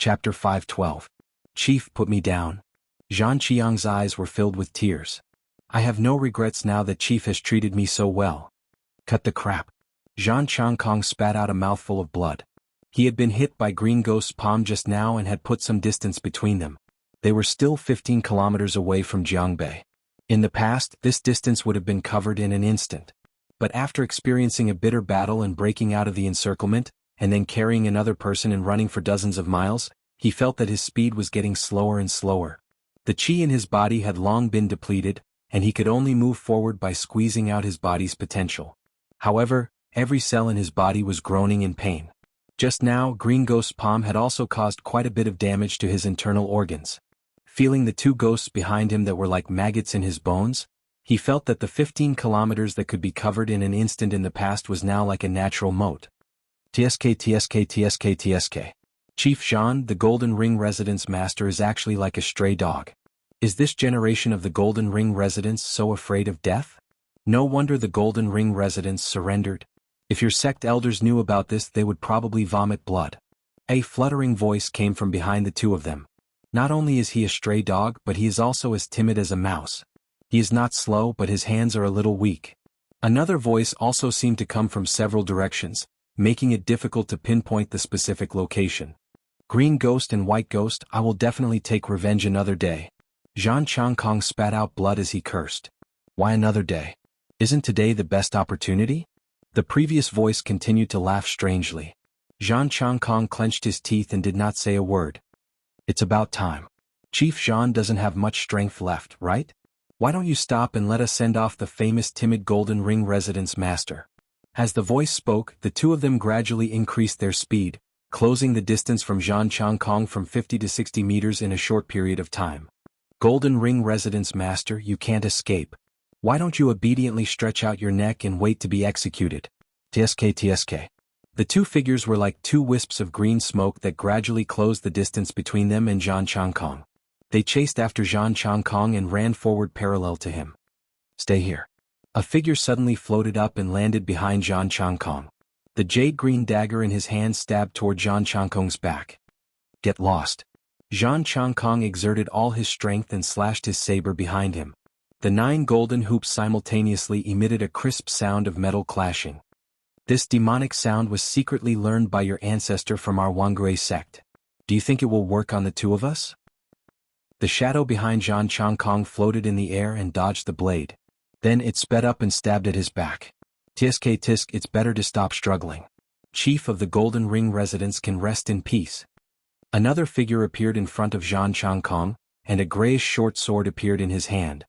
Chapter 512. Chief put me down. Zhang Qiang's eyes were filled with tears. I have no regrets now that Chief has treated me so well. Cut the crap. Zhang Changkong spat out a mouthful of blood. He had been hit by Green Ghost's palm just now and had put some distance between them. They were still 15 kilometers away from Jiangbei. In the past, this distance would have been covered in an instant. But after experiencing a bitter battle and breaking out of the encirclement, and then carrying another person and running for dozens of miles, he felt that his speed was getting slower and slower. The qi in his body had long been depleted, and he could only move forward by squeezing out his body's potential. However, every cell in his body was groaning in pain. Just now, Green Ghost's palm had also caused quite a bit of damage to his internal organs. Feeling the two ghosts behind him that were like maggots in his bones, he felt that the 15 kilometers that could be covered in an instant in the past was now like a natural moat. TSK. Chief Zhan, the Golden Ring Residence Master, is actually like a stray dog. Is this generation of the Golden Ring Residence so afraid of death? No wonder the Golden Ring Residence surrendered. If your sect elders knew about this, they would probably vomit blood. A fluttering voice came from behind the two of them. Not only is he a stray dog, but he is also as timid as a mouse. He is not slow, but his hands are a little weak. Another voice also seemed to come from several directions, making it difficult to pinpoint the specific location. Green Ghost and White Ghost, I will definitely take revenge another day. Zhang Changkong spat out blood as he cursed. Why another day? Isn't today the best opportunity? The previous voice continued to laugh strangely. Zhang Changkong clenched his teeth and did not say a word. It's about time. Chief Zhan doesn't have much strength left, right? Why don't you stop and let us send off the famous timid Golden Ring Residence Master? As the voice spoke, the two of them gradually increased their speed, closing the distance from Zhang Changkong from 50 to 60 meters in a short period of time. Golden Ring Residence Master, you can't escape. Why don't you obediently stretch out your neck and wait to be executed? TSK. The two figures were like two wisps of green smoke that gradually closed the distance between them and Zhang Changkong. They chased after Zhang Changkong and ran forward parallel to him. Stay here. A figure suddenly floated up and landed behind Zhang Changkong. The jade-green dagger in his hand stabbed toward Zhang Changkong's back. Get lost. Zhang Changkong exerted all his strength and slashed his saber behind him. The 9 golden hoops simultaneously emitted a crisp sound of metal clashing. This demonic sound was secretly learned by your ancestor from our Wangui sect. Do you think it will work on the two of us? The shadow behind Zhang Changkong floated in the air and dodged the blade. Then it sped up and stabbed at his back. Tisk, it's better to stop struggling. Chief of the Golden Ring Residence can rest in peace. Another figure appeared in front of Zhang Changkong, and a grayish short sword appeared in his hand.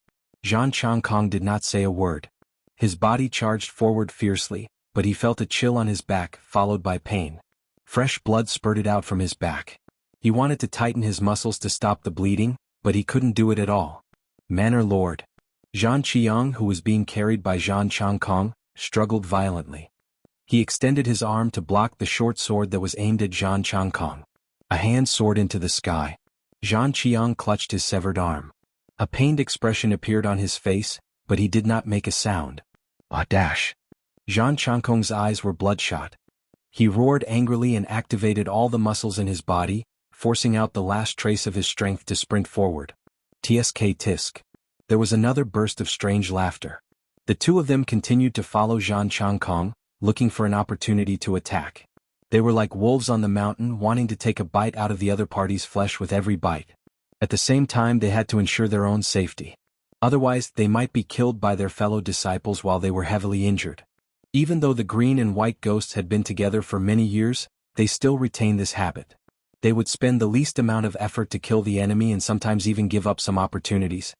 Zhang Changkong did not say a word. His body charged forward fiercely, but he felt a chill on his back, followed by pain. Fresh blood spurted out from his back. He wanted to tighten his muscles to stop the bleeding, but he couldn't do it at all. Manor Lord. Zhang Qiang, who was being carried by Zhang Changkong, struggled violently. He extended his arm to block the short sword that was aimed at Zhang Changkong. A hand soared into the sky. Zhang Qiang clutched his severed arm. A pained expression appeared on his face, but he did not make a sound. Dash. Zhang Changkong's eyes were bloodshot. He roared angrily and activated all the muscles in his body, forcing out the last trace of his strength to sprint forward. Tisk. There was another burst of strange laughter. The two of them continued to follow Zhang Changkong, looking for an opportunity to attack. They were like wolves on the mountain, wanting to take a bite out of the other party's flesh with every bite. At the same time, they had to ensure their own safety. Otherwise, they might be killed by their fellow disciples while they were heavily injured. Even though the green and white ghosts had been together for many years, they still retained this habit. They would spend the least amount of effort to kill the enemy and sometimes even give up some opportunities.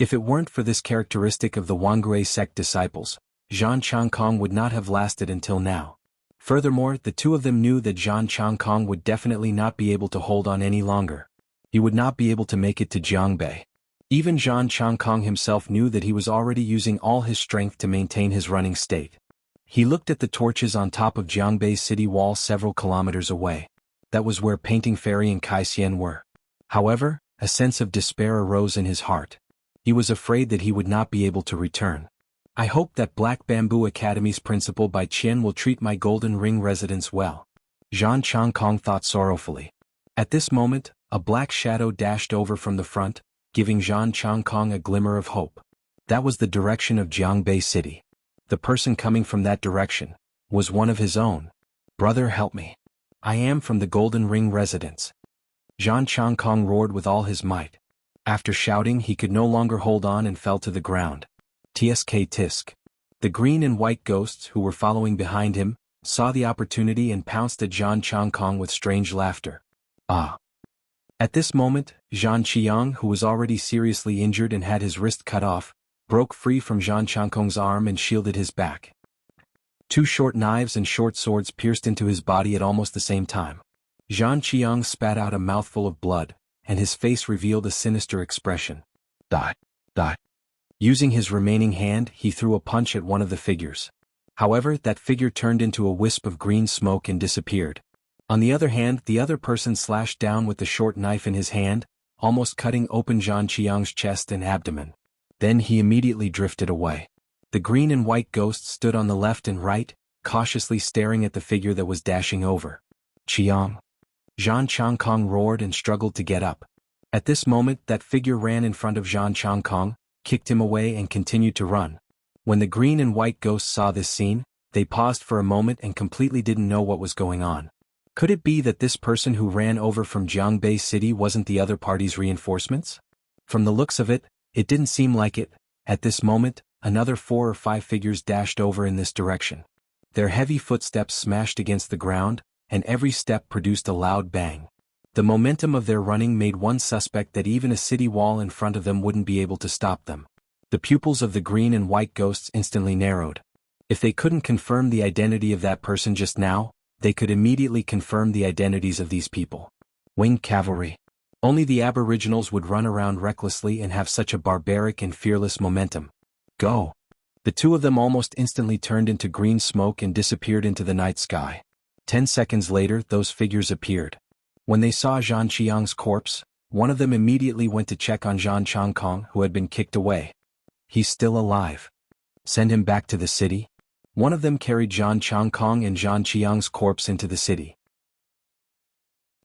If it weren't for this characteristic of the Wangui sect disciples, Zhang Changkong would not have lasted until now. Furthermore, the two of them knew that Zhang Changkong would definitely not be able to hold on any longer. He would not be able to make it to Jiangbei. Even Zhang Changkong himself knew that he was already using all his strength to maintain his running state. He looked at the torches on top of Jiangbei's city wall several kilometers away. That was where Painting Fairy and Kaixian were. However, a sense of despair arose in his heart. He was afraid that he would not be able to return. I hope that Black Bamboo Academy's principal Bai Qian will treat my Golden Ring residents well. Zhang Changkong thought sorrowfully. At this moment, a black shadow dashed over from the front, giving Zhang Changkong a glimmer of hope. That was the direction of Jiangbei City. The person coming from that direction was one of his own. "Brother, help me. I am from the Golden Ring residence." Zhang Changkong roared with all his might. After shouting, he could no longer hold on and fell to the ground. Tsk tisk. The green and white ghosts who were following behind him saw the opportunity and pounced at Zhang Changkong with strange laughter. Ah! At this moment, Zhang Qiang, who was already seriously injured and had his wrist cut off, broke free from Zhang Changkong's arm and shielded his back. Two short knives and short swords pierced into his body at almost the same time. Zhang Qiang spat out a mouthful of blood, and his face revealed a sinister expression. Die! Die! Using his remaining hand, he threw a punch at one of the figures. However, that figure turned into a wisp of green smoke and disappeared. On the other hand, the other person slashed down with the short knife in his hand, almost cutting open Zhang Qiang's chest and abdomen. Then he immediately drifted away. The green and white ghosts stood on the left and right, cautiously staring at the figure that was dashing over. "Qiang!" Zhang Changkong roared and struggled to get up. At this moment, that figure ran in front of Zhang Changkong, kicked him away and continued to run. When the green and white ghosts saw this scene, they paused for a moment and completely didn't know what was going on. Could it be that this person who ran over from Jiangbei City wasn't the other party's reinforcements? From the looks of it, it didn't seem like it. At this moment, another 4 or 5 figures dashed over in this direction. Their heavy footsteps smashed against the ground, and every step produced a loud bang. The momentum of their running made one suspect that even a city wall in front of them wouldn't be able to stop them. The pupils of the green and white ghosts instantly narrowed. If they couldn't confirm the identity of that person just now, they could immediately confirm the identities of these people. Winged cavalry. Only the aboriginals would run around recklessly and have such a barbaric and fearless momentum. Go! The two of them almost instantly turned into green smoke and disappeared into the night sky. 10 seconds later, those figures appeared. When they saw Zhang Qiang's corpse, one of them immediately went to check on Zhang Changkong, who had been kicked away. "He's still alive. Send him back to the city." One of them carried Zhang Changkong and Zhang Qiang's corpse into the city.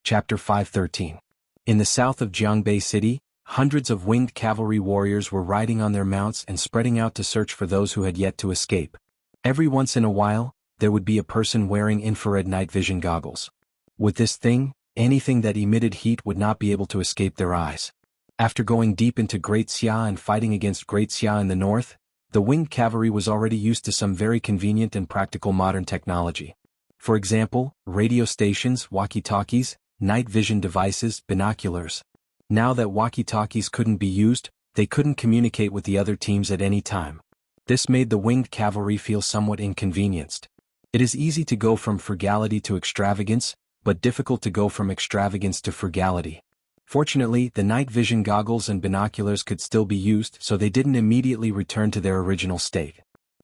Chapter 513. In the south of Jiangbei City, hundreds of winged cavalry warriors were riding on their mounts and spreading out to search for those who had yet to escape. Every once in a while, there would be a person wearing infrared night vision goggles. With this thing, anything that emitted heat would not be able to escape their eyes. After going deep into Great Xia and fighting against Great Xia in the north, the winged cavalry was already used to some very convenient and practical modern technology. For example, radio stations, walkie-talkies, night vision devices, binoculars. Now that walkie-talkies couldn't be used, they couldn't communicate with the other teams at any time. This made the winged cavalry feel somewhat inconvenienced. It is easy to go from frugality to extravagance, but difficult to go from extravagance to frugality. Fortunately, the night vision goggles and binoculars could still be used, so they didn't immediately return to their original state.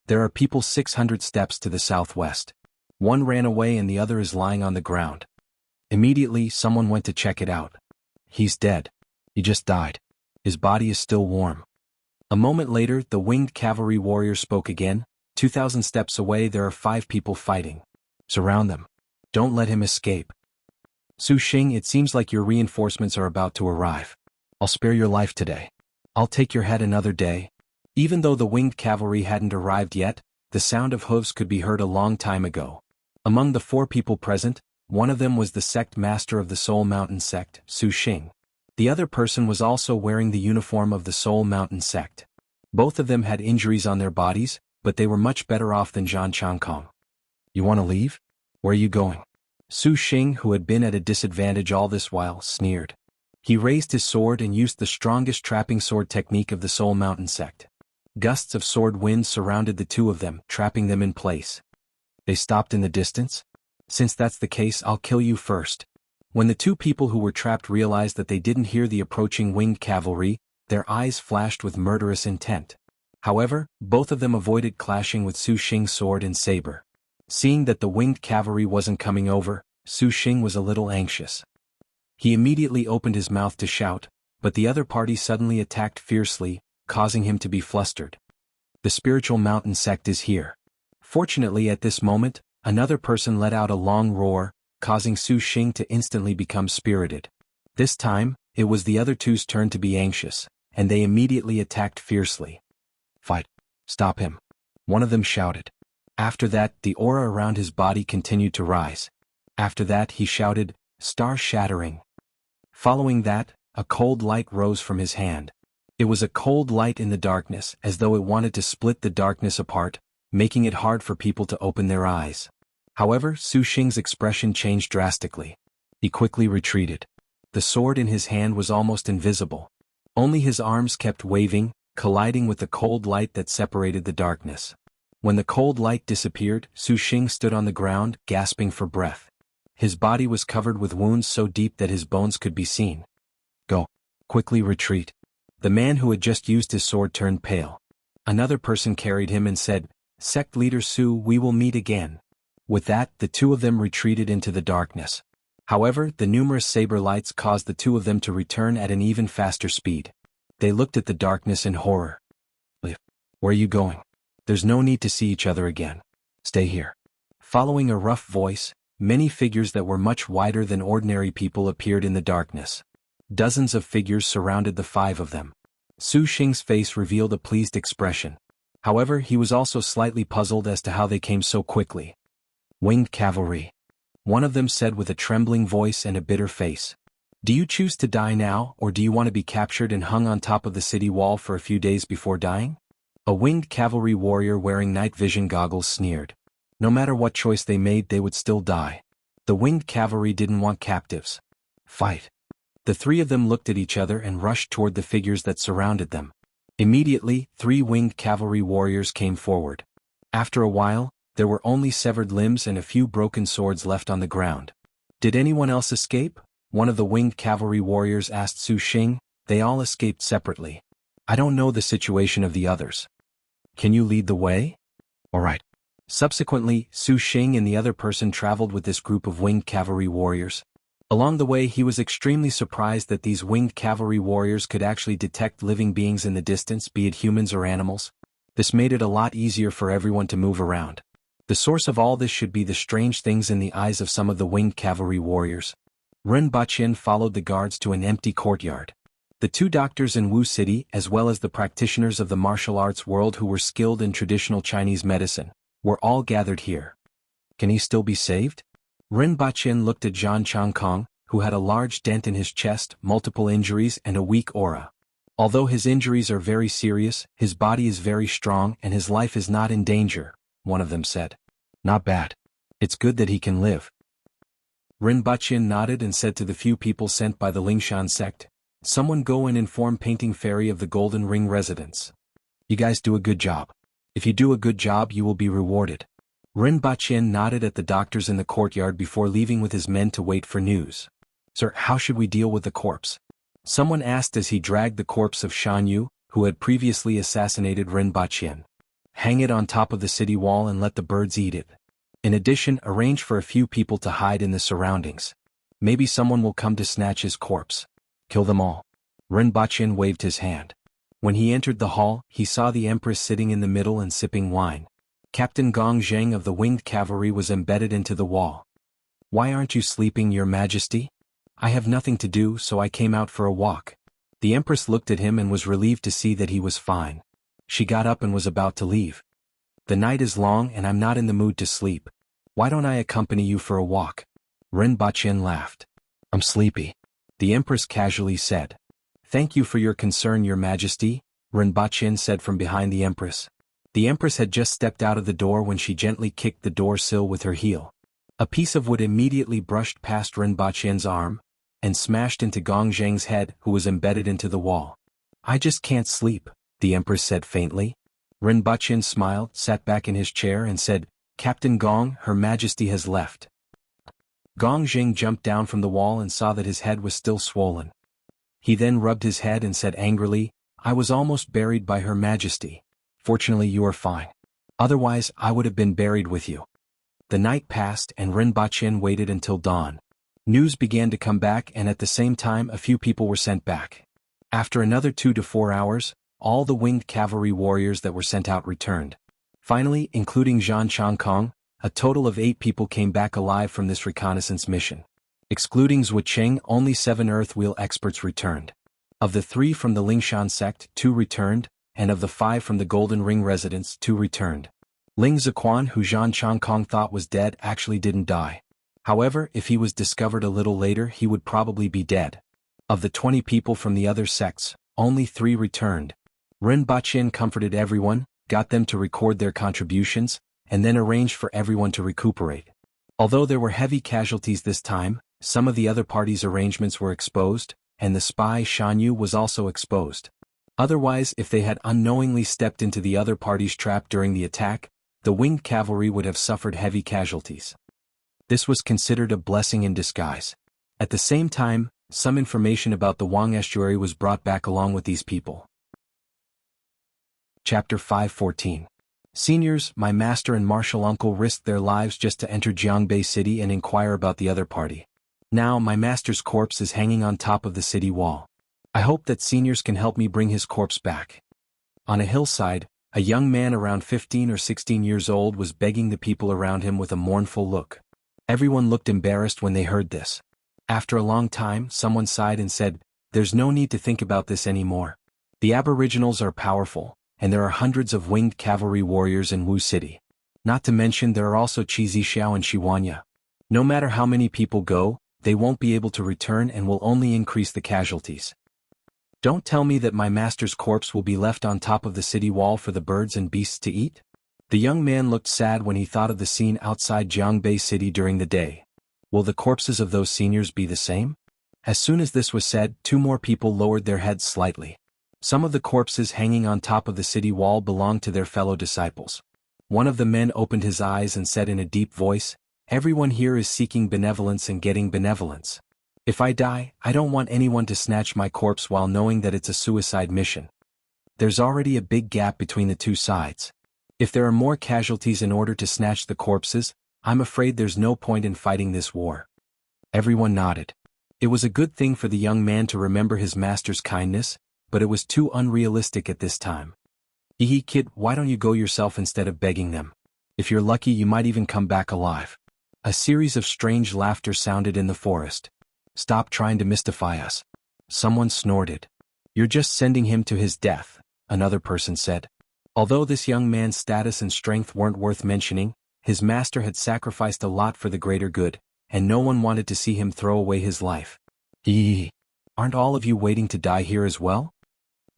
There are people 600 steps to the southwest. One ran away and the other is lying on the ground. Immediately, someone went to check it out. He's dead. He just died. His body is still warm. A moment later, the winged cavalry warrior spoke again. 2,000 steps away, there are 5 people fighting. Surround them. Don't let him escape. Su Xing, it seems like your reinforcements are about to arrive. I'll spare your life today. I'll take your head another day. Even though the winged cavalry hadn't arrived yet, the sound of hooves could be heard a long time ago. Among the 4 people present, one of them was the sect master of the Soul Mountain sect, Su Xing. The other person was also wearing the uniform of the Soul Mountain sect. Both of them had injuries on their bodies, but they were much better off than Zhang Changkong. You want to leave? Where are you going? Su Xing, who had been at a disadvantage all this while, sneered. He raised his sword and used the strongest trapping sword technique of the Soul Mountain sect. Gusts of sword wind surrounded the two of them, trapping them in place. They stopped in the distance? Since that's the case, I'll kill you first. When the 2 people who were trapped realized that they didn't hear the approaching winged cavalry, their eyes flashed with murderous intent. However, both of them avoided clashing with Su Xing's sword and saber. Seeing that the winged cavalry wasn't coming over, Su Xing was a little anxious. He immediately opened his mouth to shout, but the other party suddenly attacked fiercely, causing him to be flustered. The spiritual mountain sect is here. Fortunately, at this moment, another person let out a long roar, causing Su Xing to instantly become spirited. This time, it was the other two's turn to be anxious, and they immediately attacked fiercely. "Fight! Stop him!" one of them shouted. After that, the aura around his body continued to rise. After that, he shouted, "Star-shattering!" Following that, a cold light rose from his hand. It was a cold light in the darkness, as though it wanted to split the darkness apart, making it hard for people to open their eyes. However, Su Xing's expression changed drastically. He quickly retreated. The sword in his hand was almost invisible. Only his arms kept waving, colliding with the cold light that separated the darkness. When the cold light disappeared, Su Xing stood on the ground, gasping for breath. His body was covered with wounds so deep that his bones could be seen. "Go. Quickly retreat." The man who had just used his sword turned pale. Another person carried him and said, "Sect leader Su, we will meet again." With that, the two of them retreated into the darkness. However, the numerous saber lights caused the two of them to return at an even faster speed. They looked at the darkness in horror. "Where are you going? There's no need to see each other again. Stay here." Following a rough voice, many figures that were much wider than ordinary people appeared in the darkness. Dozens of figures surrounded the five of them. Su Xing's face revealed a pleased expression. However, he was also slightly puzzled as to how they came so quickly. "Winged cavalry," one of them said with a trembling voice and a bitter face. "Do you choose to die now, or do you want to be captured and hung on top of the city wall for a few days before dying?" A winged cavalry warrior wearing night vision goggles sneered. No matter what choice they made, they would still die. The winged cavalry didn't want captives. "Fight." The three of them looked at each other and rushed toward the figures that surrounded them. Immediately, 3 winged cavalry warriors came forward. After a while, there were only severed limbs and a few broken swords left on the ground. "Did anyone else escape?" one of the winged cavalry warriors asked Su Xing. "They all escaped separately. I don't know the situation of the others. Can you lead the way?" "All right." Subsequently, Su Xing and the other person traveled with this group of winged cavalry warriors. Along the way, he was extremely surprised that these winged cavalry warriors could actually detect living beings in the distance, be it humans or animals. This made it a lot easier for everyone to move around. The source of all this should be the strange things in the eyes of some of the winged cavalry warriors. Ren Baqin followed the guards to an empty courtyard. The 2 doctors in Wu City, as well as the practitioners of the martial arts world who were skilled in traditional Chinese medicine, were all gathered here. Can he still be saved? Ren Baqin looked at Zhang Changkong, who had a large dent in his chest, multiple injuries, and a weak aura. Although his injuries are very serious, his body is very strong and his life is not in danger, one of them said. "Not bad. It's good that he can live." Ren Baqin nodded and said to the few people sent by the Lingshan sect, "Someone go and inform Painting Fairy of the Golden Ring residence. You guys do a good job. If you do a good job, you will be rewarded." Ren Baqin nodded at the doctors in the courtyard before leaving with his men to wait for news. "Sir, how should we deal with the corpse?" someone asked as he dragged the corpse of Shan Yu, who had previously assassinated Ren Baqin. "Hang it on top of the city wall and let the birds eat it. In addition, arrange for a few people to hide in the surroundings. Maybe someone will come to snatch his corpse. Kill them all." Ren Baqin waved his hand. When he entered the hall, he saw the Empress sitting in the middle and sipping wine. Captain Gong Zheng of the Winged Cavalry was embedded into the wall. "Why aren't you sleeping, Your Majesty?" "I have nothing to do, so I came out for a walk." The Empress looked at him and was relieved to see that he was fine. She got up and was about to leave. "The night is long and I'm not in the mood to sleep. Why don't I accompany you for a walk?" Ren Baqin laughed. "I'm sleepy," the Empress casually said. "Thank you for your concern, Your Majesty," Ren Baqin said from behind the Empress. The Empress had just stepped out of the door when she gently kicked the door sill with her heel. A piece of wood immediately brushed past Ren Baqin's arm and smashed into Gong Zheng's head, who was embedded into the wall. "I just can't sleep," the Empress said faintly. Ren Baqin smiled, sat back in his chair and said, "Captain Gong, Her Majesty has left." Gong Zheng jumped down from the wall and saw that his head was still swollen. He then rubbed his head and said angrily, "I was almost buried by Her Majesty. Fortunately you are fine. Otherwise I would have been buried with you." The night passed and Ren Baqin waited until dawn. News began to come back and at the same time a few people were sent back. After another 2 to 4 hours, all the winged cavalry warriors that were sent out returned. Finally, including Zhang Changkong, a total of 8 people came back alive from this reconnaissance mission. Excluding Zhucheng, only 7 Earth Wheel experts returned. Of the 3 from the Lingshan sect, 2 returned, and of the 5 from the Golden Ring residents, 2 returned. Ling Ziquan, who Zhan Chongkong thought was dead, actually didn't die. However, if he was discovered a little later, he would probably be dead. Of the 20 people from the other sects, only 3 returned. Ren Baqin comforted everyone, got them to record their contributions, and then arranged for everyone to recuperate. Although there were heavy casualties this time, some of the other parties' arrangements were exposed, and the spy Shan Yu was also exposed. Otherwise, if they had unknowingly stepped into the other party's trap during the attack, the winged cavalry would have suffered heavy casualties. This was considered a blessing in disguise. At the same time, some information about the Wang estuary was brought back along with these people. Chapter 5:14. Seniors, my master and martial uncle risked their lives just to enter Jiangbei City and inquire about the other party. Now my master's corpse is hanging on top of the city wall. I hope that seniors can help me bring his corpse back. On a hillside, a young man around 15 or 16 years old was begging the people around him with a mournful look. Everyone looked embarrassed when they heard this. After a long time, someone sighed and said, "There's no need to think about this anymore. The Aboriginals are powerful, and there are hundreds of winged cavalry warriors in Wu City. Not to mention there are also Qi Zixiao and Shiwanya. No matter how many people go, they won't be able to return and will only increase the casualties. Don't tell me that my master's corpse will be left on top of the city wall for the birds and beasts to eat?" The young man looked sad when he thought of the scene outside Jiangbei City during the day. Will the corpses of those seniors be the same? As soon as this was said, 2 more people lowered their heads slightly. Some of the corpses hanging on top of the city wall belonged to their fellow disciples. One of the men opened his eyes and said in a deep voice, "Everyone here is seeking benevolence and getting benevolence. If I die, I don't want anyone to snatch my corpse while knowing that it's a suicide mission. There's already a big gap between the 2 sides. If there are more casualties in order to snatch the corpses, I'm afraid there's no point in fighting this war." Everyone nodded. It was a good thing for the young man to remember his master's kindness, but it was too unrealistic at this time. "Hee kid, why don't you go yourself instead of begging them? If you're lucky, you might even come back alive." A series of strange laughter sounded in the forest. "Stop trying to mystify us." Someone snorted. "You're just sending him to his death," another person said. Although this young man's status and strength weren't worth mentioning, his master had sacrificed a lot for the greater good, and no one wanted to see him throw away his life. Aren't all of you waiting to die here as well?"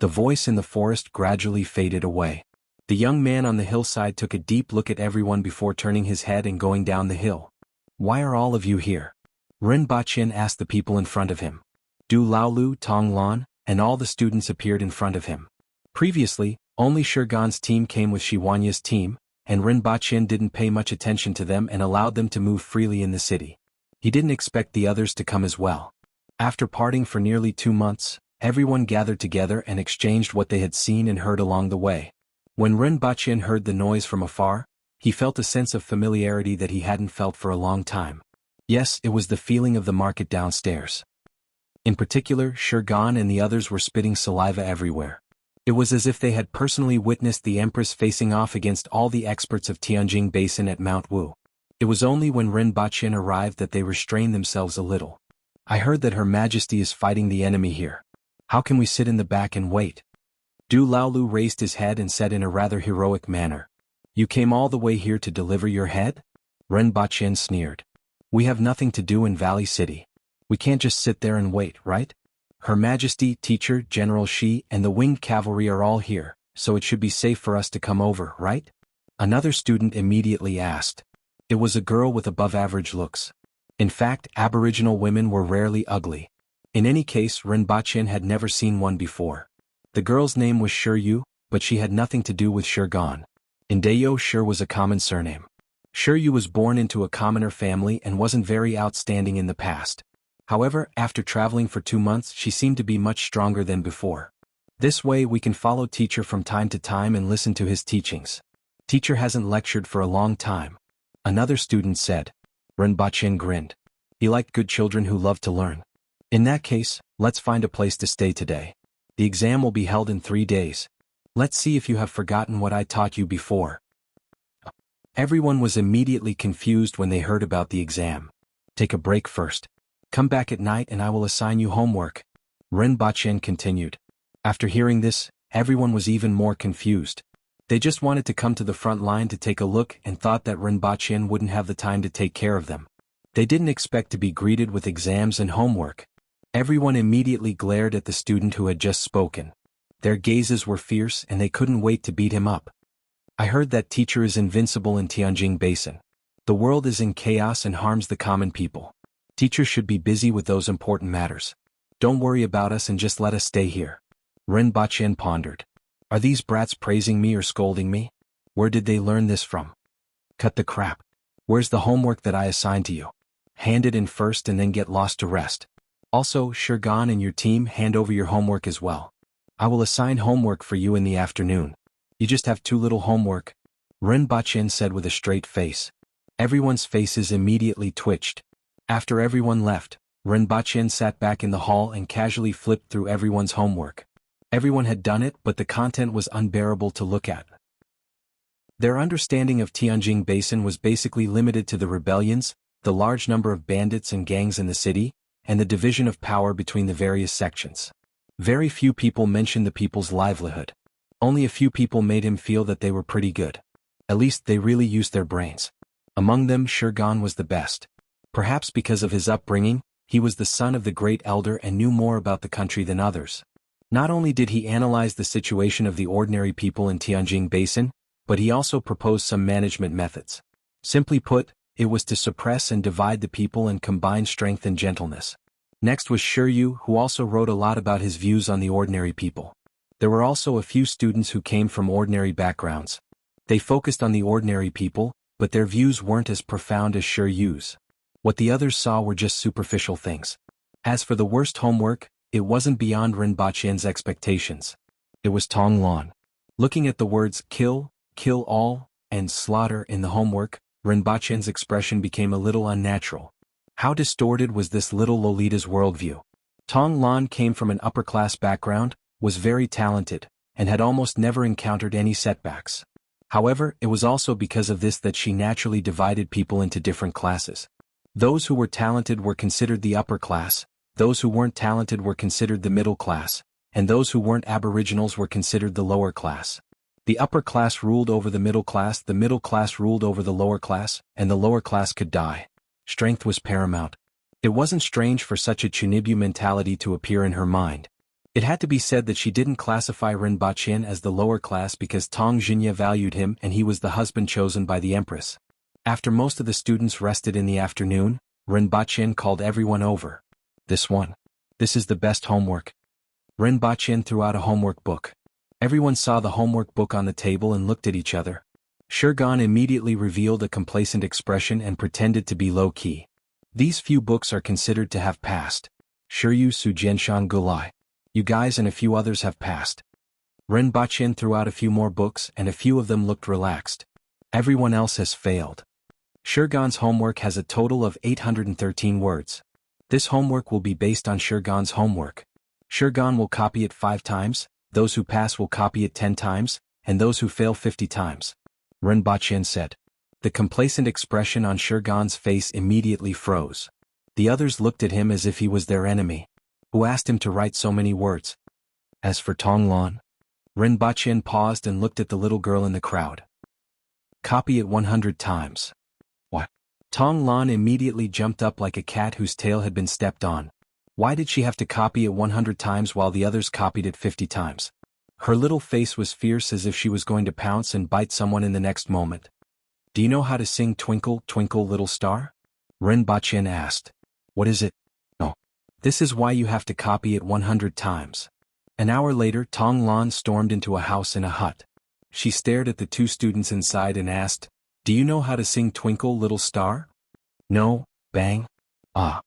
The voice in the forest gradually faded away. The young man on the hillside took a deep look at everyone before turning his head and going down the hill. "Why are all of you here?" Ren Baqin asked the people in front of him. Du Laolu, Tong Lan, and all the students appeared in front of him. Previously, only Shirgan's team came with Shiwanya's team, and Ren Baqin didn't pay much attention to them and allowed them to move freely in the city. He didn't expect the others to come as well. After parting for nearly 2 months, everyone gathered together and exchanged what they had seen and heard along the way. When Ren Baqin heard the noise from afar, he felt a sense of familiarity that he hadn't felt for a long time. Yes, it was the feeling of the market downstairs. In particular, Shirgan and the others were spitting saliva everywhere. It was as if they had personally witnessed the Empress facing off against all the experts of Tianjing Basin at Mount Wu. It was only when Ren Baqin arrived that they restrained themselves a little. "I heard that Her Majesty is fighting the enemy here. How can we sit in the back and wait?" Du Laolu raised his head and said in a rather heroic manner, "You came all the way here to deliver your head?" Ren Baqin sneered. "We have nothing to do in Valley City. We can't just sit there and wait, right? Her Majesty, Teacher, General Shi, and the winged cavalry are all here, so it should be safe for us to come over, right?" Another student immediately asked. It was a girl with above-average looks. In fact, Aboriginal women were rarely ugly. In any case, Ren Baqin had never seen one before. The girl's name was Shi Yu, but she had nothing to do with Shirgan. In Dayo, Shi was a common surname. Shi Yu was born into a commoner family and wasn't very outstanding in the past. However, after traveling for 2 months, she seemed to be much stronger than before. This way we can follow Teacher from time to time and listen to his teachings. Teacher hasn't lectured for a long time. Another student said. Ren Baqin grinned. He liked good children who loved to learn. In that case, let's find a place to stay today. The exam will be held in 3 days. Let's see if you have forgotten what I taught you before. Everyone was immediately confused when they heard about the exam. Take a break first. Come back at night and I will assign you homework. Ren Bachien continued. After hearing this, everyone was even more confused. They just wanted to come to the front line to take a look and thought that Ren Bachien wouldn't have the time to take care of them. They didn't expect to be greeted with exams and homework. Everyone immediately glared at the student who had just spoken. Their gazes were fierce and they couldn't wait to beat him up. I heard that teacher is invincible in Tianjin Basin. The world is in chaos and harms the common people. Teachers should be busy with those important matters. Don't worry about us and just let us stay here. Ren Bachien pondered. Are these brats praising me or scolding me? Where did they learn this from? Cut the crap. Where's the homework that I assigned to you? Hand it in first and then get lost to rest. Also, Shirgan and your team hand over your homework as well. I will assign homework for you in the afternoon. You just have too little homework. Ren Bachien said with a straight face. Everyone's faces immediately twitched. After everyone left, Ren Bachien sat back in the hall and casually flipped through everyone's homework. Everyone had done it, but the content was unbearable to look at. Their understanding of Tianjin Basin was basically limited to the rebellions, the large number of bandits and gangs in the city, and the division of power between the various sections. Very few people mentioned the people's livelihood. Only a few people made him feel that they were pretty good. At least they really used their brains. Among them, Shirgan was the best. Perhaps because of his upbringing, he was the son of the great elder and knew more about the country than others. Not only did he analyze the situation of the ordinary people in Tianjin Basin, but he also proposed some management methods. Simply put, it was to suppress and divide the people and combine strength and gentleness. Next was Shiryu, who also wrote a lot about his views on the ordinary people. There were also a few students who came from ordinary backgrounds. They focused on the ordinary people, but their views weren't as profound as Shiryu's. What the others saw were just superficial things. As for the worst homework, it wasn't beyond Ren Bachien's expectations. It was Tong Lan. Looking at the words kill, kill all, and slaughter in the homework, Ren Bachien's expression became a little unnatural. How distorted was this little Lolita's worldview? Tong Lan came from an upper-class background, was very talented, and had almost never encountered any setbacks. However, it was also because of this that she naturally divided people into different classes. Those who were talented were considered the upper class, those who weren't talented were considered the middle class, and those who weren't aboriginals were considered the lower class. The upper class ruled over the middle class ruled over the lower class, and the lower class could die. Strength was paramount. It wasn't strange for such a Chunibu mentality to appear in her mind. It had to be said that she didn't classify Ren Bachien as the lower class because Tong Jinya valued him and he was the husband chosen by the empress. After most of the students rested in the afternoon, Ren Bachien called everyone over. This is the best homework. Ren Bachien threw out a homework book. Everyone saw the homework book on the table and looked at each other. Shirgan immediately revealed a complacent expression and pretended to be low-key. These few books are considered to have passed. Shiryu Su Jianshan Gulai. You guys and a few others have passed. Ren Bachien threw out a few more books and a few of them looked relaxed. Everyone else has failed. Shirgan's homework has a total of 813 words. This homework will be based on Shirgan's homework. Shirgan will copy it 5 times, those who pass will copy it 10 times, and those who fail 50 times. Ren Bachien said. The complacent expression on Shirgan's face immediately froze. The others looked at him as if he was their enemy. Who asked him to write so many words? As for Tong Lan, Ren Bachien paused and looked at the little girl in the crowd. Copy it 100 times. What? Tong Lan immediately jumped up like a cat whose tail had been stepped on. Why did she have to copy it 100 times while the others copied it 50 times? Her little face was fierce as if she was going to pounce and bite someone in the next moment. Do you know how to sing Twinkle, Twinkle, Little Star? Ren Bachien asked. What is it? No. This is why you have to copy it 100 times. An hour later, Tong Lan stormed into a house in a hut. She stared at the 2 students inside and asked, Do you know how to sing Twinkle, Little Star? No, bang. Ah.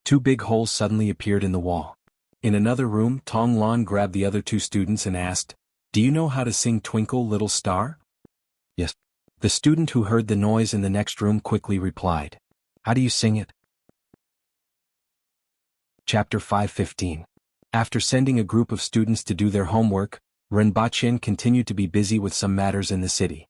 2 big holes suddenly appeared in the wall. In another room, Tong Lan grabbed the other 2 students and asked, Do you know how to sing Twinkle, Little Star? Yes. The student who heard the noise in the next room quickly replied. How do you sing it? Chapter 5:15. After sending a group of students to do their homework, Ren Bachien continued to be busy with some matters in the city.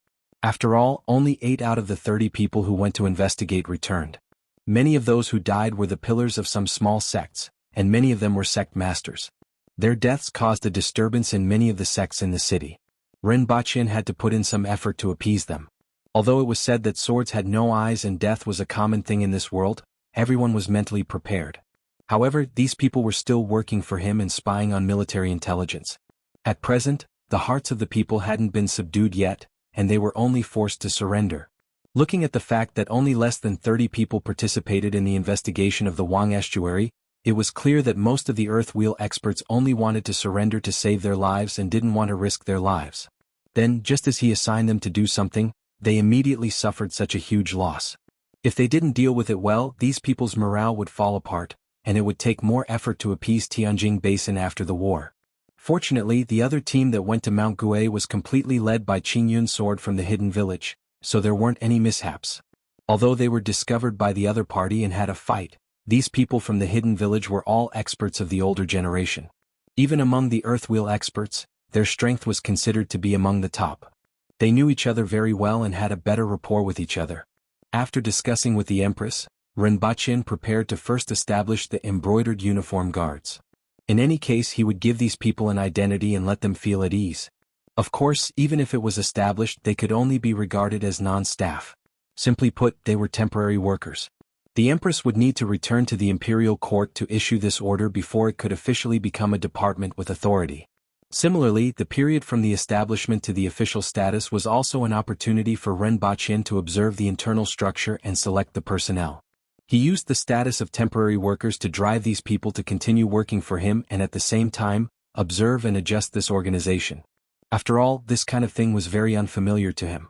After all, only 8 out of the 30 people who went to investigate returned. Many of those who died were the pillars of some small sects, and many of them were sect masters. Their deaths caused a disturbance in many of the sects in the city. Rinpoche had to put in some effort to appease them. Although it was said that swords had no eyes and death was a common thing in this world, everyone was mentally prepared. However, these people were still working for him and spying on military intelligence. At present, the hearts of the people hadn't been subdued yet, and they were only forced to surrender. Looking at the fact that only less than 30 people participated in the investigation of the Wang estuary, it was clear that most of the Earth Wheel experts only wanted to surrender to save their lives and didn't want to risk their lives. Then, just as he assigned them to do something, they immediately suffered such a huge loss. If they didn't deal with it well, these people's morale would fall apart, and it would take more effort to appease Tianjin Basin after the war. Fortunately, the other team that went to Mount Gui was completely led by Qingyun Sword from the Hidden Village, so there weren't any mishaps. Although they were discovered by the other party and had a fight, these people from the Hidden Village were all experts of the older generation. Even among the Earthwheel experts, their strength was considered to be among the top. They knew each other very well and had a better rapport with each other. After discussing with the Empress, Rinpoche prepared to first establish the embroidered uniform guards. In any case, he would give these people an identity and let them feel at ease. Of course, even if it was established, they could only be regarded as non-staff. Simply put, they were temporary workers. The Empress would need to return to the imperial court to issue this order before it could officially become a department with authority. Similarly, the period from the establishment to the official status was also an opportunity for Rinpoche to observe the internal structure and select the personnel. He used the status of temporary workers to drive these people to continue working for him and at the same time, observe and adjust this organization. After all, this kind of thing was very unfamiliar to him.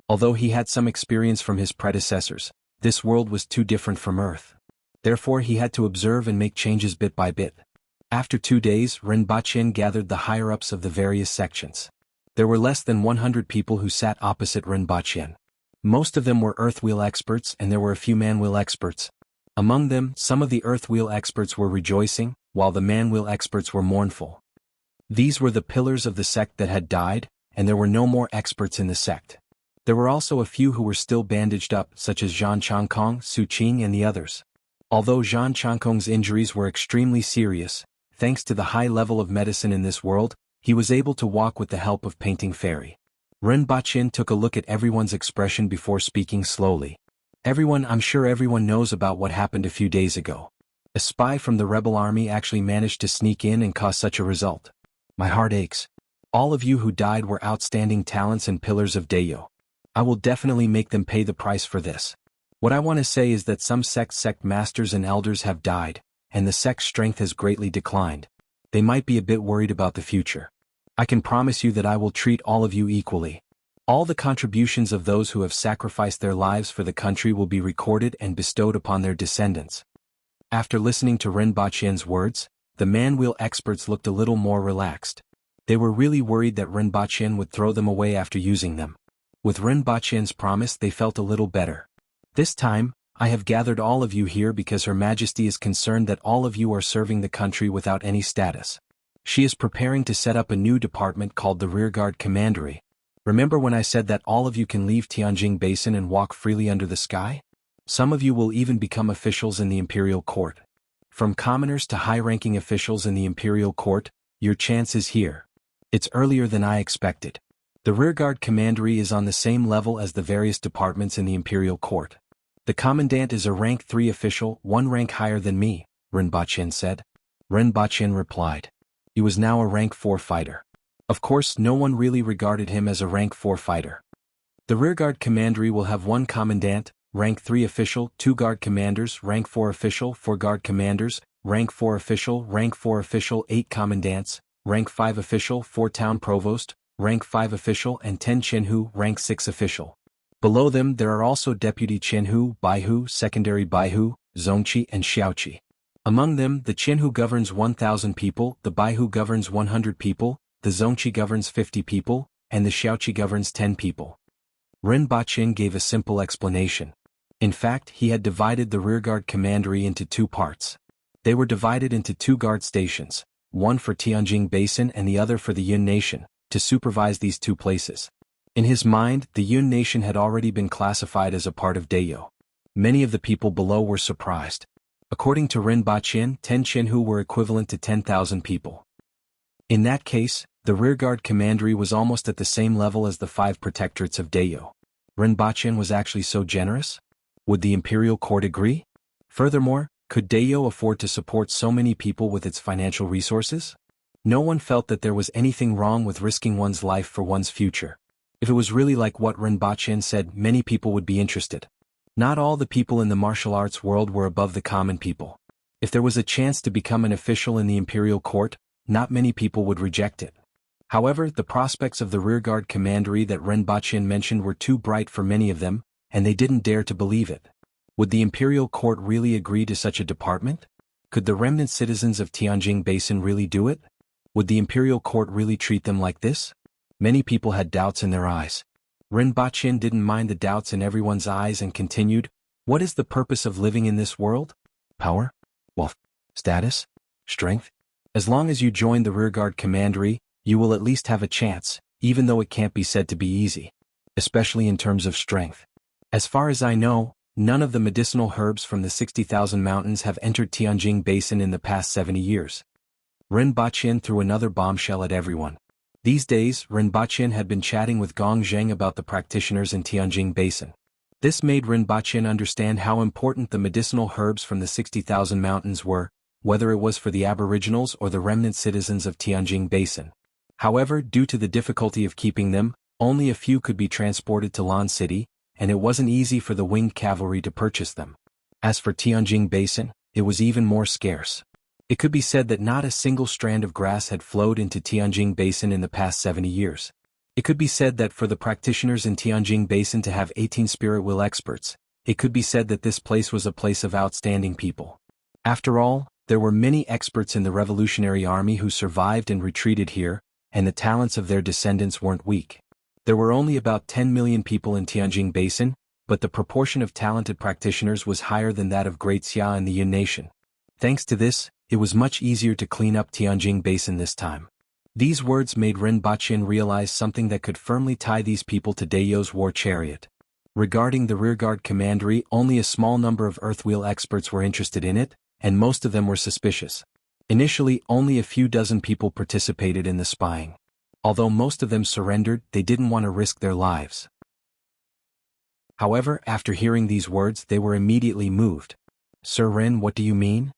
Although he had some experience from his predecessors, this world was too different from Earth. Therefore he had to observe and make changes bit by bit. After 2 days, Rinpoche gathered the higher-ups of the various sections. There were less than 100 people who sat opposite Rinpoche. Most of them were Earthwheel experts and there were a few Manwheel experts. Among them, some of the Earthwheel experts were rejoicing, while the Manwheel experts were mournful. These were the pillars of the sect that had died, and there were no more experts in the sect. There were also a few who were still bandaged up, such as Zhang Changkong, Su Qing and the others. Although Zhang Changkong's injuries were extremely serious, thanks to the high level of medicine in this world, he was able to walk with the help of Painting Fairy. Rinpoche took a look at everyone's expression before speaking slowly. I'm sure everyone knows about what happened a few days ago. A spy from the rebel army actually managed to sneak in and cause such a result. My heart aches. All of you who died were outstanding talents and pillars of Dayo. I will definitely make them pay the price for this. What I want to say is that some sect masters and elders have died, and the sect's strength has greatly declined. They might be a bit worried about the future. I can promise you that I will treat all of you equally. All the contributions of those who have sacrificed their lives for the country will be recorded and bestowed upon their descendants. After listening to Rinpoche's words, the Manwheel experts looked a little more relaxed. They were really worried that Rinpoche would throw them away after using them. With Rinpoche's promise, they felt a little better. This time, I have gathered all of you here because Her Majesty is concerned that all of you are serving the country without any status. She is preparing to set up a new department called the Rearguard Commandery. Remember when I said that all of you can leave Tianjin Basin and walk freely under the sky? Some of you will even become officials in the Imperial Court. From commoners to high-ranking officials in the Imperial Court, your chance is here. It's earlier than I expected. The Rearguard Commandery is on the same level as the various departments in the Imperial Court. The Commandant is a rank 3 official, 1 rank higher than me, Rinpoche said. Rinpoche replied. He was now a rank 4 fighter. Of course, no one really regarded him as a rank 4 fighter. The Rearguard Commandery will have 1 Commandant, rank 3 official, 2 guard commanders, rank 4 official, 4 guard commanders, rank 4 official, 8 commandants, rank 5 official, 4 town provost, rank 5 official and 10 Chinhu, rank 6 official. Below them there are also deputy Chinhu, Baihu, secondary Baihu, Zongqi and Xiaoqi. Among them, the Chinhu governs 1,000 people, the Baihu governs 100 people, the Zongqi governs 50 people, and the Xiaoqi governs 10 people. Rinpoche gave a simple explanation. In fact, he had divided the Rearguard Commandery into 2 parts. They were divided into 2 guard stations, one for Tianjin Basin and the other for the Yun Nation, to supervise these 2 places. In his mind, the Yun nation had already been classified as a part of Dayo. Many of the people below were surprised. According to Rinpoche, 10 Chenhu were equivalent to 10,000 people. In that case, the rearguard commandery was almost at the same level as the 5 protectorates of Dayo. Rinpoche was actually so generous? Would the imperial court agree? Furthermore, could Dayo afford to support so many people with its financial resources? No one felt that there was anything wrong with risking one's life for one's future. If it was really like what Rinpoche said, many people would be interested. Not all the people in the martial arts world were above the common people. If there was a chance to become an official in the imperial court, not many people would reject it. However, the prospects of the rearguard commandery that Rinpoche mentioned were too bright for many of them, and they didn't dare to believe it. Would the imperial court really agree to such a department? Could the remnant citizens of Tianjin Basin really do it? Would the imperial court really treat them like this? Many people had doubts in their eyes. Rinpoche didn't mind the doubts in everyone's eyes and continued, "What is the purpose of living in this world? Power? Wealth? Status? Strength? As long as you join the rearguard commandery, you will at least have a chance, even though it can't be said to be easy. Especially in terms of strength. As far as I know, none of the medicinal herbs from the 60,000 mountains have entered Tianjin Basin in the past 70 years. Rinpoche threw another bombshell at everyone. These days, Rinpoche had been chatting with Gong Zheng about the practitioners in Tianjin Basin. This made Rinpoche understand how important the medicinal herbs from the 60,000 mountains were, whether it was for the aboriginals or the remnant citizens of Tianjin Basin. However, due to the difficulty of keeping them, only a few could be transported to Lan City, and it wasn't easy for the winged cavalry to purchase them. As for Tianjin Basin, it was even more scarce. It could be said that not a single strand of grass had flowed into Tianjin Basin in the past 70 years. It could be said that for the practitioners in Tianjin Basin to have 18 spirit will experts, it could be said that this place was a place of outstanding people. After all, there were many experts in the Revolutionary Army who survived and retreated here, and the talents of their descendants weren't weak. There were only about 10 million people in Tianjin Basin, but the proportion of talented practitioners was higher than that of Great Xia in the Yun nation. Thanks to this, it was much easier to clean up Tianjin Basin this time. These words made Rinpoche realize something that could firmly tie these people to Dayo's war chariot. Regarding the rearguard commandery, only a small number of earthwheel experts were interested in it, and most of them were suspicious. Initially, only a few dozen people participated in the spying. Although most of them surrendered, they didn't want to risk their lives. However, after hearing these words, they were immediately moved. "Sir Rin, what do you mean?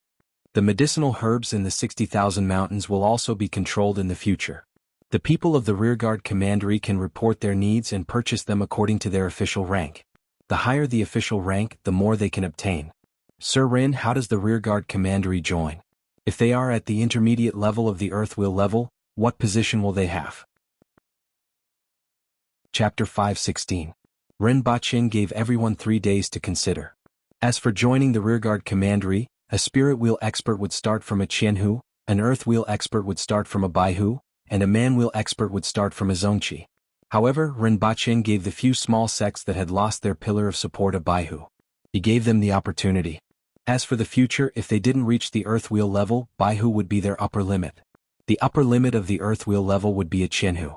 The medicinal herbs in the 60,000 mountains will also be controlled in the future. The people of the rearguard commandery can report their needs and purchase them according to their official rank. The higher the official rank, the more they can obtain. Sir Rin, how does the rearguard commandery join? If they are at the intermediate level of the earthwheel level, what position will they have?" Chapter 5:16. Rinpoche gave everyone 3 days to consider. As for joining the rearguard commandery, a spirit wheel expert would start from a Qianhu, an earth wheel expert would start from a Baihu, and a man wheel expert would start from a Zongqi. However, Rinpoche gave the few small sects that had lost their pillar of support a Baihu. He gave them the opportunity. As for the future, if they didn't reach the earth wheel level, Baihu would be their upper limit. The upper limit of the earth wheel level would be a Qianhu.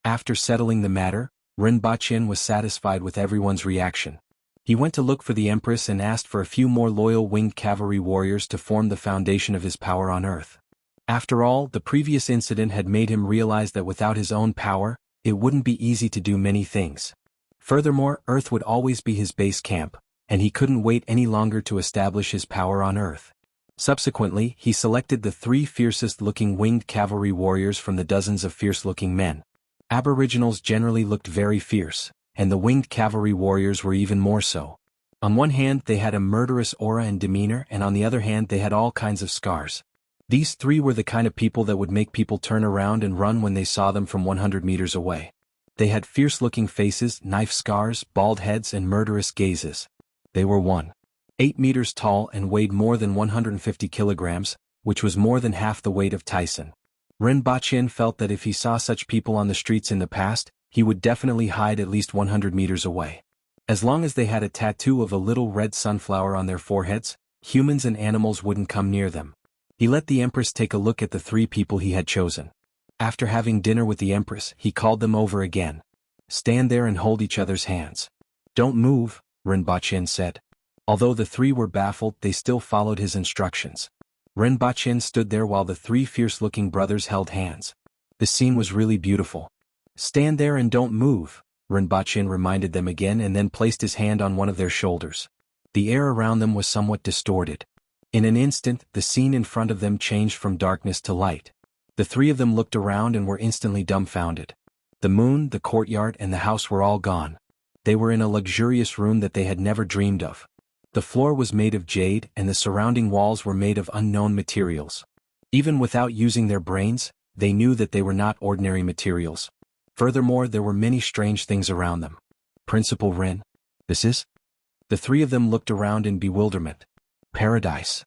After settling the matter, Rinpoche was satisfied with everyone's reaction. He went to look for the Empress and asked for a few more loyal winged cavalry warriors to form the foundation of his power on Earth. After all, the previous incident had made him realize that without his own power, it wouldn't be easy to do many things. Furthermore, Earth would always be his base camp, and he couldn't wait any longer to establish his power on Earth. Subsequently, he selected the 3 fiercest-looking winged cavalry warriors from the dozens of fierce-looking men. Aboriginals generally looked very fierce, and the winged cavalry warriors were even more so. On one hand, they had a murderous aura and demeanor, and on the other hand, they had all kinds of scars. These 3 were the kind of people that would make people turn around and run when they saw them from 100 meters away. They had fierce-looking faces, knife scars, bald heads, and murderous gazes. They were 1.8 meters tall and weighed more than 150 kilograms, which was more than half the weight of Tyson. Rinpoche felt that if he saw such people on the streets in the past, he would definitely hide at least 100 meters away. As long as they had a tattoo of a little red sunflower on their foreheads, humans and animals wouldn't come near them. He let the Empress take a look at the 3 people he had chosen. After having dinner with the Empress, he called them over again. Stand there and hold each other's hands. Don't move, Rinpoche said. Although the three were baffled, they still followed his instructions. Rinpoche stood there while the three fierce-looking brothers held hands. The scene was really beautiful. Stand there and don't move, Rinpoche reminded them again and then placed his hand on one of their shoulders. The air around them was somewhat distorted. In an instant, the scene in front of them changed from darkness to light. The three of them looked around and were instantly dumbfounded. The moon, the courtyard, and the house were all gone. They were in a luxurious room that they had never dreamed of. The floor was made of jade and the surrounding walls were made of unknown materials. Even without using their brains, they knew that they were not ordinary materials. Furthermore, there were many strange things around them. Principal Rin, this is? The three of them looked around in bewilderment. Paradise.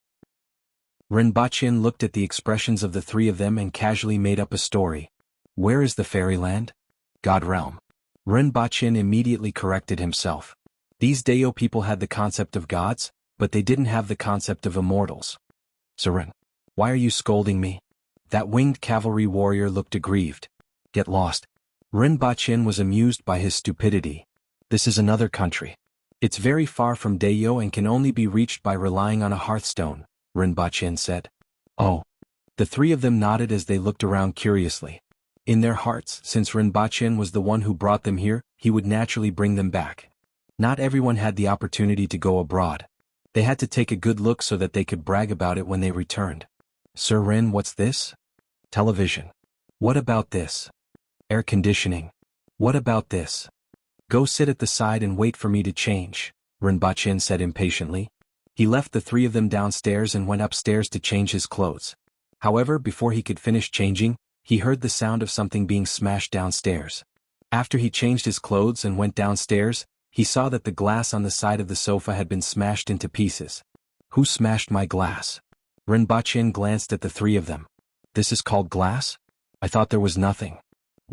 Rinpoche looked at the expressions of the three of them and casually made up a story. Where is the fairyland? God realm. Rinpoche immediately corrected himself. These Dao people had the concept of gods, but they didn't have the concept of immortals. Seren, why are you scolding me? That winged cavalry warrior looked aggrieved. Get lost. Rinpoche was amused by his stupidity. This is another country. It's very far from Dao and can only be reached by relying on a hearthstone, Rinpoche said. Oh. The three of them nodded as they looked around curiously. In their hearts, since Rinpoche was the one who brought them here, he would naturally bring them back. Not everyone had the opportunity to go abroad. They had to take a good look so that they could brag about it when they returned. Sir Rin, what's this? Television. What about this? Air conditioning. What about this? Go sit at the side and wait for me to change, Rinpoche said impatiently. He left the three of them downstairs and went upstairs to change his clothes. However, before he could finish changing, he heard the sound of something being smashed downstairs. After he changed his clothes and went downstairs, he saw that the glass on the side of the sofa had been smashed into pieces. Who smashed my glass? Rinpoche glanced at the three of them. This is called glass? I thought there was nothing.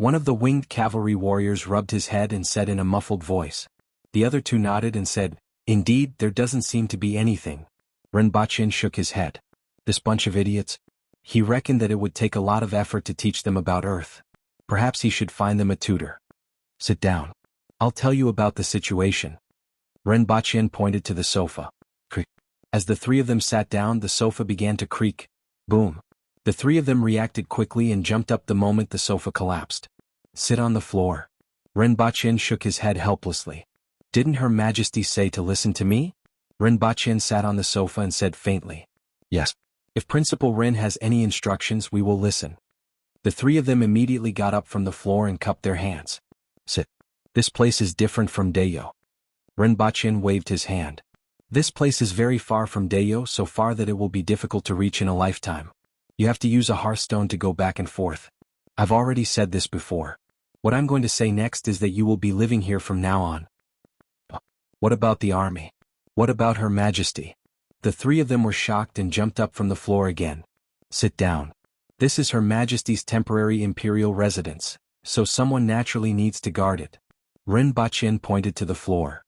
One of the winged cavalry warriors rubbed his head and said in a muffled voice. The other two nodded and said, Indeed, there doesn't seem to be anything. Rinpoche shook his head. This bunch of idiots. He reckoned that it would take a lot of effort to teach them about Earth. Perhaps he should find them a tutor. Sit down. I'll tell you about the situation. Rinpoche pointed to the sofa. Creak. As the three of them sat down, the sofa began to creak. Boom. The three of them reacted quickly and jumped up the moment the sofa collapsed. Sit on the floor. Rinpoche shook his head helplessly. Didn't Her Majesty say to listen to me? Rinpoche sat on the sofa and said faintly. Yes. If Principal Rin has any instructions, we will listen. The three of them immediately got up from the floor and cupped their hands. Sit. This place is different from Dao. Rinpoche waved his hand. This place is very far from Dao, so far that it will be difficult to reach in a lifetime. You have to use a hearthstone to go back and forth. I've already said this before. What I'm going to say next is that you will be living here from now on. What about the army? What about Her Majesty? The three of them were shocked and jumped up from the floor again. Sit down. This is Her Majesty's temporary imperial residence, so someone naturally needs to guard it. Rinpoche pointed to the floor.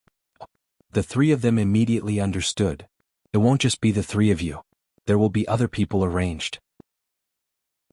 The three of them immediately understood. It won't just be the three of you. There will be other people arranged.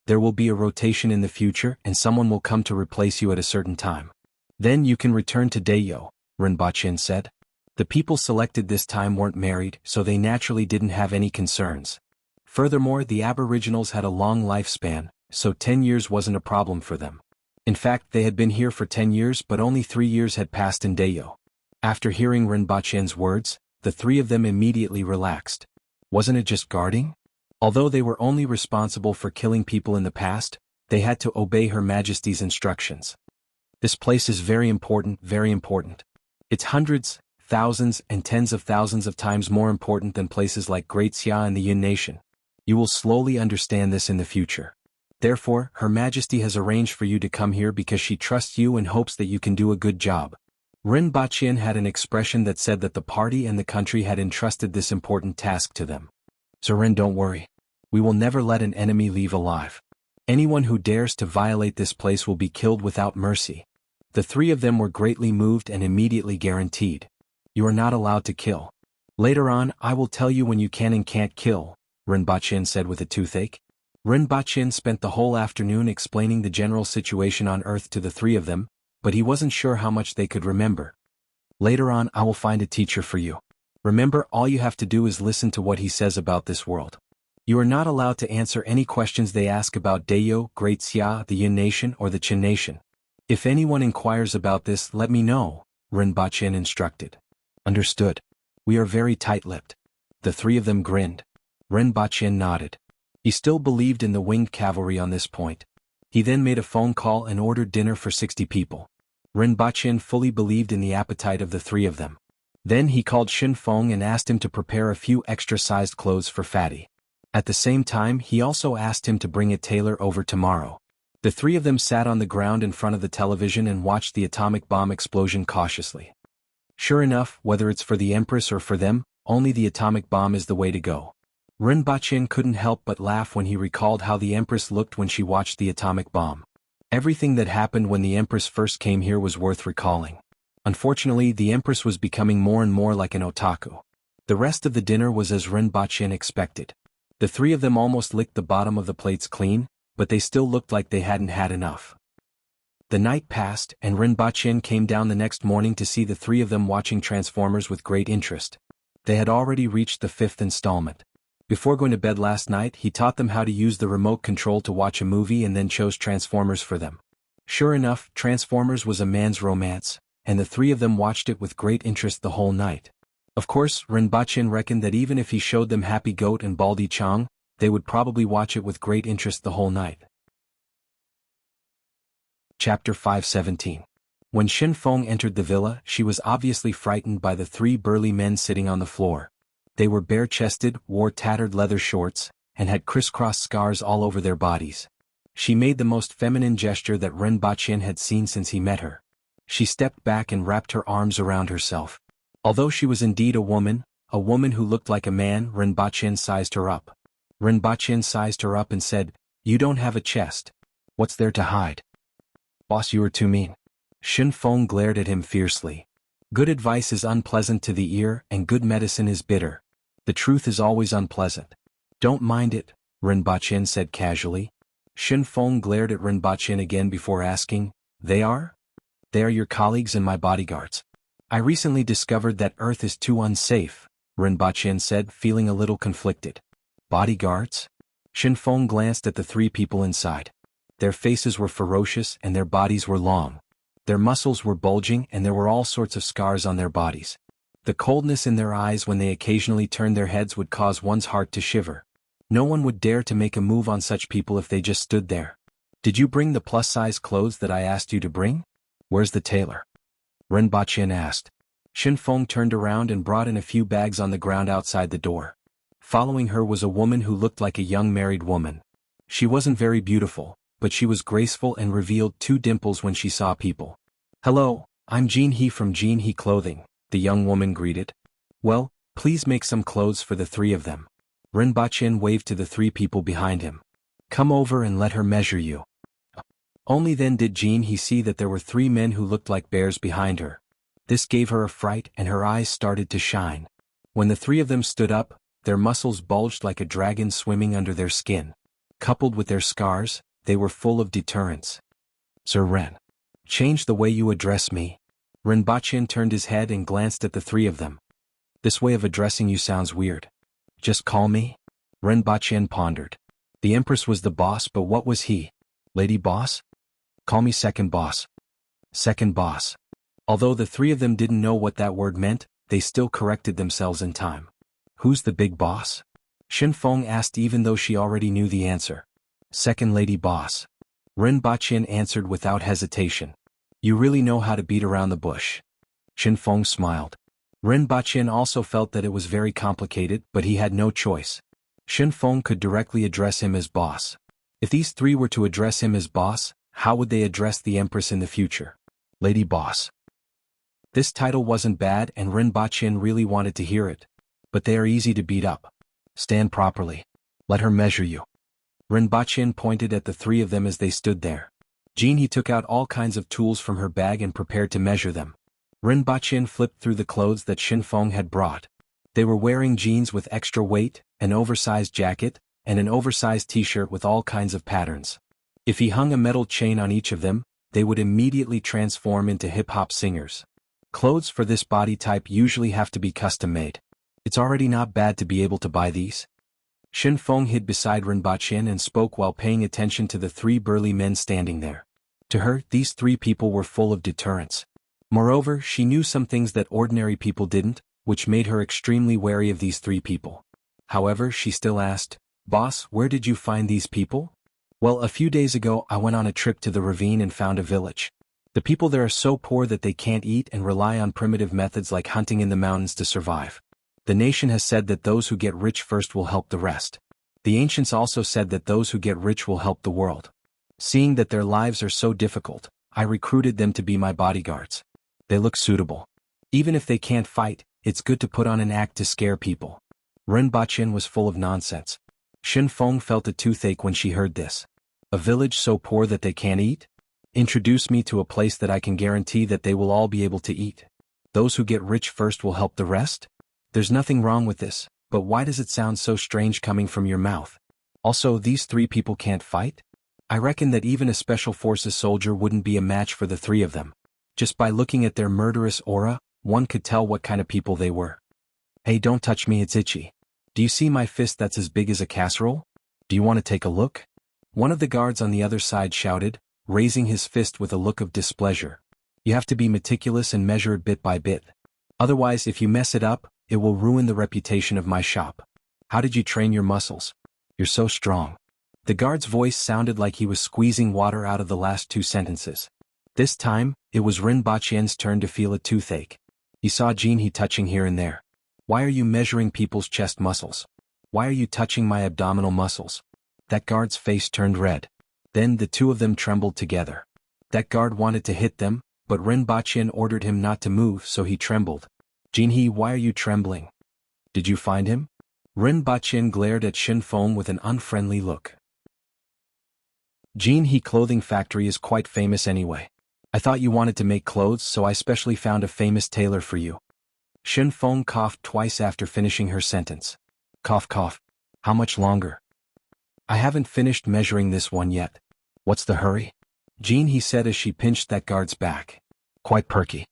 There will be a rotation in the future and someone will come to replace you at a certain time. Then you can return to Dao, Rinpoche said. The people selected this time weren't married, so they naturally didn't have any concerns. Furthermore, the Aboriginals had a long lifespan, so 10 years wasn't a problem for them. In fact, they had been here for 10 years but only 3 years had passed in Dao. After hearing Rinpoche's words, the three of them immediately relaxed. Wasn't it just guarding? Although they were only responsible for killing people in the past, they had to obey Her Majesty's instructions. This place is very important, very important. It's hundreds, thousands, and tens of thousands of times more important than places like Great Xia and the Yun Nation. You will slowly understand this in the future. Therefore, Her Majesty has arranged for you to come here because she trusts you and hopes that you can do a good job. Rinpoche had an expression that said that the party and the country had entrusted this important task to them. Sir Rin, don't worry. We will never let an enemy leave alive. Anyone who dares to violate this place will be killed without mercy. The three of them were greatly moved and immediately guaranteed. You are not allowed to kill. Later on, I will tell you when you can and can't kill, Rinpoche said with a toothache. Rinpoche spent the whole afternoon explaining the general situation on Earth to the three of them, but he wasn't sure how much they could remember. Later on I will find a teacher for you. Remember, all you have to do is listen to what he says about this world. You are not allowed to answer any questions they ask about Dayo, Great Xia, the Yin Nation or the Qin Nation. If anyone inquires about this, let me know, Rinpoche instructed. Understood. We are very tight-lipped. The three of them grinned. Rinpoche nodded. He still believed in the winged cavalry on this point. He then made a phone call and ordered dinner for 60 people. Rinpoche fully believed in the appetite of the three of them. Then he called Xin Feng and asked him to prepare a few extra-sized clothes for Fatty. At the same time, he also asked him to bring a tailor over tomorrow. The three of them sat on the ground in front of the television and watched the atomic bomb explosion cautiously. Sure enough, whether it's for the Empress or for them, only the atomic bomb is the way to go. Rinpoche couldn't help but laugh when he recalled how the Empress looked when she watched the atomic bomb. Everything that happened when the Empress first came here was worth recalling. Unfortunately, the Empress was becoming more and more like an otaku. The rest of the dinner was as Rinpoche expected. The three of them almost licked the bottom of the plates clean, but they still looked like they hadn't had enough. The night passed, and Rinpoche came down the next morning to see the three of them watching Transformers with great interest. They had already reached the 5th installment. Before going to bed last night, he taught them how to use the remote control to watch a movie and then chose Transformers for them. Sure enough, Transformers was a man's romance, and the three of them watched it with great interest the whole night. Of course, Rinpoche reckoned that even if he showed them Happy Goat and Baldy Chong, they would probably watch it with great interest the whole night. Chapter 517. When Xin Feng entered the villa, she was obviously frightened by the three burly men sitting on the floor. They were bare-chested, wore tattered leather shorts, and had crisscross scars all over their bodies. She made the most feminine gesture that Rinpoche had seen since he met her. She stepped back and wrapped her arms around herself. Although she was indeed a woman who looked like a man, Rinpoche sized her up. Rinpoche sized her up and said, "You don't have a chest. What's there to hide?" "Boss, you are too mean." Xin Feng glared at him fiercely. Good advice is unpleasant to the ear and good medicine is bitter. The truth is always unpleasant. "Don't mind it," Rinpoche said casually. Xin Feng glared at Rinpoche again before asking, "They are? They are your colleagues and my bodyguards." "I recently discovered that Earth is too unsafe," Rinpoche said, feeling a little conflicted. "Bodyguards?" Xin Feng glanced at the three people inside. Their faces were ferocious and their bodies were long. Their muscles were bulging and there were all sorts of scars on their bodies. The coldness in their eyes when they occasionally turned their heads would cause one's heart to shiver. No one would dare to make a move on such people if they just stood there. "Did you bring the plus-size clothes that I asked you to bring? Where's the tailor?" Rinpoche asked. Xin Feng turned around and brought in a few bags on the ground outside the door. Following her was a woman who looked like a young married woman. She wasn't very beautiful, but she was graceful and revealed 2 dimples when she saw people. "Hello, I'm Jean He from Jean He Clothing," the young woman greeted. "Well, please make some clothes for the three of them." Rinpoche waved to the 3 people behind him. "Come over and let her measure you." Only then did Jean He see that there were 3 men who looked like bears behind her. This gave her a fright and her eyes started to shine. When the 3 of them stood up, their muscles bulged like a dragon swimming under their skin. Coupled with their scars, they were full of deterrence. "Sir Ren, change the way you address me." Rinpoche turned his head and glanced at the 3 of them. "This way of addressing you sounds weird. Just call me?" Rinpoche pondered. The Empress was the boss, but what was he? Lady Boss? "Call me second boss." Second boss. Although the 3 of them didn't know what that word meant, they still corrected themselves in time. "Who's the big boss?" Xin Feng asked even though she already knew the answer. "Second lady boss." Rinpoche answered without hesitation. "You really know how to beat around the bush." Xin Feng smiled. Rinpoche also felt that it was very complicated, but he had no choice. Xin Feng could directly address him as boss. If these 3 were to address him as boss, how would they address the Empress in the future? Lady Boss. This title wasn't bad and Rinpoche really wanted to hear it. But they are easy to beat up. "Stand properly. Let her measure you." Rinpoche pointed at the 3 of them as they stood there. Jean He took out all kinds of tools from her bag and prepared to measure them. Rinpoche flipped through the clothes that Xin Feng had brought. They were wearing jeans with extra weight, an oversized jacket, and an oversized t-shirt with all kinds of patterns. If he hung a metal chain on each of them, they would immediately transform into hip-hop singers. Clothes for this body type usually have to be custom-made. It's already not bad to be able to buy these. Shen Feng hid beside Rinpoche and spoke while paying attention to the three burly men standing there. To her, these three people were full of deterrence. Moreover, she knew some things that ordinary people didn't, which made her extremely wary of these three people. However, she still asked, "Boss, where did you find these people?" "Well, a few days ago I went on a trip to the ravine and found a village. The people there are so poor that they can't eat and rely on primitive methods like hunting in the mountains to survive. The nation has said that those who get rich first will help the rest. The ancients also said that those who get rich will help the world. Seeing that their lives are so difficult, I recruited them to be my bodyguards. They look suitable. Even if they can't fight, it's good to put on an act to scare people." Rinpoche was full of nonsense. Shen Feng felt a toothache when she heard this. A village so poor that they can't eat? Introduce me to a place that I can guarantee that they will all be able to eat. Those who get rich first will help the rest? There's nothing wrong with this, but why does it sound so strange coming from your mouth? Also, these three people can't fight? I reckon that even a special forces soldier wouldn't be a match for the three of them. Just by looking at their murderous aura, one could tell what kind of people they were. "Hey, don't touch me, it's itchy. Do you see my fist that's as big as a casserole? Do you want to take a look?" One of the guards on the other side shouted, raising his fist with a look of displeasure. "You have to be meticulous and measure it bit by bit. Otherwise, if you mess it up, it will ruin the reputation of my shop. How did you train your muscles? You're so strong." The guard's voice sounded like he was squeezing water out of the last two sentences. This time, it was Rinpoche's turn to feel a toothache. He saw Jinhe touching here and there. "Why are you measuring people's chest muscles? Why are you touching my abdominal muscles?" That guard's face turned red. Then the two of them trembled together. That guard wanted to hit them, but Rinpoche ordered him not to move, so he trembled. "Jinhe, why are you trembling? Did you find him?" Rinpoche glared at Shen Feng with an unfriendly look. "Jinhe Clothing Factory is quite famous anyway. I thought you wanted to make clothes, so I specially found a famous tailor for you." Shen Feng coughed twice after finishing her sentence. "Cough cough. How much longer?" "I haven't finished measuring this one yet. What's the hurry?" Jinhe said as she pinched that guard's back. "Quite perky."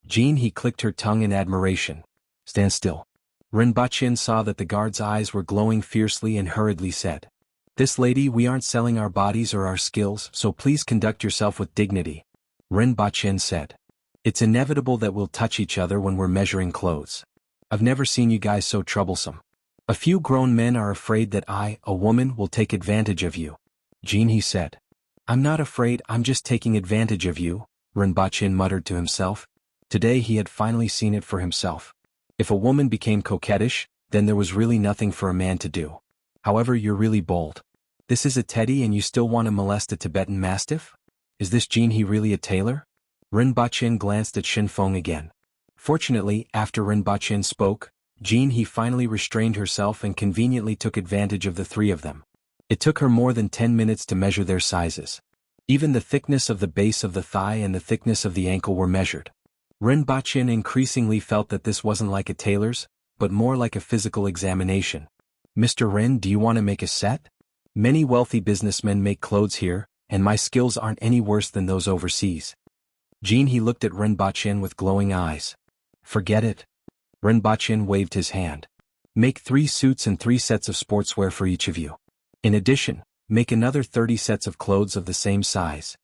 Jinhe clicked her tongue in admiration. "Stand still." Rinpoche saw that the guard's eyes were glowing fiercely and hurriedly said, "This lady, we aren't selling our bodies or our skills, so please conduct yourself with dignity." Rinpoche said, "It's inevitable that we'll touch each other when we're measuring clothes. I've never seen you guys so troublesome. A few grown men are afraid that I, a woman, will take advantage of you." Jinhe said, "I'm not afraid, I'm just taking advantage of you," Rinpoche muttered to himself. Today he had finally seen it for himself. If a woman became coquettish, then there was really nothing for a man to do. However, you're really bold. This is a teddy and you still want to molest a Tibetan mastiff? Is this Jinhe really a tailor? Rinpoche glanced at Shen Feng again. Fortunately, after Rinpoche spoke, Jinhe finally restrained herself and conveniently took advantage of the three of them. It took her more than 10 minutes to measure their sizes. Even the thickness of the base of the thigh and the thickness of the ankle were measured. Rinpoche increasingly felt that this wasn't like a tailor's, but more like a physical examination. "Mr. Rin, do you want to make a set? Many wealthy businessmen make clothes here, and my skills aren't any worse than those overseas." Jinhe looked at Rinpoche with glowing eyes. "Forget it." Rinpoche waved his hand. "Make 3 suits and 3 sets of sportswear for each of you. In addition, make another 30 sets of clothes of the same size."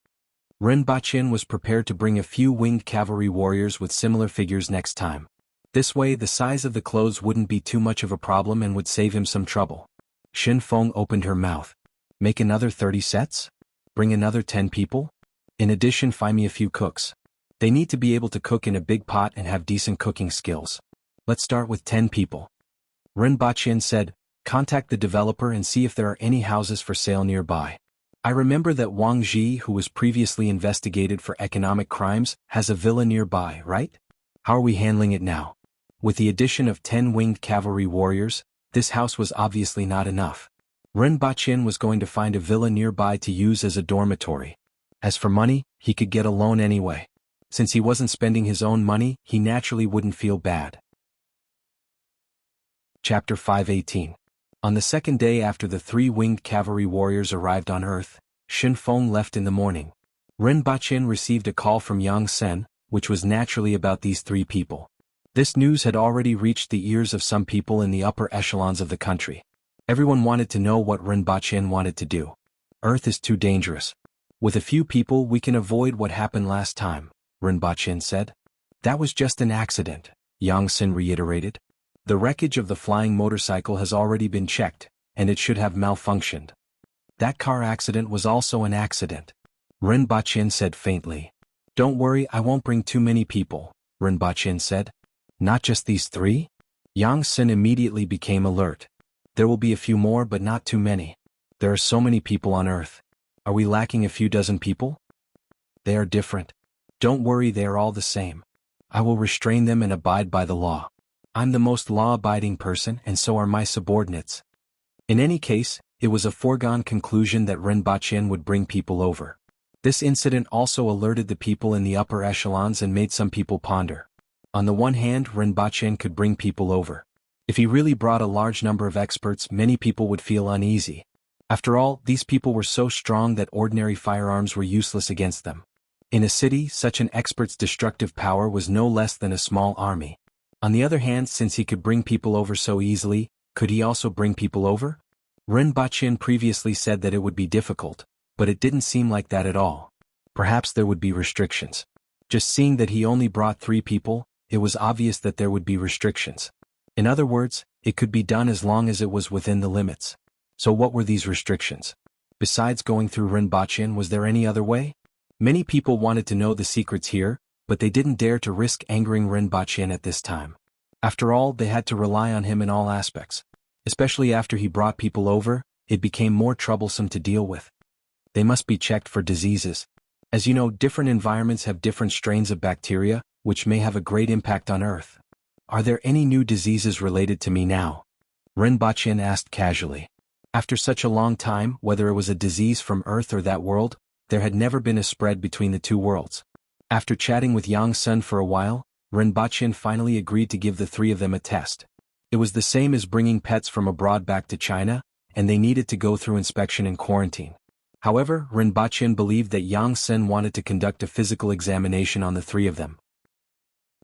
Rinpoche was prepared to bring a few winged cavalry warriors with similar figures next time. This way the size of the clothes wouldn't be too much of a problem and would save him some trouble. Shen Feng opened her mouth. "Make another 30 sets? Bring another 10 people? In addition, find me a few cooks. They need to be able to cook in a big pot and have decent cooking skills. Let's start with 10 people." Rinpoche said, "Contact the developer and see if there are any houses for sale nearby. I remember that Wang Ji, who was previously investigated for economic crimes, has a villa nearby, right? How are we handling it now?" With the addition of 10 winged cavalry warriors, this house was obviously not enough. Rinpoche was going to find a villa nearby to use as a dormitory. As for money, he could get a loan anyway. Since he wasn't spending his own money, he naturally wouldn't feel bad. Chapter 518. On the second day after the 3 winged cavalry warriors arrived on Earth, Shen Feng left in the morning. Rinpoche received a call from Yang Sen, which was naturally about these three people. This news had already reached the ears of some people in the upper echelons of the country. Everyone wanted to know what Rinpoche wanted to do. Earth is too dangerous. With a few people we can avoid what happened last time, Rinpoche said. That was just an accident, Yang Sen reiterated. The wreckage of the flying motorcycle has already been checked, and it should have malfunctioned. That car accident was also an accident, Rinpoche said faintly. Don't worry, I won't bring too many people, Rinpoche said. Not just these three? Yang Sen immediately became alert. There will be a few more but not too many. There are so many people on Earth. Are we lacking a few dozen people? They are different. Don't worry, they are all the same. I will restrain them and abide by the law. I'm the most law-abiding person and so are my subordinates. In any case, it was a foregone conclusion that Rinpoche would bring people over. This incident also alerted the people in the upper echelons and made some people ponder. On the one hand, Rinpoche could bring people over. If he really brought a large number of experts, many people would feel uneasy. After all, these people were so strong that ordinary firearms were useless against them. In a city, such an expert's destructive power was no less than a small army. On the other hand, since he could bring people over so easily, could he also bring people over? Rinpoche previously said that it would be difficult, but it didn't seem like that at all. Perhaps there would be restrictions. Just seeing that he only brought 3 people, it was obvious that there would be restrictions. In other words, it could be done as long as it was within the limits. So what were these restrictions? Besides going through Rinpoche, was there any other way? Many people wanted to know the secrets here, but they didn't dare to risk angering Rinpoche at this time. After all, they had to rely on him in all aspects. Especially after he brought people over, it became more troublesome to deal with. They must be checked for diseases. As you know, different environments have different strains of bacteria, which may have a great impact on Earth. Are there any new diseases related to me now? Rinpoche asked casually. After such a long time, whether it was a disease from Earth or that world, there had never been a spread between the two worlds. After chatting with Yang Sen for a while, Rinpoche finally agreed to give the 3 of them a test. It was the same as bringing pets from abroad back to China, and they needed to go through inspection and quarantine. However, Rinpoche believed that Yang Sen wanted to conduct a physical examination on the 3 of them.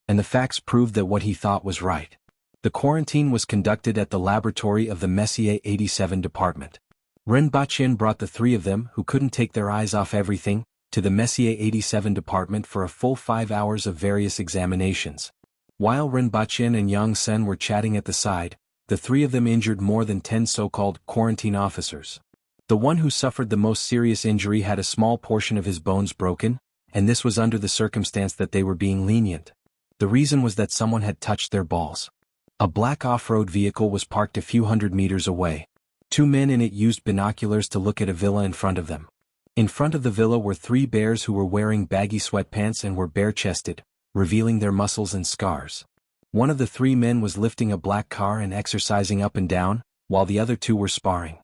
And the facts proved that what he thought was right. The quarantine was conducted at the laboratory of the Messier 87 department. Rinpoche brought the 3 of them, who couldn't take their eyes off everything, to the Messier 87 department for a full 5 hours of various examinations. While Rinpoche and Yang Sen were chatting at the side, the 3 of them injured more than 10 so-called quarantine officers. The one who suffered the most serious injury had a small portion of his bones broken, and this was under the circumstance that they were being lenient. The reason was that someone had touched their balls. A black off-road vehicle was parked a few hundred meters away. 2 men in it used binoculars to look at a villa in front of them. In front of the villa were 3 bears who were wearing baggy sweatpants and were bare-chested, revealing their muscles and scars. One of the 3 men was lifting a black car and exercising up and down, while the other 2 were sparring.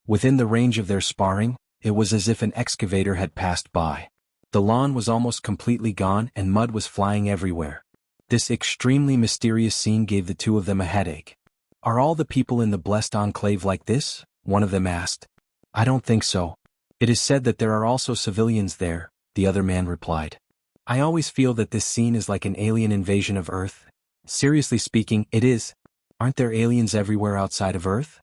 Within the range of their sparring, it was as if an excavator had passed by. The lawn was almost completely gone and mud was flying everywhere. This extremely mysterious scene gave the 2 of them a headache. Are all the people in the blessed enclave like this? One of them asked. I don't think so. It is said that there are also civilians there, the other man replied. I always feel that this scene is like an alien invasion of Earth. Seriously speaking, it is. Aren't there aliens everywhere outside of Earth?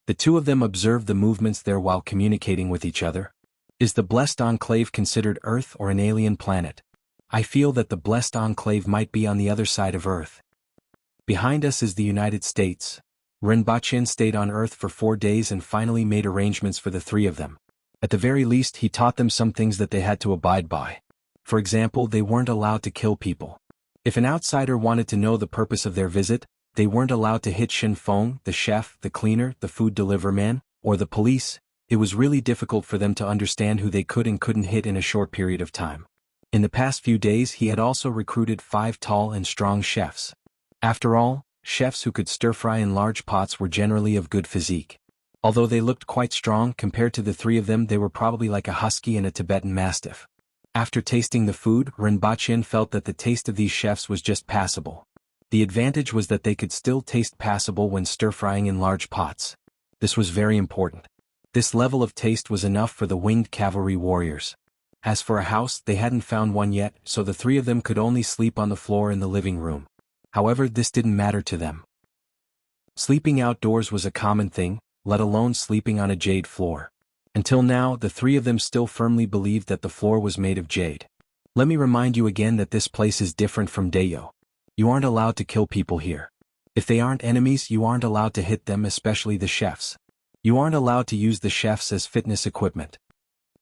The 2 of them observed the movements there while communicating with each other. Is the blessed enclave considered Earth or an alien planet? I feel that the blessed enclave might be on the other side of Earth. Behind us is the United States. Rinpoche stayed on Earth for 4 days and finally made arrangements for the 3 of them. At the very least, he taught them some things that they had to abide by. For example, they weren't allowed to kill people. If an outsider wanted to know the purpose of their visit, they weren't allowed to hit Shin Feng, the chef, the cleaner, the food delivery man, or the police. It was really difficult for them to understand who they could and couldn't hit in a short period of time. In the past few days he had also recruited 5 tall and strong chefs. After all, chefs who could stir-fry in large pots were generally of good physique. Although they looked quite strong compared to the 3 of them, they were probably like a husky and a Tibetan mastiff. After tasting the food, Rinpoche felt that the taste of these chefs was just passable. The advantage was that they could still taste passable when stir-frying in large pots. This was very important. This level of taste was enough for the winged cavalry warriors. As for a house, they hadn't found one yet, so the three of them could only sleep on the floor in the living room. However, this didn't matter to them. Sleeping outdoors was a common thing, let alone sleeping on a jade floor. Until now, the three of them still firmly believed that the floor was made of jade. Let me remind you again that this place is different from Dayo. You aren't allowed to kill people here. If they aren't enemies, you aren't allowed to hit them, especially the chefs. You aren't allowed to use the chefs as fitness equipment.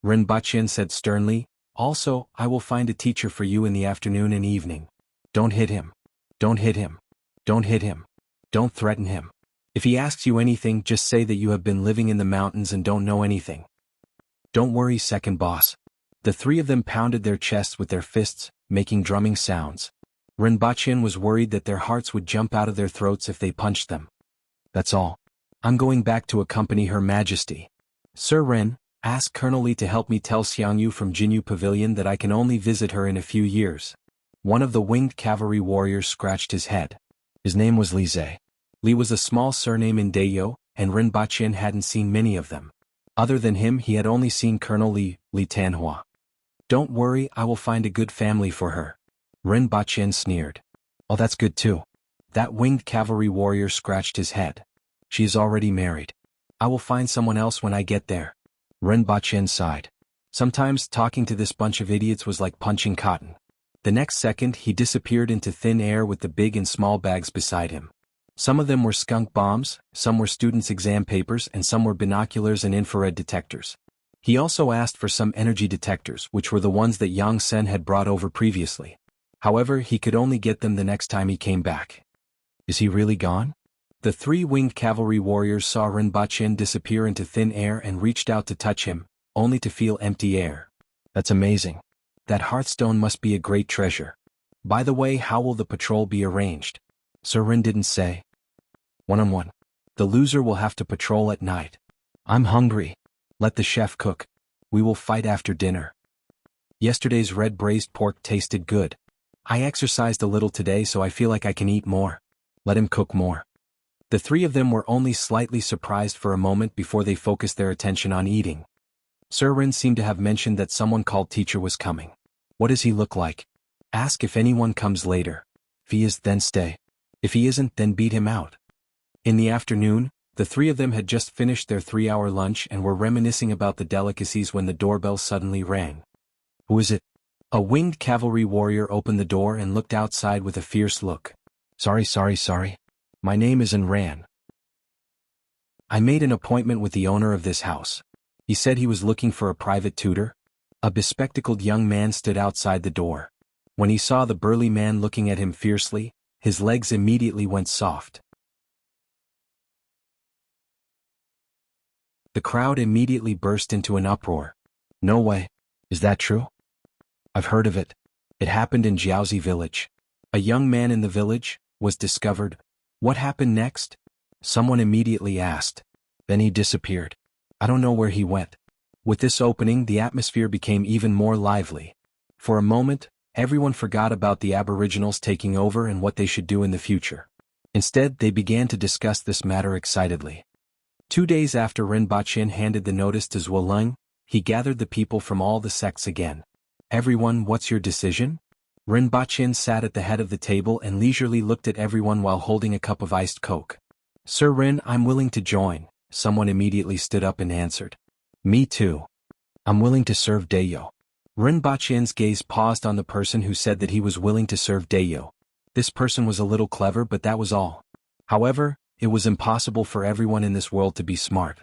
Rinpoche said sternly, also, I will find a teacher for you in the afternoon and evening. Don't hit him. Don't hit him. Don't hit him. Don't threaten him. If he asks you anything, just say that you have been living in the mountains and don't know anything. Don't worry, second boss. The three of them pounded their chests with their fists, making drumming sounds. Rinpoche was worried that their hearts would jump out of their throats if they punched them. That's all. I'm going back to accompany Her Majesty. Sir Ren, ask Colonel Li to help me tell Xiangyu from Jinyu Pavilion that I can only visit her in a few years. One of the winged cavalry warriors scratched his head. His name was Li Zhe. Li was a small surname in Dayo, and Rinpoche hadn't seen many of them. Other than him, he had only seen Colonel Li Tanhua. Don't worry, I will find a good family for her. Rinpoche sneered. Oh, that's good too. That winged cavalry warrior scratched his head. She is already married. I will find someone else when I get there. Rinpoche sighed. Sometimes talking to this bunch of idiots was like punching cotton. The next second he disappeared into thin air with the big and small bags beside him. Some of them were skunk bombs, some were students' exam papers, and some were binoculars and infrared detectors. He also asked for some energy detectors, which were the ones that Yang Sen had brought over previously. However, he could only get them the next time he came back. Is he really gone? The three winged cavalry warriors saw Rinpoche disappear into thin air and reached out to touch him, only to feel empty air. That's amazing. That hearthstone must be a great treasure. By the way, how will the patrol be arranged? Sir Rin didn't say. One-on-one. The loser will have to patrol at night. I'm hungry. Let the chef cook. We will fight after dinner. Yesterday's red braised pork tasted good. I exercised a little today, so I feel like I can eat more. Let him cook more. The three of them were only slightly surprised for a moment before they focused their attention on eating. Sir Rin seemed to have mentioned that someone called teacher was coming. What does he look like? Ask if anyone comes later. If he is, then stay. If he isn't, then beat him out. In the afternoon, the three of them had just finished their 3-hour lunch and were reminiscing about the delicacies when the doorbell suddenly rang. Who is it? A winged cavalry warrior opened the door and looked outside with a fierce look. Sorry. My name is Ran. I made an appointment with the owner of this house. He said he was looking for a private tutor. A bespectacled young man stood outside the door. When he saw the burly man looking at him fiercely, his legs immediately went soft. The crowd immediately burst into an uproar. No way. Is that true? I've heard of it. It happened in Jiaozi village. A young man in the village was discovered. What happened next? Someone immediately asked. Then he disappeared. I don't know where he went. With this opening, the atmosphere became even more lively. For a moment, everyone forgot about the Aboriginals taking over and what they should do in the future. Instead, they began to discuss this matter excitedly. 2 days after Rinpoche handed the notice to Zhuoleng, he gathered the people from all the sects again. Everyone, what's your decision? Rinpoche sat at the head of the table and leisurely looked at everyone while holding a cup of iced coke. Sir Rin, I'm willing to join. Someone immediately stood up and answered. Me too. I'm willing to serve Dayo. Rinpoche's gaze paused on the person who said that he was willing to serve Dayo. This person was a little clever, but that was all. However, it was impossible for everyone in this world to be smart.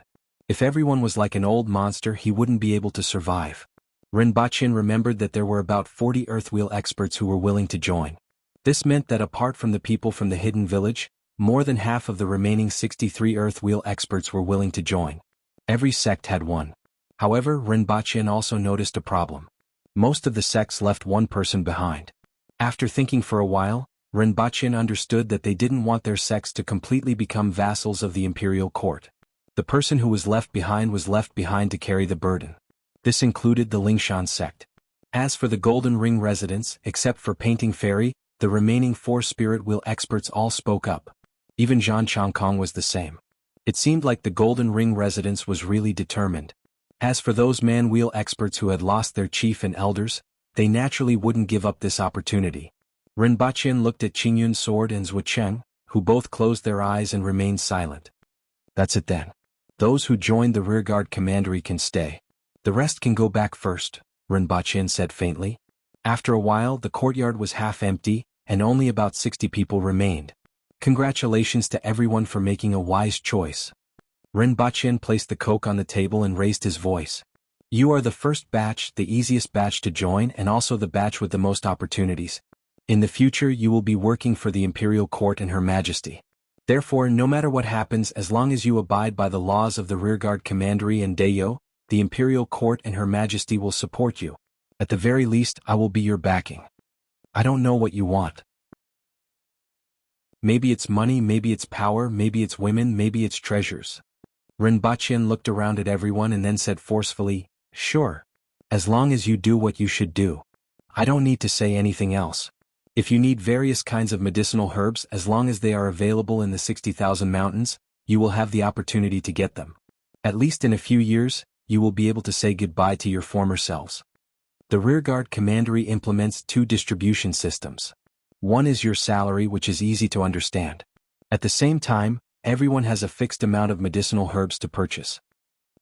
If everyone was like an old monster, he wouldn't be able to survive. Rinpoche remembered that there were about 40 Earthwheel experts who were willing to join. This meant that apart from the people from the hidden village, more than half of the remaining 63 Earthwheel experts were willing to join. Every sect had one. However, Rinpoche also noticed a problem. Most of the sects left one person behind. After thinking for a while, Rinpoche understood that they didn't want their sects to completely become vassals of the imperial court. The person who was left behind to carry the burden. This included the Lingshan sect. As for the Golden Ring residents, except for Painting Fairy, the remaining 4 spirit wheel experts all spoke up. Even Zhan Changkong was the same. It seemed like the Golden Ring residence was really determined. As for those man-wheel experts who had lost their chief and elders, they naturally wouldn't give up this opportunity. Rinpoche looked at Qingyun's sword and Zhucheng, who both closed their eyes and remained silent. That's it then. Those who joined the rearguard commandery can stay. The rest can go back first, Rinpoche said faintly. After a while the courtyard was half empty, and only about 60 people remained. Congratulations to everyone for making a wise choice. Rinpoche placed the coke on the table and raised his voice. You are the first batch, the easiest batch to join and also the batch with the most opportunities. In the future you will be working for the imperial court and Her Majesty. Therefore, no matter what happens, as long as you abide by the laws of the rearguard commandery and Dayo, the imperial court and Her Majesty will support you. At the very least, I will be your backing. I don't know what you want. Maybe it's money, maybe it's power, maybe it's women, maybe it's treasures. Rinpoche looked around at everyone and then said forcefully, Sure. As long as you do what you should do. I don't need to say anything else. If you need various kinds of medicinal herbs, as long as they are available in the 60,000 mountains, you will have the opportunity to get them. At least in a few years, you will be able to say goodbye to your former selves. The rearguard commandery implements 2 distribution systems. One is your salary, which is easy to understand. At the same time, everyone has a fixed amount of medicinal herbs to purchase.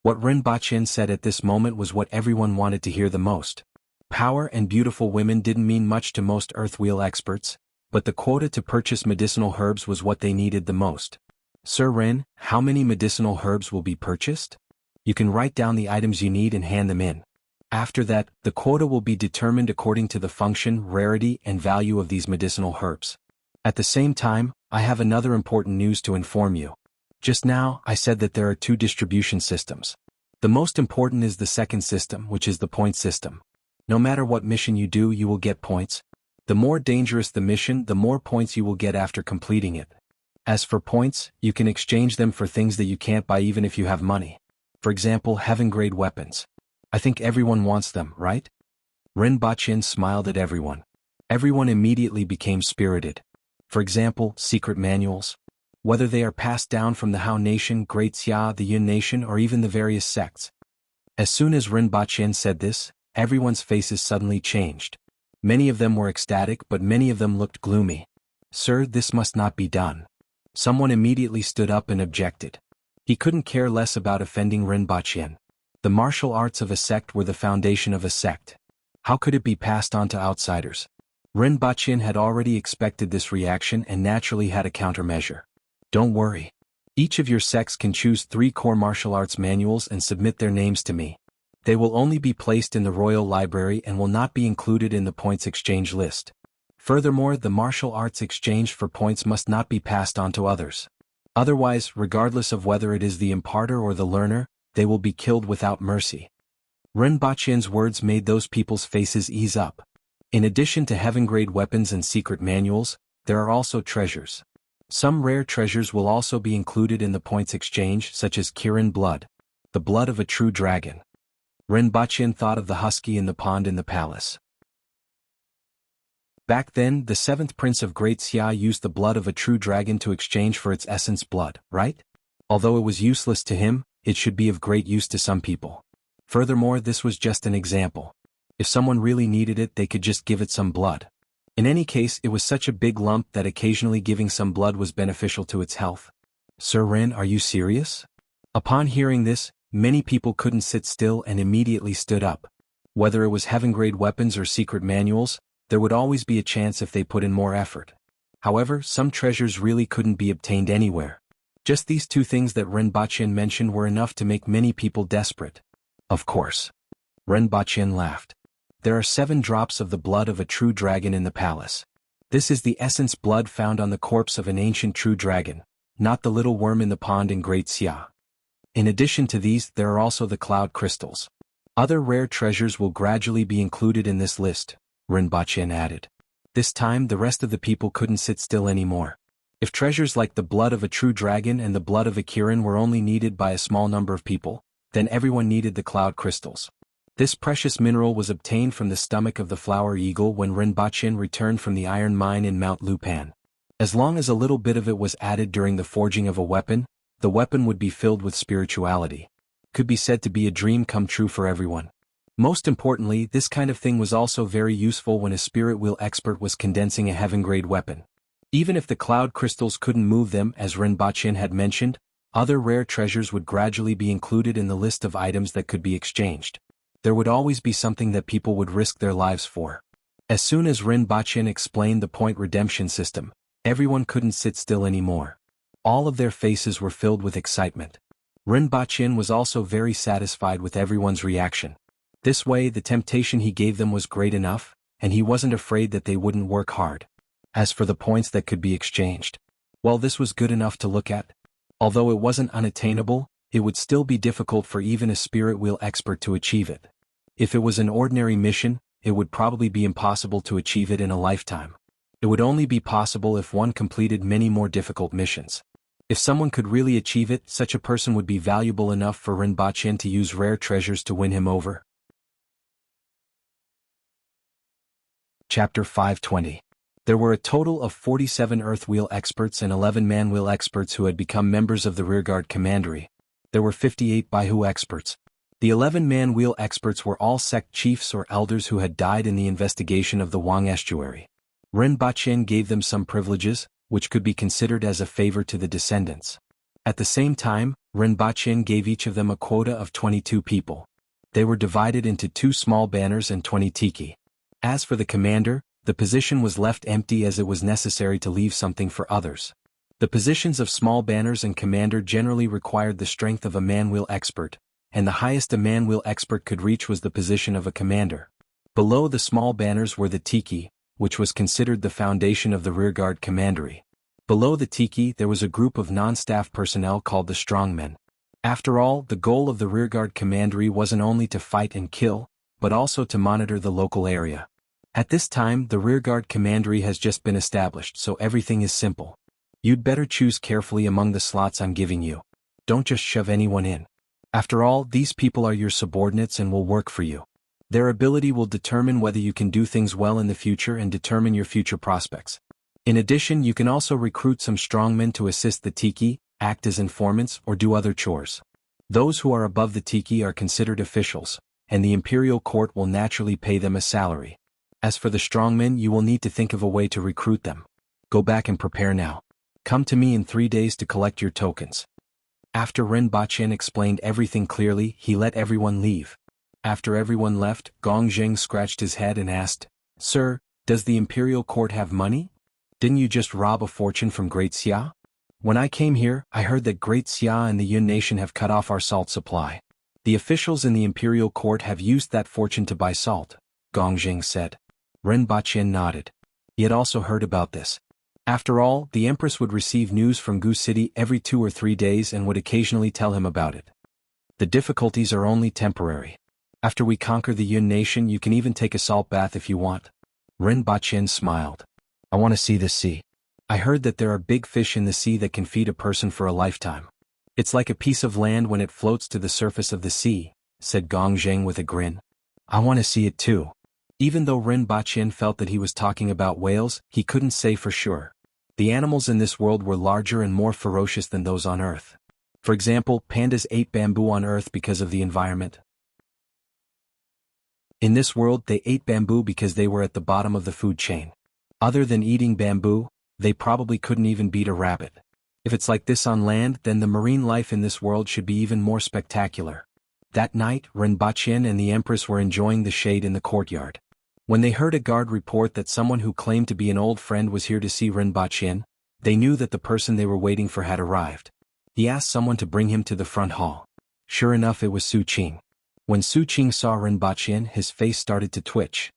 What Rinpoche said at this moment was what everyone wanted to hear the most. Power and beautiful women didn't mean much to most earthwheel experts, but the quota to purchase medicinal herbs was what they needed the most. Sir Rin, how many medicinal herbs will be purchased? You can write down the items you need and hand them in. After that, the quota will be determined according to the function, rarity, and value of these medicinal herbs. At the same time, I have another important news to inform you. Just now, I said that there are 2 distribution systems. The most important is the second system, which is the point system. No matter what mission you do, you will get points. The more dangerous the mission, the more points you will get after completing it. As for points, you can exchange them for things that you can't buy even if you have money. For example, heaven-grade weapons. I think everyone wants them, right? Rinpoche smiled at everyone. Everyone immediately became spirited. For example, secret manuals. Whether they are passed down from the Hao Nation, Great Xia, the Yun Nation, or even the various sects. As soon as Rinpoche said this, everyone's faces suddenly changed. Many of them were ecstatic, but many of them looked gloomy. Sir, this must not be done. Someone immediately stood up and objected. He couldn't care less about offending Rinpoche. The martial arts of a sect were the foundation of a sect. How could it be passed on to outsiders? Rinpoche had already expected this reaction and naturally had a countermeasure. Don't worry. Each of your sects can choose 3 core martial arts manuals and submit their names to me. They will only be placed in the Royal Library and will not be included in the points exchange list. Furthermore, the martial arts exchanged for points must not be passed on to others. Otherwise, regardless of whether it is the imparter or the learner, they will be killed without mercy. Rinpoche's words made those people's faces ease up. In addition to heaven-grade weapons and secret manuals, there are also treasures. Some rare treasures will also be included in the points exchange, such as Kirin blood, the blood of a true dragon. Rinpoche thought of the husky in the pond in the palace. Back then, the 7th prince of Great Xia used the blood of a true dragon to exchange for its essence blood, right? Although it was useless to him, it should be of great use to some people. Furthermore, this was just an example. If someone really needed it, they could just give it some blood. In any case, it was such a big lump that occasionally giving some blood was beneficial to its health. Sir Rin, are you serious? Upon hearing this, many people couldn't sit still and immediately stood up. Whether it was heaven-grade weapons or secret manuals, there would always be a chance if they put in more effort. However, some treasures really couldn't be obtained anywhere. Just these 2 things that Rinpoche mentioned were enough to make many people desperate. Of course. Rinpoche laughed. There are 7 drops of the blood of a true dragon in the palace. This is the essence blood found on the corpse of an ancient true dragon, not the little worm in the pond in Great Xia. In addition to these, there are also the cloud crystals. Other rare treasures will gradually be included in this list, Rinpoche added. This time the rest of the people couldn't sit still anymore. If treasures like the blood of a true dragon and the blood of a Kirin were only needed by a small number of people, then everyone needed the cloud crystals. This precious mineral was obtained from the stomach of the flower eagle when Rinpoche returned from the iron mine in Mount Lupan. As long as a little bit of it was added during the forging of a weapon, the weapon would be filled with spirituality. could be said to be a dream come true for everyone. Most importantly, this kind of thing was also very useful when a spirit wheel expert was condensing a heaven-grade weapon. Even if the cloud crystals couldn't move them, as Rinpoche had mentioned, other rare treasures would gradually be included in the list of items that could be exchanged. There would always be something that people would risk their lives for. As soon as Rinpoche explained the point redemption system, everyone couldn't sit still anymore. All of their faces were filled with excitement. Rinpoche was also very satisfied with everyone's reaction. This way, the temptation he gave them was great enough, and he wasn't afraid that they wouldn't work hard. As for the points that could be exchanged, well, this was good enough to look at. Although it wasn't unattainable, it would still be difficult for even a spirit wheel expert to achieve it. If it was an ordinary mission, it would probably be impossible to achieve it in a lifetime. It would only be possible if one completed many more difficult missions. If someone could really achieve it, such a person would be valuable enough for Rinpoche to use rare treasures to win him over. Chapter 520. There were a total of 47 Earth Wheel experts and 11 Man Wheel experts who had become members of the Rearguard Commandery. There were 58 Baihu experts. The 11 Man Wheel experts were all sect chiefs or elders who had died in the investigation of the Wang estuary. Rinpoche gave them some privileges, which could be considered as a favor to the descendants. At the same time, Rinpoche gave each of them a quota of 22 people. They were divided into 2 small banners and 20 tiki. As for the commander, the position was left empty as it was necessary to leave something for others. The positions of small banners and commander generally required the strength of a man-wheel expert, and the highest a man-wheel expert could reach was the position of a commander. Below the small banners were the tiki, which was considered the foundation of the Rearguard Commandery. Below the tiki there was a group of non-staff personnel called the strongmen. After all, the goal of the Rearguard Commandery wasn't only to fight and kill, but also to monitor the local area. At this time, the Rearguard Commandery has just been established, so everything is simple. You'd better choose carefully among the slots I'm giving you. Don't just shove anyone in. After all, these people are your subordinates and will work for you. Their ability will determine whether you can do things well in the future and determine your future prospects. In addition, you can also recruit some strongmen to assist the tiki, act as informants, or do other chores. Those who are above the tiki are considered officials, and the imperial court will naturally pay them a salary. As for the strongmen, you will need to think of a way to recruit them. Go back and prepare now. Come to me in 3 days to collect your tokens. After Rinpoche explained everything clearly, he let everyone leave. After everyone left, Gongzheng scratched his head and asked, "Sir, does the imperial court have money? Didn't you just rob a fortune from Great Xia? When I came here, I heard that Great Xia and the Yun nation have cut off our salt supply. The officials in the imperial court have used that fortune to buy salt," Gongzheng said. Rinpoche nodded. He had also heard about this. After all, the empress would receive news from Gu City every 2 or 3 days and would occasionally tell him about it. The difficulties are only temporary. After we conquer the Yun nation, you can even take a salt bath if you want. Rinpoche smiled. I want to see the sea. I heard that there are big fish in the sea that can feed a person for a lifetime. It's like a piece of land when it floats to the surface of the sea, said Gongzheng with a grin. I want to see it too. Even though Rinpoche felt that he was talking about whales, he couldn't say for sure. The animals in this world were larger and more ferocious than those on Earth. For example, pandas ate bamboo on Earth because of the environment. In this world, they ate bamboo because they were at the bottom of the food chain. Other than eating bamboo, they probably couldn't even beat a rabbit. If it's like this on land, then the marine life in this world should be even more spectacular. That night, Rinpoche and the Empress were enjoying the shade in the courtyard. When they heard a guard report that someone who claimed to be an old friend was here to see Rinpoche, they knew that the person they were waiting for had arrived. He asked someone to bring him to the front hall. Sure enough, it was Su Qing. When Su Qing saw Rinpoche, his face started to twitch.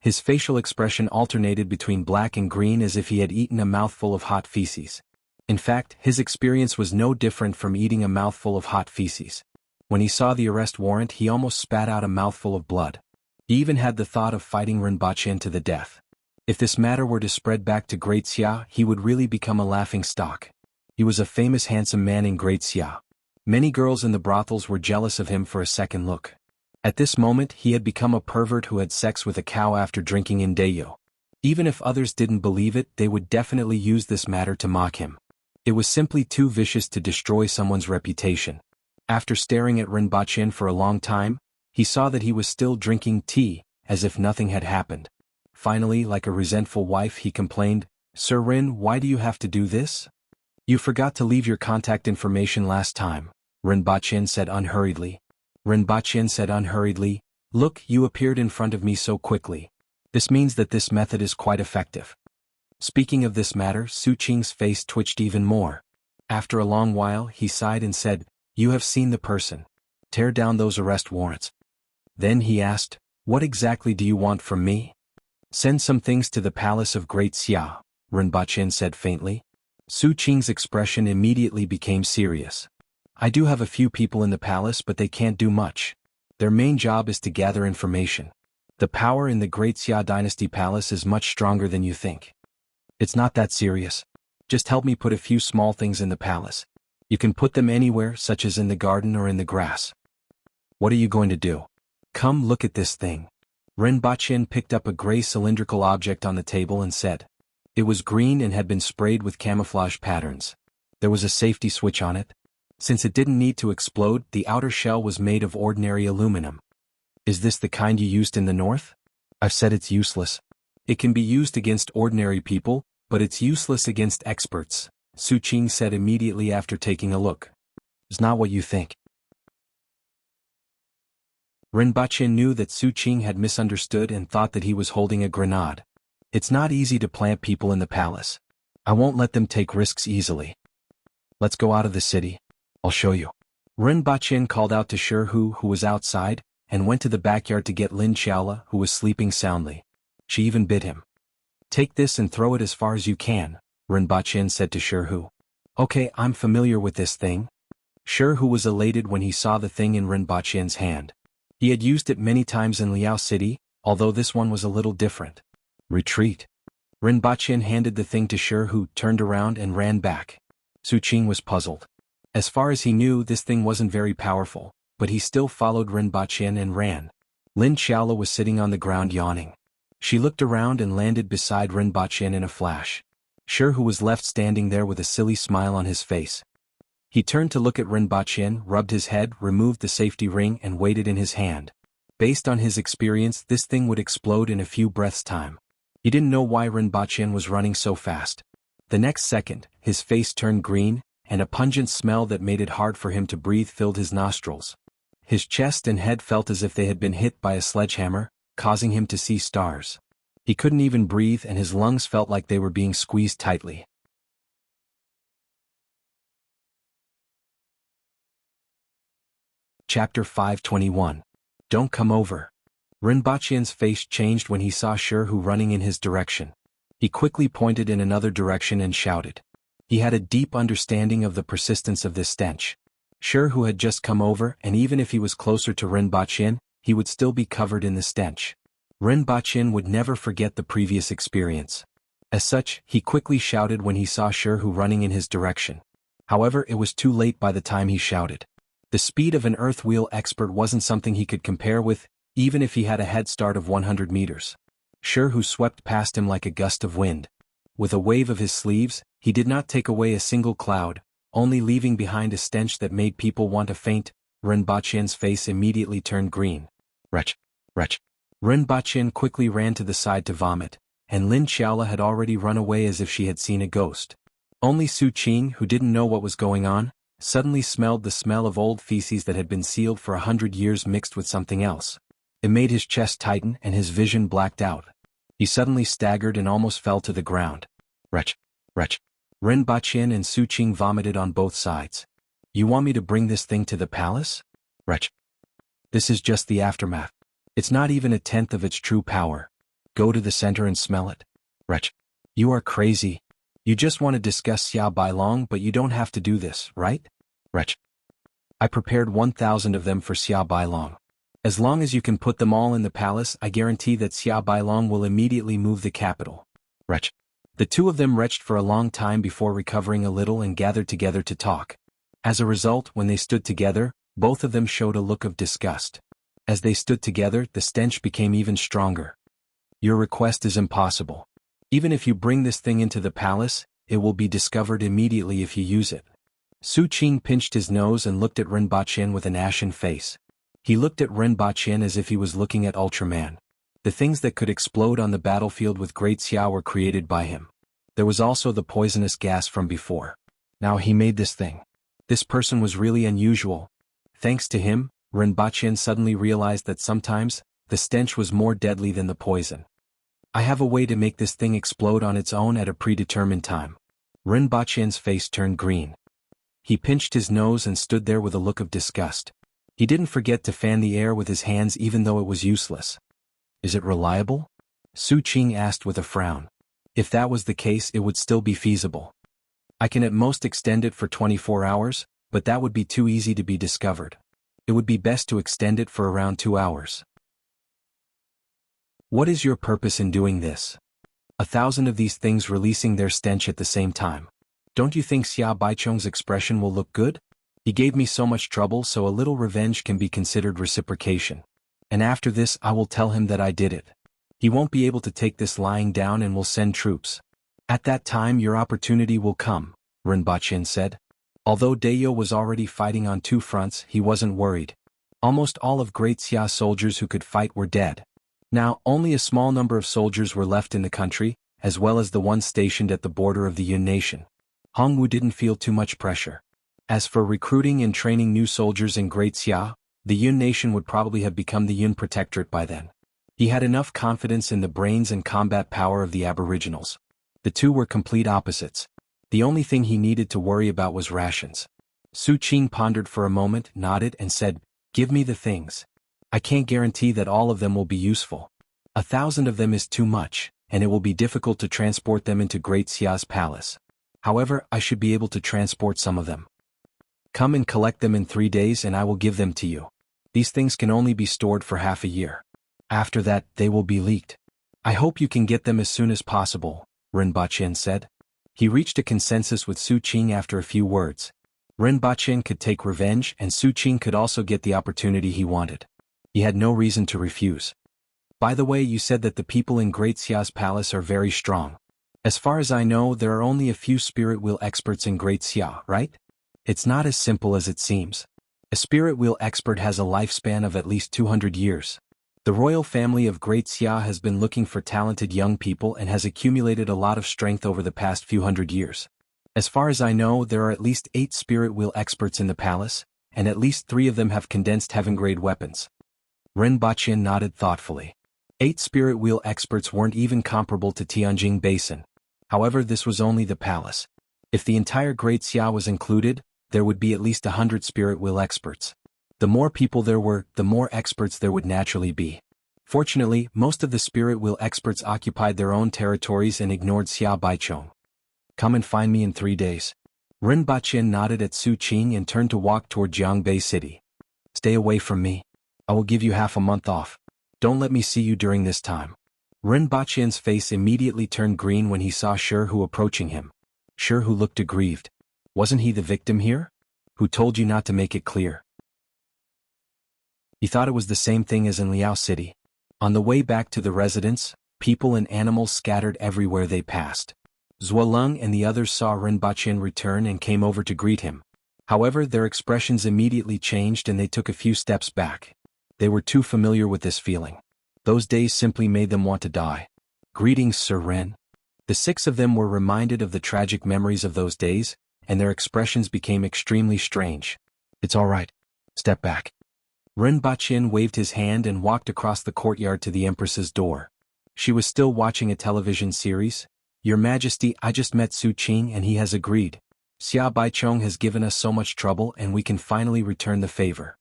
His facial expression alternated between black and green as if he had eaten a mouthful of hot feces. In fact, his experience was no different from eating a mouthful of hot feces. When he saw the arrest warrant, he almost spat out a mouthful of blood. He even had the thought of fighting Rinpoche to the death. If this matter were to spread back to Great Xia, he would really become a laughing stock. He was a famous handsome man in Great Xia. Many girls in the brothels were jealous of him for a second look. At this moment, he had become a pervert who had sex with a cow after drinking indayo. Even if others didn't believe it, they would definitely use this matter to mock him. It was simply too vicious to destroy someone's reputation. After staring at Rinpoche for a long time, he saw that he was still drinking tea, as if nothing had happened. Finally, like a resentful wife, he complained, "Sir Rin, why do you have to do this? You forgot to leave your contact information last time," Rinpoche said unhurriedly. Rinpoche said unhurriedly, "Look, you appeared in front of me so quickly. This means that this method is quite effective." Speaking of this matter, Su Qing's face twitched even more. After a long while, he sighed and said, "You have seen the person. Tear down those arrest warrants." Then he asked, "What exactly do you want from me?" "Send some things to the palace of Great Xia," Rinpoche said faintly. Su Qing's expression immediately became serious. "I do have a few people in the palace, but they can't do much. Their main job is to gather information. The power in the Great Xia Dynasty Palace is much stronger than you think. It's not that serious. Just help me put a few small things in the palace. You can put them anywhere, such as in the garden or in the grass." "What are you going to do?" "Come look at this thing." Rinpoche picked up a gray cylindrical object on the table and said. It was green and had been sprayed with camouflage patterns. There was a safety switch on it. Since it didn't need to explode, the outer shell was made of ordinary aluminum. "Is this the kind you used in the north?" "I've said it's useless. It can be used against ordinary people, but it's useless against experts," Su Qing said immediately after taking a look. "It's not what you think." Rinpoche knew that Su Qing had misunderstood and thought that he was holding a grenade. "It's not easy to plant people in the palace. I won't let them take risks easily. Let's go out of the city. I'll show you." Rinpoche called out to Shirhu, who was outside, and went to the backyard to get Lin Xiaola, who was sleeping soundly. She even bid him. "Take this and throw it as far as you can," Rinpoche said to Shirhu. "Okay, I'm familiar with this thing." Shirhu was elated when he saw the thing in Rinpoche's hand. He had used it many times in Liao City, although this one was a little different. "Retreat." Rinpoche handed the thing to Shirhu, turned around and ran back. Su Qing was puzzled. As far as he knew, this thing wasn't very powerful, but he still followed Rinpoche and ran. Lin Xiaola was sitting on the ground yawning. She looked around and landed beside Rinpoche in a flash. Shirhu was left standing there with a silly smile on his face. He turned to look at Rinpoche, rubbed his head, removed the safety ring and weighed it in his hand. Based on his experience, this thing would explode in a few breaths' time. He didn't know why Rinpoche was running so fast. The next second, his face turned green, and a pungent smell that made it hard for him to breathe filled his nostrils. His chest and head felt as if they had been hit by a sledgehammer, causing him to see stars. He couldn't even breathe and his lungs felt like they were being squeezed tightly. Chapter 521. Don't come over. Rinpoche's face changed when he saw Shirhu running in his direction. He quickly pointed in another direction and shouted. He had a deep understanding of the persistence of this stench. Shirhu had just come over, and even if he was closer to Rinpoche, he would still be covered in the stench. Rinpoche would never forget the previous experience. As such, he quickly shouted when he saw Shirhu running in his direction. However, it was too late by the time he shouted. The speed of an earth wheel expert wasn't something he could compare with, even if he had a head start of 100 meters. Shirhu swept past him like a gust of wind. With a wave of his sleeves, he did not take away a single cloud, only leaving behind a stench that made people want to faint. Rinpoche's face immediately turned green. "Wretch! Wretch!" Rinpoche quickly ran to the side to vomit, and Lin Xiaola had already run away as if she had seen a ghost. Only Su Qing, who didn't know what was going on, suddenly smelled the smell of old feces that had been sealed for 100 years mixed with something else. It made his chest tighten and his vision blacked out. He suddenly staggered and almost fell to the ground. "Wretch! Wretch!" Rinpoche and Su Qing vomited on both sides. "You want me to bring this thing to the palace? Wretch! This is just the aftermath. It's not even a tenth of its true power. Go to the center and smell it. Wretch! You are crazy. You just want to discuss Xia Bailong, but you don't have to do this, right? Wretch! I prepared 1,000 of them for Xia Bailong. As long as you can put them all in the palace, I guarantee that Xia Bailong will immediately move the capital. Wretch!" The two of them retched for a long time before recovering a little and gathered together to talk. As a result, when they stood together, both of them showed a look of disgust. As they stood together, the stench became even stronger. "Your request is impossible. Even if you bring this thing into the palace, it will be discovered immediately if you use it. Su Qing pinched his nose and looked at Rinpochen with an ashen face. He looked at Rinpochen as if he was looking at Ultraman. The things that could explode on the battlefield with Great Xia were created by him. There was also the poisonous gas from before. Now he made this thing. This person was really unusual. Thanks to him, Rinpochen suddenly realized that sometimes, the stench was more deadly than the poison. I have a way to make this thing explode on its own at a predetermined time. Rinpochen's face turned green. He pinched his nose and stood there with a look of disgust. He didn't forget to fan the air with his hands even though it was useless. Is it reliable? Su Qing asked with a frown. If that was the case, it would still be feasible. I can at most extend it for 24 hours, but that would be too easy to be discovered. It would be best to extend it for around 2 hours. What is your purpose in doing this? 1,000 of these things releasing their stench at the same time. Don't you think Xia Baichong's expression will look good? He gave me so much trouble, so a little revenge can be considered reciprocation. And after this I will tell him that I did it. He won't be able to take this lying down and will send troops. At that time your opportunity will come, Rinpochen said. Although Deyo was already fighting on 2 fronts, he wasn't worried. Almost all of Great Xia soldiers who could fight were dead. Now, only a small number of soldiers were left in the country, as well as the ones stationed at the border of the Yun nation. Hongwu didn't feel too much pressure. As for recruiting and training new soldiers in Great Xia, the Yun nation would probably have become the Yun Protectorate by then. He had enough confidence in the brains and combat power of the Aboriginals. The two were complete opposites. The only thing he needed to worry about was rations. Su Qing pondered for a moment, nodded and said, "Give me the things. I can't guarantee that all of them will be useful. 1,000 of them is too much, and it will be difficult to transport them into Great Xia's palace. However, I should be able to transport some of them. Come and collect them in 3 days and I will give them to you. These things can only be stored for half a year. After that, they will be leaked. I hope you can get them as soon as possible," Rinpochen said. He reached a consensus with Su Qing after a few words. Rinpochen could take revenge and Su Qing could also get the opportunity he wanted. He had no reason to refuse. By the way, you said that the people in Great Xia's palace are very strong. As far as I know, there are only a few spirit wheel experts in Great Xia, right? It's not as simple as it seems. A spirit wheel expert has a lifespan of at least 200 years. The royal family of Great Xia has been looking for talented young people and has accumulated a lot of strength over the past few hundred years. As far as I know, there are at least 8 spirit wheel experts in the palace, and at least 3 of them have condensed heaven-grade weapons. Rinpochen nodded thoughtfully. 8 spirit wheel experts weren't even comparable to Tianjing Basin. However, this was only the palace. If the entire Great Xia was included, there would be at least 100 spirit wheel experts. The more people there were, the more experts there would naturally be. Fortunately, most of the spirit wheel experts occupied their own territories and ignored Xia Baichong. Come and find me in 3 days. Rinpochen nodded at Su Qing and turned to walk toward Jiangbei City. Stay away from me. I will give you half a month off. Don't let me see you during this time. Rinpochen's face immediately turned green when he saw Shihu approaching him. Shihu looked aggrieved. Wasn't he the victim here? Who told you not to make it clear? He thought it was the same thing as in Liao City. On the way back to the residence, people and animals scattered everywhere they passed. Zuoleng and the others saw Rinpochen return and came over to greet him. However, their expressions immediately changed and they took a few steps back. They were too familiar with this feeling. Those days simply made them want to die. Greetings, Sir Ren. The 6 of them were reminded of the tragic memories of those days, and their expressions became extremely strange. It's all right. Step back. Rinpochen waved his hand and walked across the courtyard to the Empress's door. She was still watching a television series. Your Majesty, I just met Su Qing and he has agreed. Xia Baichong has given us so much trouble and we can finally return the favor.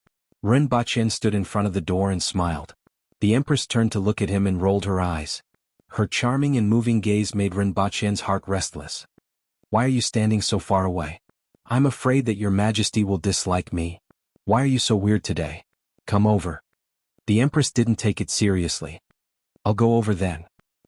Rinpochen stood in front of the door and smiled. The Empress turned to look at him and rolled her eyes. Her charming and moving gaze made Rinpochen's heart restless. Why are you standing so far away? I'm afraid that your Majesty will dislike me. Why are you so weird today? Come over. The Empress didn't take it seriously. I'll go over then.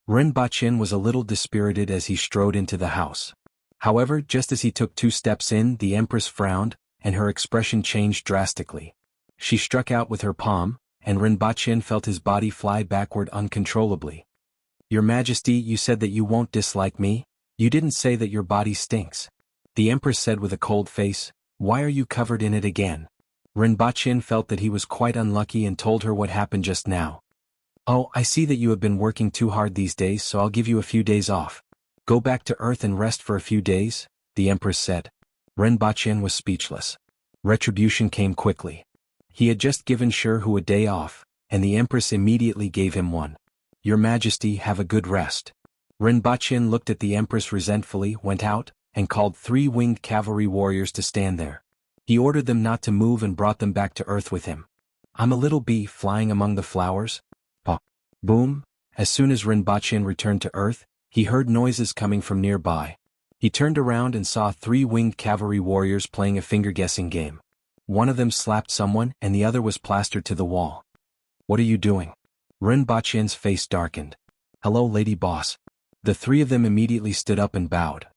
Rinpochen was a little dispirited as he strode into the house. However, just as he took 2 steps in, the Empress frowned, and her expression changed drastically. She struck out with her palm, and Rinpochen felt his body fly backward uncontrollably. Your Majesty, you said that you won't dislike me? You didn't say that your body stinks. The Empress said with a cold face, Why are you covered in it again? Rinpoche felt that he was quite unlucky and told her what happened just now. Oh, I see that you have been working too hard these days, so I'll give you a few days off. Go back to Earth and rest for a few days, the Empress said. Rinpoche was speechless. Retribution came quickly. He had just given Hu a day off, and the Empress immediately gave him one. Your Majesty, have a good rest. Rinpoche looked at the Empress resentfully, went out, and called 3 winged cavalry warriors to stand there. He ordered them not to move and brought them back to Earth with him. I'm a little bee flying among the flowers. Pop. Boom. As soon as Rinpoche returned to Earth, he heard noises coming from nearby. He turned around and saw 3 winged cavalry warriors playing a finger-guessing game. One of them slapped someone and the other was plastered to the wall. What are you doing? Rinpoche's face darkened. Hello, Lady Boss. The 3 of them immediately stood up and bowed.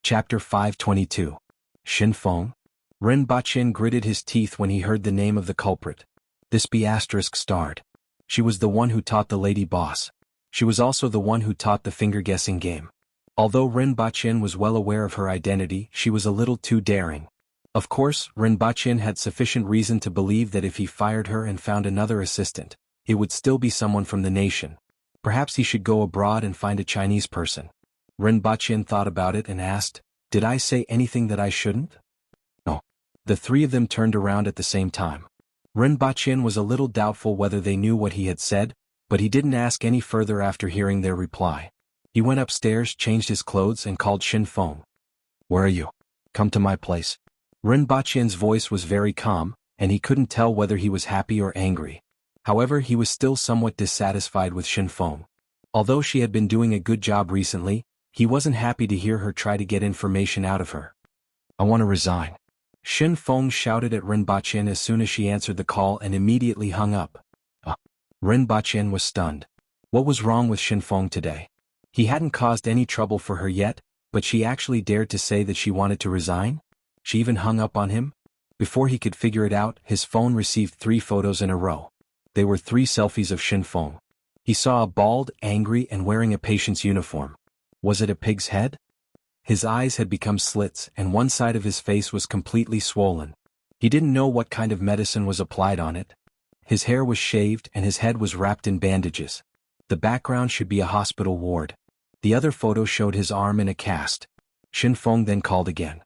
Chapter 522. Xinfeng. Rinpoche gritted his teeth when he heard the name of the culprit. This B** starred. She was the one who taught the Lady Boss. She was also the one who taught the finger-guessing game. Although Rinpoche was well aware of her identity, she was a little too daring. Of course, Rinpoche had sufficient reason to believe that if he fired her and found another assistant, it would still be someone from the nation. Perhaps he should go abroad and find a Chinese person. Rinpoche thought about it and asked, Did I say anything that I shouldn't? No. The 3 of them turned around at the same time. Rinpoche was a little doubtful whether they knew what he had said, but he didn't ask any further after hearing their reply. He went upstairs, changed his clothes and called Xinfeng. Where are you? Come to my place. Rinpoche's voice was very calm, and he couldn't tell whether he was happy or angry. However, he was still somewhat dissatisfied with Xinfeng. Although she had been doing a good job recently, he wasn't happy to hear her try to get information out of her. I want to resign. Xinfeng shouted at Rinpoche as soon as she answered the call and immediately hung up. Rinpoche was stunned. What was wrong with Xinfeng today? He hadn't caused any trouble for her yet, but she actually dared to say that she wanted to resign? She even hung up on him? Before he could figure it out, his phone received 3 photos in a row. They were 3 selfies of Xinfeng. He saw a bald, angry and wearing a patient's uniform. Was it a pig's head? His eyes had become slits and one side of his face was completely swollen. He didn't know what kind of medicine was applied on it. His hair was shaved and his head was wrapped in bandages. The background should be a hospital ward. The other photo showed his arm in a cast. Xinfeng then called again.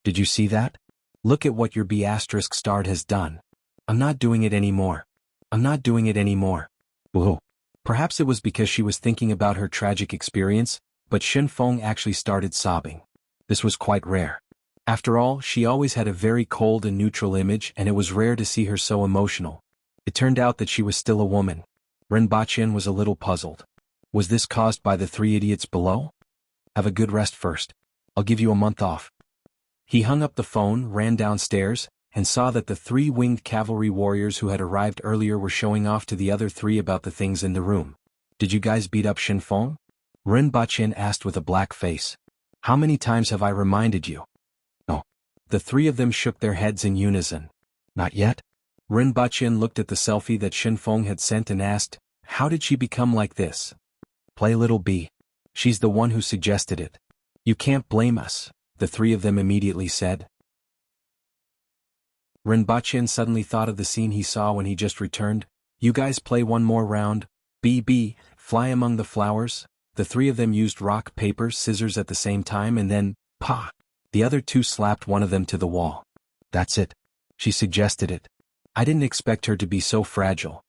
Did you see that? Look at what your B** starred has done. I'm not doing it anymore. I'm not doing it anymore. Whoa. Perhaps it was because she was thinking about her tragic experience, but Xinfeng actually started sobbing. This was quite rare. After all, she always had a very cold and neutral image and it was rare to see her so emotional. It turned out that she was still a woman. Rinpoche was a little puzzled. Was this caused by the 3 idiots below? Have a good rest first. I'll give you a month off. He hung up the phone, ran downstairs, and saw that the 3 winged cavalry warriors who had arrived earlier were showing off to the other 3 about the things in the room. Did you guys beat up Xinfeng? Rinpoche asked with a black face. How many times have I reminded you? No. The 3 of them shook their heads in unison. Not yet? Rinpoche looked at the selfie that Xinfeng had sent and asked, How did she become like this? Play little B. She's the one who suggested it. You can't blame us, the 3 of them immediately said. Rinpoche suddenly thought of the scene he saw when he just returned. You guys play one more round. B. Fly among the flowers. The 3 of them used rock, paper, scissors at the same time and then, pa! The other 2 slapped one of them to the wall. That's it. She suggested it. I didn't expect her to be so fragile.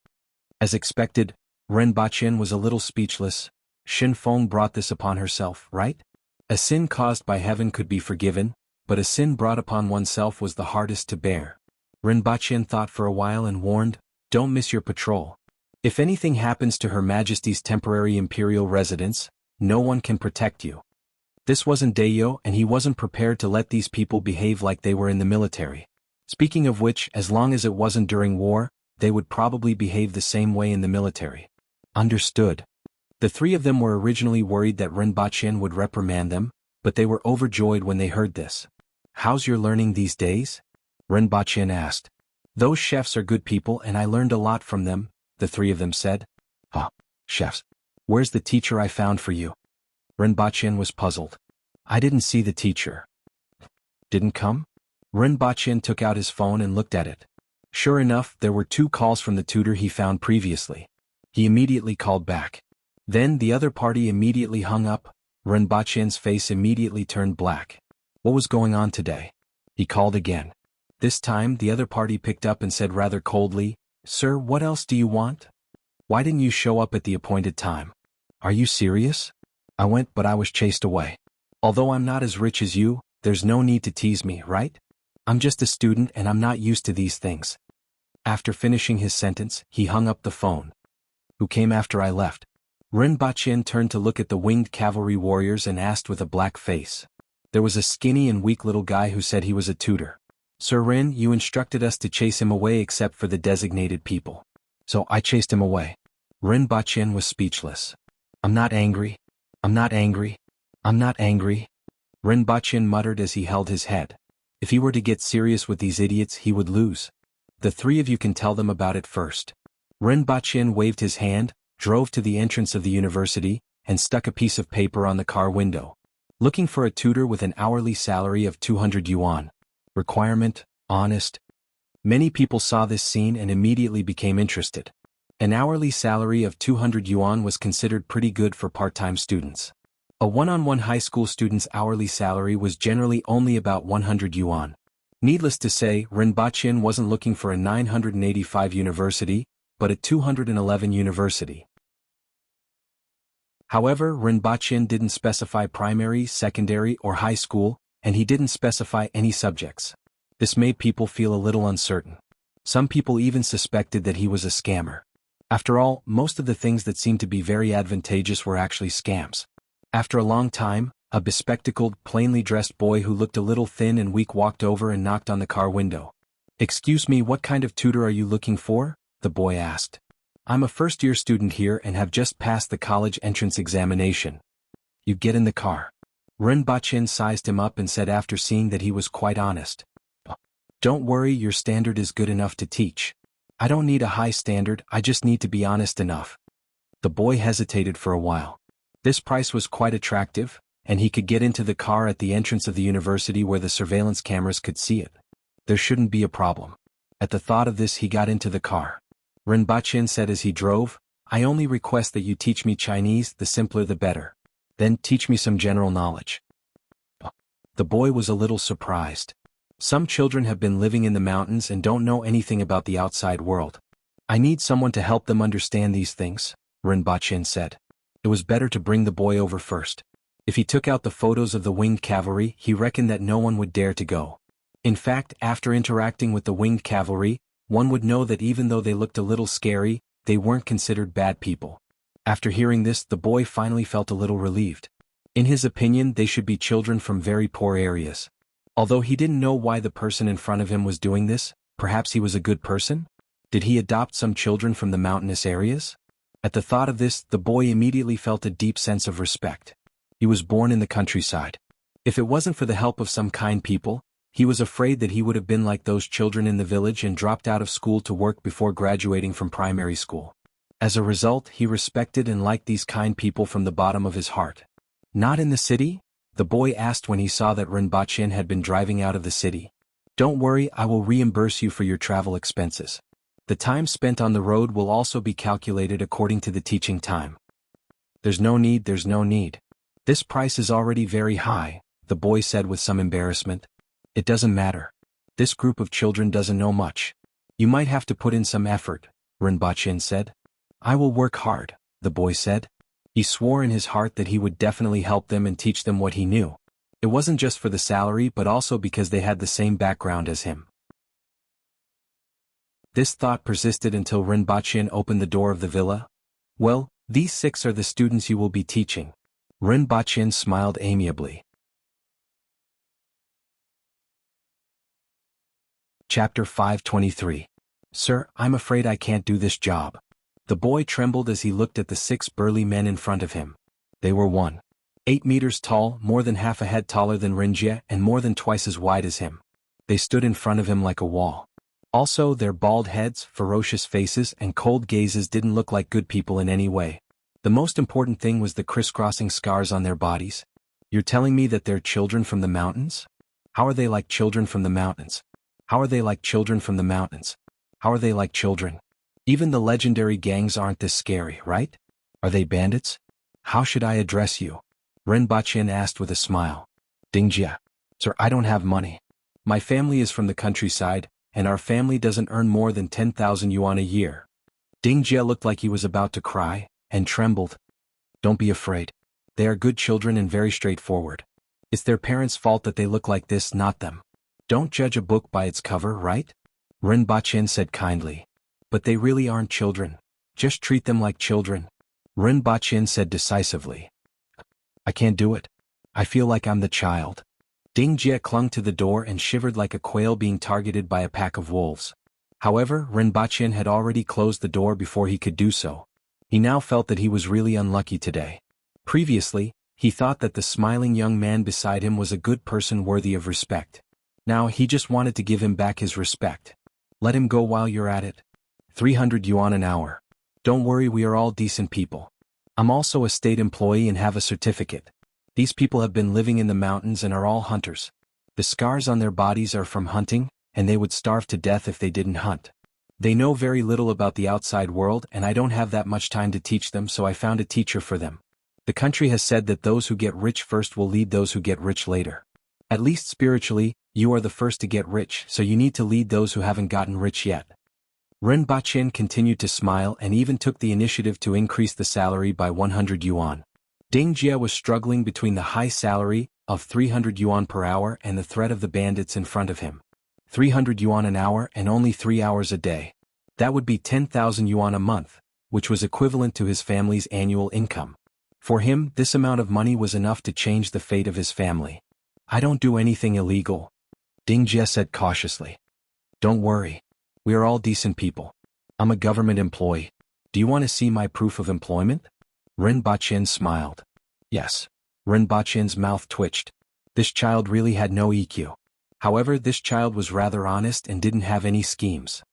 As expected, Rinpoche was a little speechless. Xinfeng brought this upon herself, right? A sin caused by heaven could be forgiven, but a sin brought upon oneself was the hardest to bear. Rinpoche thought for a while and warned, Don't miss your patrol. If anything happens to Her Majesty's temporary imperial residence, no one can protect you. This wasn't Dayo and he wasn't prepared to let these people behave like they were in the military. Speaking of which, as long as it wasn't during war, they would probably behave the same way in the military. Understood. The 3 of them were originally worried that Rinpoche would reprimand them, but they were overjoyed when they heard this. How's your learning these days? Rinpoche asked. Those chefs are good people and I learned a lot from them, the 3 of them said. Chefs. Where's the teacher I found for you? Rinpoche was puzzled. I didn't see the teacher. Didn't come? Ren Baqin took out his phone and looked at it. Sure enough, there were 2 calls from the tutor he found previously. He immediately called back. Then the other party immediately hung up. Ren Baqin's face immediately turned black. What was going on today? He called again. This time the other party picked up and said rather coldly, "Sir, what else do you want? Why didn't you show up at the appointed time? Are you serious? I went, but I was chased away. Although I'm not as rich as you, there's no need to tease me, right? I'm just a student and I'm not used to these things." After finishing his sentence, he hung up the phone. Who came after I left? Ren Baqin turned to look at the winged cavalry warriors and asked with a black face. There was a skinny and weak little guy who said he was a tutor. "Sir Ren, you instructed us to chase him away except for the designated people. So I chased him away." Ren Baqin was speechless. I'm not angry. I'm not angry. I'm not angry. Ren Baqin muttered as he held his head. If he were to get serious with these idiots, he would lose. The 3 of you can tell them about it first. Ren Baqin waved his hand, drove to the entrance of the university, and stuck a piece of paper on the car window. Looking for a tutor with an hourly salary of 200 yuan. Requirement, honest. Many people saw this scene and immediately became interested. An hourly salary of 200 yuan was considered pretty good for part-time students. A one-on-one high school student's hourly salary was generally only about 100 yuan. Needless to say, Ren Baqin wasn't looking for a 985 university, but a 211 university. However, Ren Baqin didn't specify primary, secondary, or high school, and he didn't specify any subjects. This made people feel a little uncertain. Some people even suspected that he was a scammer. After all, most of the things that seemed to be very advantageous were actually scams. After a long time, a bespectacled, plainly dressed boy who looked a little thin and weak walked over and knocked on the car window. "Excuse me, what kind of tutor are you looking for?" the boy asked. "I'm a first-year student here and have just passed the college entrance examination." "You get in the car." Ren Baqin sized him up and said after seeing that he was quite honest. "Don't worry, your standard is good enough to teach. I don't need a high standard, I just need to be honest enough." The boy hesitated for a while. This price was quite attractive, and he could get into the car at the entrance of the university where the surveillance cameras could see it. There shouldn't be a problem. At the thought of this, he got into the car. Ren Baqin said as he drove, "I only request that you teach me Chinese, the simpler the better. Then teach me some general knowledge." The boy was a little surprised. Some children have been living in the mountains and don't know anything about the outside world. "I need someone to help them understand these things," Ren Baqin said. It was better to bring the boy over first. If he took out the photos of the winged cavalry, he reckoned that no one would dare to go. In fact, after interacting with the winged cavalry, one would know that even though they looked a little scary, they weren't considered bad people. After hearing this, the boy finally felt a little relieved. In his opinion, they should be children from very poor areas. Although he didn't know why the person in front of him was doing this, perhaps he was a good person? Did he adopt some children from the mountainous areas? At the thought of this, the boy immediately felt a deep sense of respect. He was born in the countryside. If it wasn't for the help of some kind people, he was afraid that he would have been like those children in the village and dropped out of school to work before graduating from primary school. As a result, he respected and liked these kind people from the bottom of his heart. "Not in the city?" the boy asked when he saw that Ren Baqin had been driving out of the city. "Don't worry, I will reimburse you for your travel expenses. The time spent on the road will also be calculated according to the teaching time." There's no need. This price is already very high," the boy said with some embarrassment. "It doesn't matter. This group of children doesn't know much. You might have to put in some effort," Ren Baqin said. "I will work hard," the boy said. He swore in his heart that he would definitely help them and teach them what he knew. It wasn't just for the salary but also because they had the same background as him. This thought persisted until Ren Baqin opened the door of the villa. "Well, these 6 are the students you will be teaching." Ren Baqin smiled amiably. Chapter 523. "Sir, I'm afraid I can't do this job." The boy trembled as he looked at the 6 burly men in front of him. They were 1.8 meters tall, more than half a head taller than Renjie and more than twice as wide as him. They stood in front of him like a wall. Also, their bald heads, ferocious faces, and cold gazes didn't look like good people in any way. The most important thing was the crisscrossing scars on their bodies. You're telling me that they're children from the mountains? How are they like children from the mountains? How are they like children from the mountains? How are they like children? Even the legendary gangs aren't this scary, right? Are they bandits? How should I address you? Ren-Bachien asked with a smile. Dingjie. Sir, I don't have money. My family is from the countryside, and our family doesn't earn more than 10,000 yuan a year. Dingjie looked like he was about to cry, and trembled. Don't be afraid. They are good children and very straightforward. It's their parents' fault that they look like this, not them. Don't judge a book by its cover, right? Ren-Bachien said kindly. But they really aren't children. Just treat them like children. Ren-Bachien said decisively. I can't do it. I feel like I'm the child. Dingjie clung to the door and shivered like a quail being targeted by a pack of wolves. However, Ren-Bachien had already closed the door before he could do so. He now felt that he was really unlucky today. Previously, he thought that the smiling young man beside him was a good person worthy of respect. Now he just wanted to give him back his respect. Let him go while you're at it. 300 yuan an hour. Don't worry, we are all decent people. I'm also a state employee and have a certificate. These people have been living in the mountains and are all hunters. The scars on their bodies are from hunting, and they would starve to death if they didn't hunt. They know very little about the outside world, and I don't have that much time to teach them, so I found a teacher for them. The country has said that those who get rich first will lead those who get rich later. At least spiritually, you are the first to get rich, so you need to lead those who haven't gotten rich yet. Ren-Bachien continued to smile and even took the initiative to increase the salary by 100 yuan. Dingjie was struggling between the high salary of 300 yuan per hour and the threat of the bandits in front of him. 300 yuan an hour and only 3 hours a day. That would be 10,000 yuan a month, which was equivalent to his family's annual income. For him, this amount of money was enough to change the fate of his family. I don't do anything illegal, Dingjie said cautiously. Don't worry. We are all decent people. I'm a government employee. Do you want to see my proof of employment? Ren-Bachien smiled. Yes. Ren-Bachien's mouth twitched. This child really had no EQ. However, this child was rather honest and didn't have any schemes.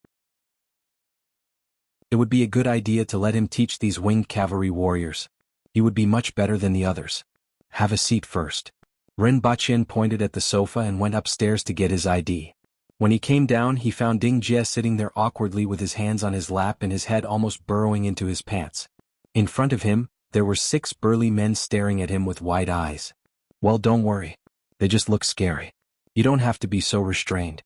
It would be a good idea to let him teach these winged cavalry warriors. He would be much better than the others. Have a seat first. Ren-Bachien pointed at the sofa and went upstairs to get his ID. When he came down, he found Dingjie sitting there awkwardly with his hands on his lap and his head almost burrowing into his pants. In front of him, there were 6 burly men staring at him with wide eyes. Well, don't worry. They just look scary. You don't have to be so restrained.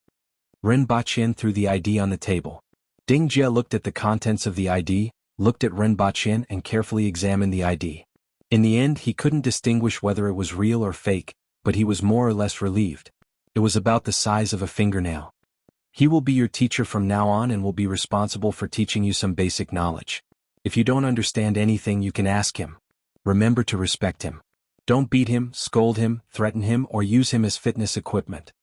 Ren-Bachien threw the ID on the table. Dingjie looked at the contents of the ID, looked at Ren-Bachien and carefully examined the ID. In the end, he couldn't distinguish whether it was real or fake, but he was more or less relieved. It was about the size of a fingernail. He will be your teacher from now on and will be responsible for teaching you some basic knowledge. If you don't understand anything, you can ask him. Remember to respect him. Don't beat him, scold him, threaten him, or use him as fitness equipment.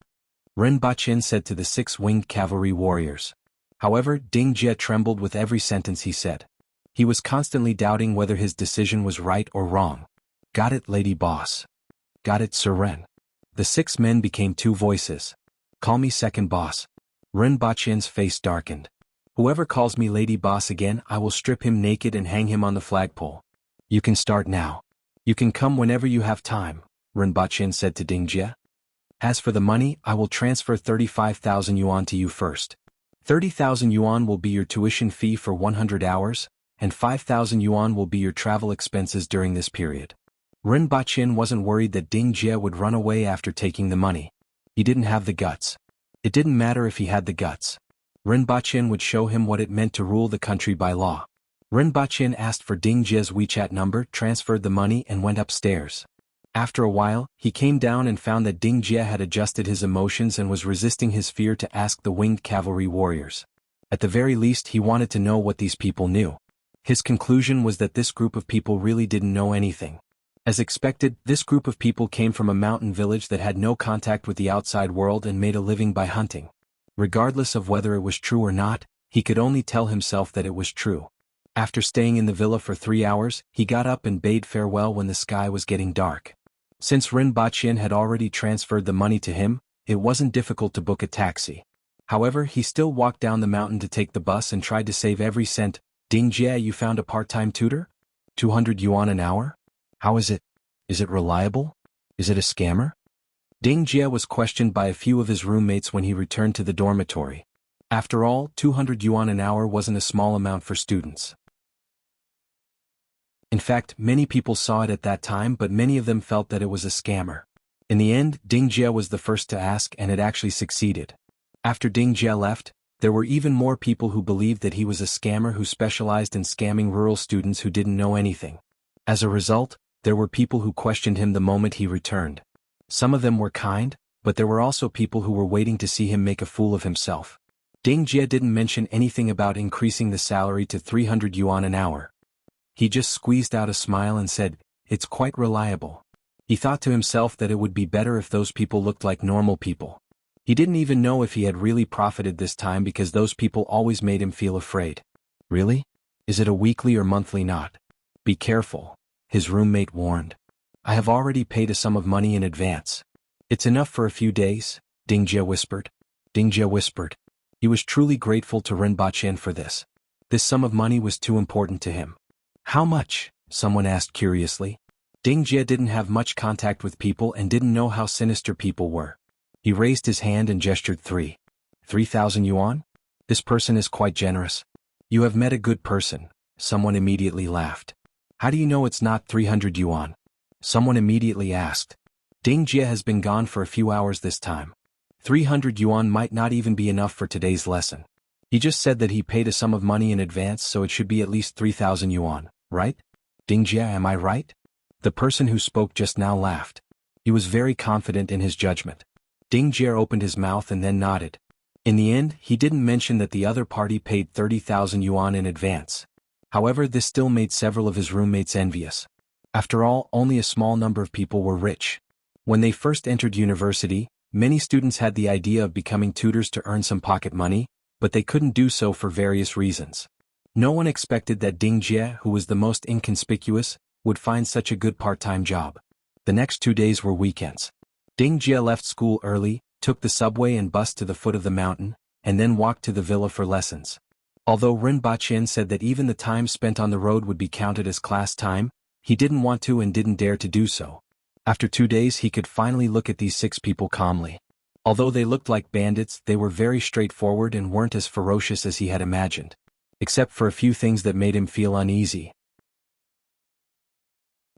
Ren-Bachien said to the 6 winged cavalry warriors. However, Dingjie trembled with every sentence he said. He was constantly doubting whether his decision was right or wrong. Got it, lady boss. Got it, Sir Ren. The 6 men became 2 voices. Call me second boss. Ren-Bachien's face darkened. Whoever calls me lady boss again, I will strip him naked and hang him on the flagpole. You can start now. You can come whenever you have time, Ren-Bachien said to Dingjie. As for the money, I will transfer 35,000 yuan to you first. 30,000 yuan will be your tuition fee for 100 hours, and 5,000 yuan will be your travel expenses during this period. Ren-Bachien wasn't worried that Dingjie would run away after taking the money. He didn't have the guts. It didn't matter if he had the guts. Ren-Bachien would show him what it meant to rule the country by law. Ren-Bachien asked for Dingjie's WeChat number, transferred the money and went upstairs. After a while, he came down and found that Dingjie had adjusted his emotions and was resisting his fear to ask the winged cavalry warriors. At the very least, he wanted to know what these people knew. His conclusion was that this group of people really didn't know anything. As expected, this group of people came from a mountain village that had no contact with the outside world and made a living by hunting. Regardless of whether it was true or not, he could only tell himself that it was true. After staying in the villa for 3 hours, he got up and bade farewell when the sky was getting dark. Since Ren-Bachien had already transferred the money to him, it wasn't difficult to book a taxi. However, he still walked down the mountain to take the bus and tried to save every cent. Dingjie, you found a part-time tutor? 200 yuan an hour? How is it? Is it reliable? Is it a scammer? Ding Jie was questioned by a few of his roommates when he returned to the dormitory. After all, 200 yuan an hour wasn't a small amount for students. In fact, many people saw it at that time, but many of them felt that it was a scammer. In the end, Ding Jie was the first to ask, and it actually succeeded. After Ding Jie left, there were even more people who believed that he was a scammer who specialized in scamming rural students who didn't know anything. As a result, there were people who questioned him the moment he returned. Some of them were kind, but there were also people who were waiting to see him make a fool of himself. Ding Jie didn't mention anything about increasing the salary to 300 yuan an hour. He just squeezed out a smile and said, "It's quite reliable." He thought to himself that it would be better if those people looked like normal people. He didn't even know if he had really profited this time because those people always made him feel afraid. Really? Is it a weekly or monthly knot? Be careful, his roommate warned. I have already paid a sum of money in advance. It's enough for a few days, Ding Jie whispered. Ding Jie whispered. He was truly grateful to Ren Chen for this. This sum of money was too important to him. How much? Someone asked curiously. Ding Jie didn't have much contact with people and didn't know how sinister people were. He raised his hand and gestured 3,000 yuan? This person is quite generous. You have met a good person, someone immediately laughed. How do you know it's not 300 yuan? Someone immediately asked. Ding Jie has been gone for a few hours this time. 300 yuan might not even be enough for today's lesson. He just said that he paid a sum of money in advance, so it should be at least 3,000 yuan, right? Ding Jie, am I right? The person who spoke just now laughed. He was very confident in his judgment. Ding Jie opened his mouth and then nodded. In the end, he didn't mention that the other party paid 30,000 yuan in advance. However, this still made several of his roommates envious. After all, only a small number of people were rich. When they first entered university, many students had the idea of becoming tutors to earn some pocket money, but they couldn't do so for various reasons. No one expected that Ding Jie, who was the most inconspicuous, would find such a good part-time job. The next 2 days were weekends. Ding Jie left school early, took the subway and bus to the foot of the mountain, and then walked to the villa for lessons. Although Ren Chen said that even the time spent on the road would be counted as class time, he didn't want to and didn't dare to do so. After 2 days he could finally look at these 6 people calmly. Although they looked like bandits, they were very straightforward and weren't as ferocious as he had imagined. Except for a few things that made him feel uneasy.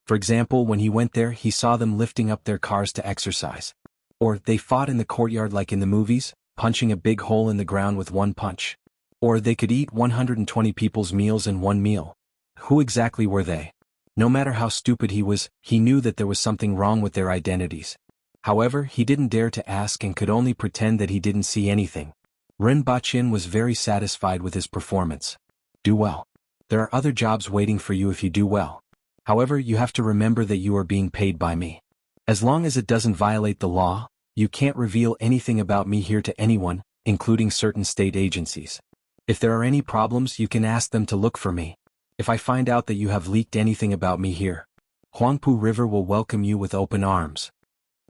For example, when he went there, he saw them lifting up their cars to exercise. Or, they fought in the courtyard like in the movies, punching a big hole in the ground with one punch. Or they could eat 120 people's meals in one meal. Who exactly were they? No matter how stupid he was, he knew that there was something wrong with their identities. However, he didn't dare to ask and could only pretend that he didn't see anything. Ren Chen was very satisfied with his performance. Do well. There are other jobs waiting for you if you do well. However, you have to remember that you are being paid by me. As long as it doesn't violate the law, you can't reveal anything about me here to anyone, including certain state agencies. If there are any problems, you can ask them to look for me. If I find out that you have leaked anything about me here, Huangpu River will welcome you with open arms.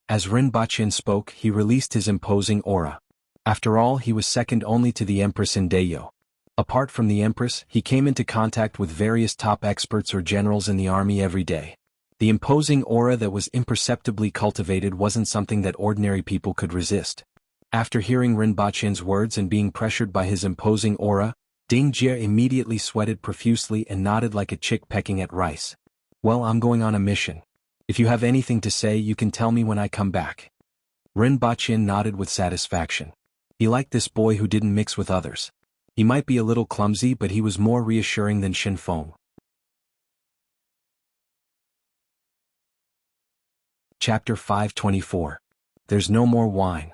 As Ren Chen spoke, he released his imposing aura. After all, he was second only to the Empress in Dayo. Apart from the Empress, he came into contact with various top experts or generals in the army every day. The imposing aura that was imperceptibly cultivated wasn't something that ordinary people could resist. After hearing Ren Chen's words and being pressured by his imposing aura, Ding Jie immediately sweated profusely and nodded like a chick pecking at rice. Well, I'm going on a mission. If you have anything to say, you can tell me when I come back. Ren Chen nodded with satisfaction. He liked this boy who didn't mix with others. He might be a little clumsy, but he was more reassuring than Shen Feng. Chapter 524. There's no more wine.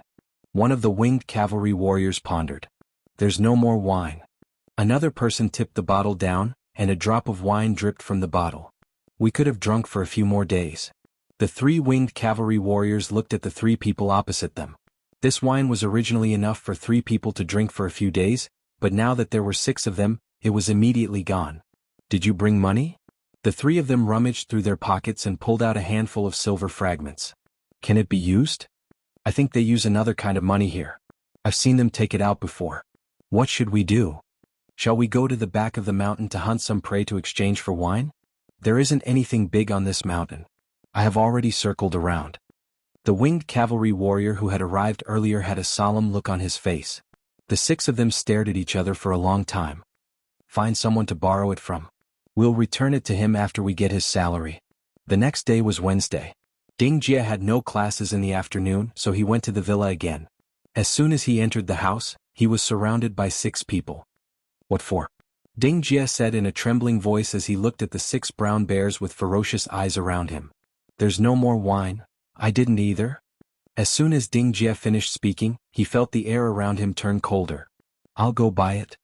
One of the winged cavalry warriors pondered. There's no more wine. Another person tipped the bottle down, and a drop of wine dripped from the bottle. We could have drunk for a few more days. The 3 winged cavalry warriors looked at the 3 people opposite them. This wine was originally enough for 3 people to drink for a few days, but now that there were 6 of them, it was immediately gone. Did you bring money? The 3 of them rummaged through their pockets and pulled out a handful of silver fragments. Can it be used? I think they use another kind of money here. I've seen them take it out before. What should we do? Shall we go to the back of the mountain to hunt some prey to exchange for wine? There isn't anything big on this mountain. I have already circled around. The winged cavalry warrior who had arrived earlier had a solemn look on his face. The six of them stared at each other for a long time. Find someone to borrow it from. We'll return it to him after we get his salary. The next day was Wednesday. Ding Jie had no classes in the afternoon, so he went to the villa again. As soon as he entered the house, he was surrounded by 6 people. What for? Ding Jie said in a trembling voice as he looked at the 6 brown bears with ferocious eyes around him. There's no more wine. I didn't either. As soon as Ding Jie finished speaking, he felt the air around him turn colder. I'll go buy it.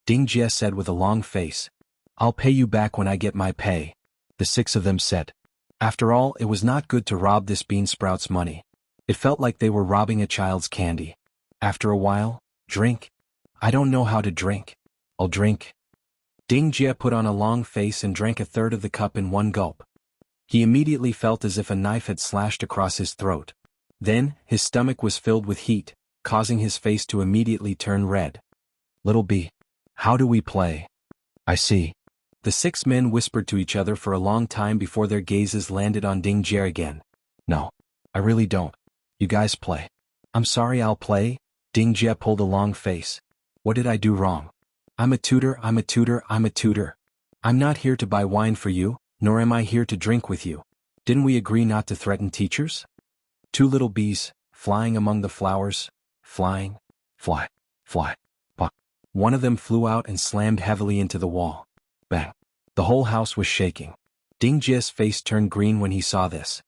Ding Jie said with a long face. I'll pay you back when I get my pay. The 6 of them said. After all, it was not good to rob this bean sprout's money. It felt like they were robbing a child's candy. After a while, drink. I don't know how to drink. I'll drink. Ding Jie put on a long face and drank 1/3 of the cup in one gulp. He immediately felt as if a knife had slashed across his throat. Then, his stomach was filled with heat, causing his face to immediately turn red. Little B. How do we play? I see. The 6 men whispered to each other for a long time before their gazes landed on Ding Jie again. No. I really don't. You guys play. I'm sorry, I'll play. Ding Jie pulled a long face. What did I do wrong? I'm a tutor. I'm not here to buy wine for you, nor am I here to drink with you. Didn't we agree not to threaten teachers? 2 little bees, flying among the flowers, flying, fly, pop. One of them flew out and slammed heavily into the wall. Bang. The whole house was shaking. Ding Jie's face turned green when he saw this.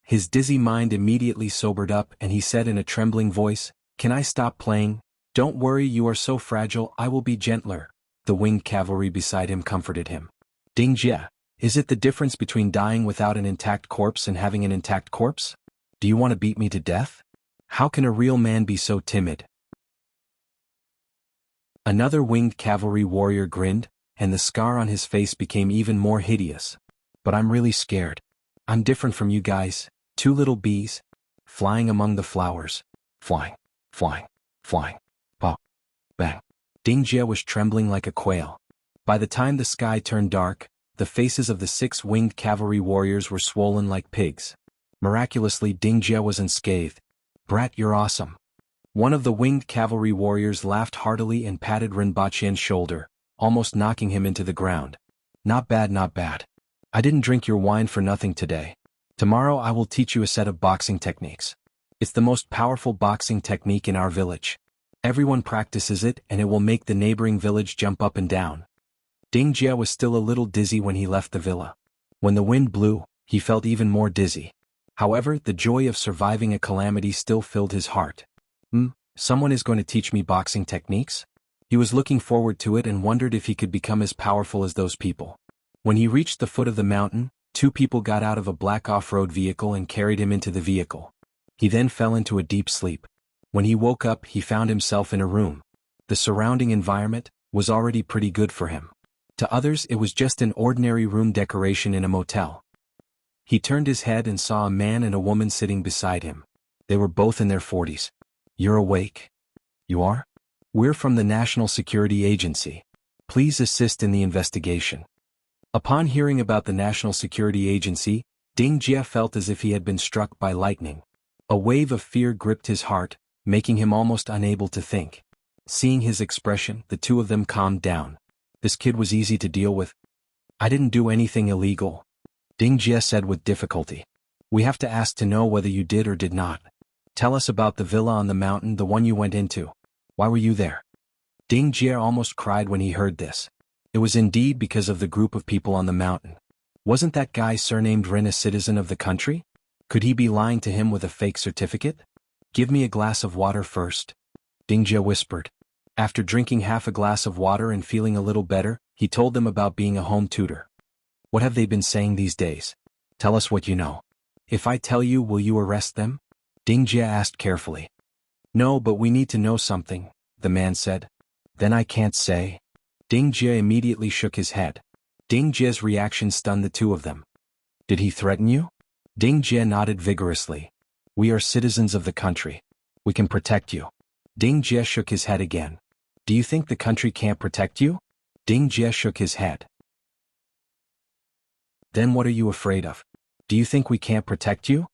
His dizzy mind immediately sobered up and he said in a trembling voice, Can I stop playing? Don't worry, you are so fragile, I will be gentler. The winged cavalry beside him comforted him. Ding Jie, is it the difference between dying without an intact corpse and having an intact corpse? Do you want to beat me to death? How can a real man be so timid? Another winged cavalry warrior grinned, and the scar on his face became even more hideous. But I'm really scared. I'm different from you guys, 2 little bees, flying among the flowers, flying, pop, bang. Ding Jie was trembling like a quail. By the time the sky turned dark, the faces of the 6 winged cavalry warriors were swollen like pigs. Miraculously, Ding Jie was unscathed. Brat, you're awesome. One of the winged cavalry warriors laughed heartily and patted Rinpoche's shoulder, almost knocking him into the ground. Not bad, not bad. I didn't drink your wine for nothing today. Tomorrow I will teach you a set of boxing techniques. It's the most powerful boxing technique in our village. Everyone practices it and it will make the neighboring village jump up and down. Ding Jie was still a little dizzy when he left the villa. When the wind blew, he felt even more dizzy. However, the joy of surviving a calamity still filled his heart. Someone is going to teach me boxing techniques? He was looking forward to it and wondered if he could become as powerful as those people. When he reached the foot of the mountain, 2 people got out of a black off-road vehicle and carried him into the vehicle. He then fell into a deep sleep. When he woke up, he found himself in a room. The surrounding environment was already pretty good for him. To others, it was just an ordinary room decoration in a motel. He turned his head and saw a man and a woman sitting beside him. They were both in their 40s. You're awake? You are? We're from the National Security Agency. Please assist in the investigation. Upon hearing about the National Security Agency, Ding Jie felt as if he had been struck by lightning. A wave of fear gripped his heart, making him almost unable to think. Seeing his expression, the 2 of them calmed down. This kid was easy to deal with. I didn't do anything illegal. Ding Jie said with difficulty. We have to ask to know whether you did or did not. Tell us about the villa on the mountain, the one you went into. Why were you there? Ding Jie almost cried when he heard this. It was indeed because of the group of people on the mountain. Wasn't that guy surnamed Rin a citizen of the country? Could he be lying to him with a fake certificate? Give me a glass of water first. Ding Jie whispered. After drinking half a glass of water and feeling a little better, he told them about being a home tutor. What have they been saying these days? Tell us what you know. If I tell you, will you arrest them? Ding Jie asked carefully. No, but we need to know something, the man said. Then I can't say. Ding Jie immediately shook his head. Ding Jie's reaction stunned the 2 of them. Did he threaten you? Ding Jie nodded vigorously. We are citizens of the country. We can protect you. Ding Jie shook his head again. Do you think the country can't protect you? Ding Jie shook his head. Then what are you afraid of? Do you think we can't protect you?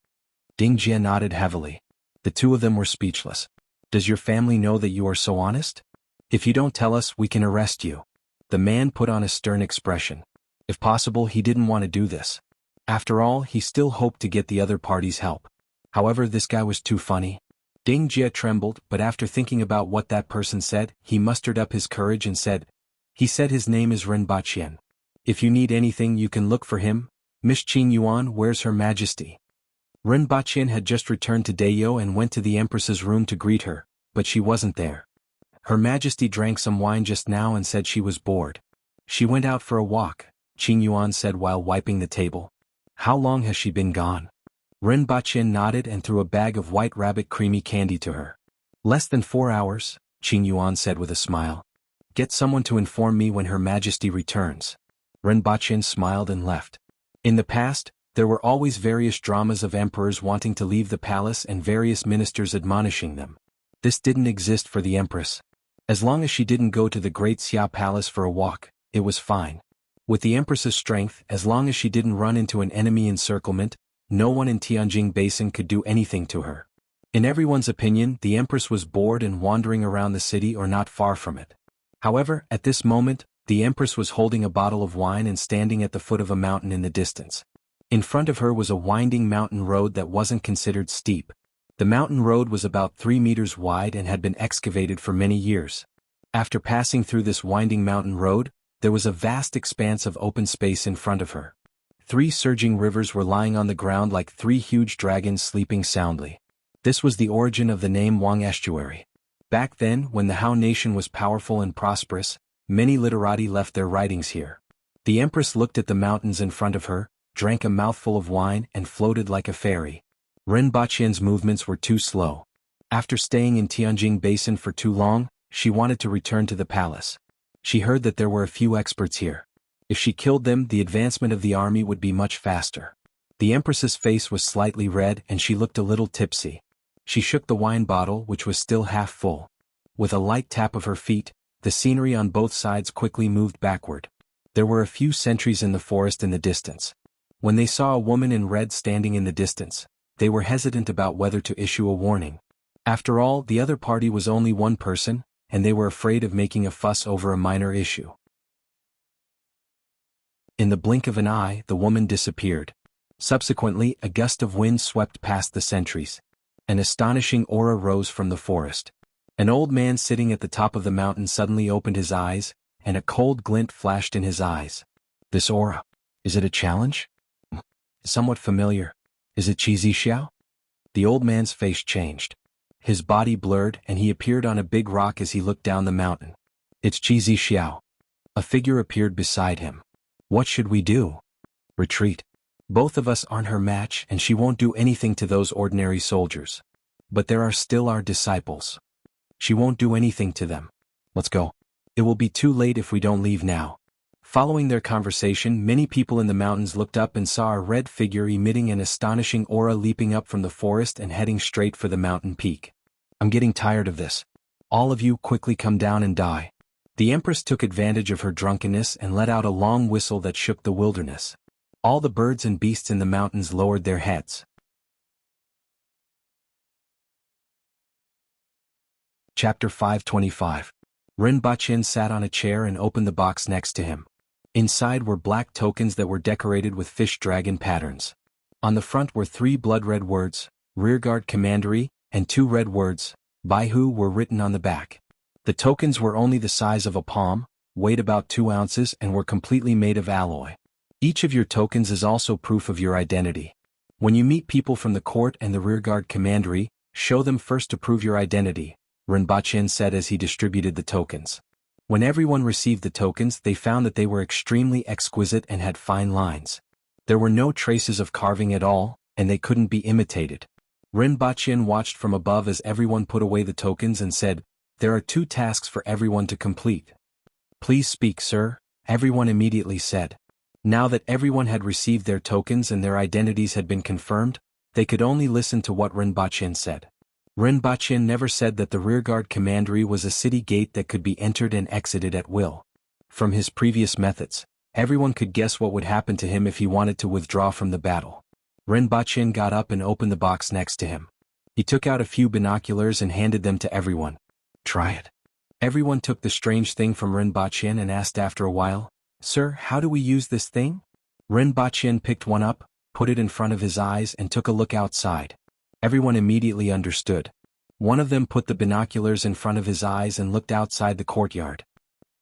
Ding Jie nodded heavily. The two of them were speechless. Does your family know that you are so honest? If you don't tell us, we can arrest you. The man put on a stern expression. If possible, he didn't want to do this. After all, he still hoped to get the other party's help. However, this guy was too funny. Ding Jie trembled, but after thinking about what that person said, he mustered up his courage and said, "He said his name is Ren Baqian. If you need anything, you can look for him. Miss Qing Yuan, where's Her Majesty?" Ren Baqian had just returned to Dayo and went to the Empress's room to greet her, but she wasn't there. Her Majesty drank some wine just now and said she was bored. She went out for a walk, Qing Yuan said while wiping the table. How long has she been gone? Ren Baqian nodded and threw a bag of white rabbit creamy candy to her. Less than 4 hours, Qing Yuan said with a smile. Get someone to inform me when Her Majesty returns. Ren Baqian smiled and left. In the past, there were always various dramas of emperors wanting to leave the palace and various ministers admonishing them. This didn't exist for the empress. As long as she didn't go to the Great Xia Palace for a walk, it was fine. With the empress's strength, as long as she didn't run into an enemy encirclement, no one in Tianjin Basin could do anything to her. In everyone's opinion, the empress was bored and wandering around the city or not far from it. However, at this moment, the empress was holding a bottle of wine and standing at the foot of a mountain in the distance. In front of her was a winding mountain road that wasn't considered steep. The mountain road was about 3 meters wide and had been excavated for many years. After passing through this winding mountain road, there was a vast expanse of open space in front of her. 3 surging rivers were lying on the ground like 3 huge dragons sleeping soundly. This was the origin of the name Wang Estuary. Back then, when the Hao nation was powerful and prosperous, many literati left their writings here. The empress looked at the mountains in front of her, drank a mouthful of wine and floated like a fairy. Ren Baqian's movements were too slow. After staying in Tianjin Basin for too long, she wanted to return to the palace. She heard that there were a few experts here. If she killed them, the advancement of the army would be much faster. The empress's face was slightly red and she looked a little tipsy. She shook the wine bottle, which was still half full. With a light tap of her feet, the scenery on both sides quickly moved backward. There were a few sentries in the forest in the distance. When they saw a woman in red standing in the distance, they were hesitant about whether to issue a warning. After all, the other party was only one person, and they were afraid of making a fuss over a minor issue. In the blink of an eye, the woman disappeared. Subsequently, a gust of wind swept past the sentries. An astonishing aura rose from the forest. An old man sitting at the top of the mountain suddenly opened his eyes, and a cold glint flashed in his eyes. This aura. Is it a challenge? Somewhat familiar. Is it Qi Xiao? The old man's face changed. His body blurred and he appeared on a big rock as he looked down the mountain. It's Qi Xiao. A figure appeared beside him. What should we do? Retreat. Both of us aren't her match and she won't do anything to those ordinary soldiers. But there are still our disciples. She won't do anything to them. Let's go. It will be too late if we don't leave now. Following their conversation, many people in the mountains looked up and saw a red figure emitting an astonishing aura leaping up from the forest and heading straight for the mountain peak. I'm getting tired of this. All of you quickly come down and die. The Empress took advantage of her drunkenness and let out a long whistle that shook the wilderness. All the birds and beasts in the mountains lowered their heads. Chapter 525. Ren Baqian sat on a chair and opened the box next to him. Inside were black tokens that were decorated with fish dragon patterns. On the front were 3 blood-red words, Rearguard Commandery, and 2 red words, Baihu were written on the back. The tokens were only the size of a palm, weighed about 2 ounces and were completely made of alloy. Each of your tokens is also proof of your identity. When you meet people from the court and the Rearguard Commandery, show them first to prove your identity, Ren Baqian said as he distributed the tokens. When everyone received the tokens, they found that they were extremely exquisite and had fine lines. There were no traces of carving at all, and they couldn't be imitated. Ren Baqian watched from above as everyone put away the tokens and said, "There are 2 tasks for everyone to complete." "Please speak, sir," everyone immediately said. Now that everyone had received their tokens and their identities had been confirmed, they could only listen to what Ren Baqian said. Ren Baqian never said that the Rearguard Commandery was a city gate that could be entered and exited at will. From his previous methods, everyone could guess what would happen to him if he wanted to withdraw from the battle. Rinpoche got up and opened the box next to him. He took out a few binoculars and handed them to everyone. Try it. Everyone took the strange thing from Rinpoche and asked after a while, Sir, how do we use this thing? Rinpoche picked one up, put it in front of his eyes and took a look outside. Everyone immediately understood. One of them put the binoculars in front of his eyes and looked outside the courtyard.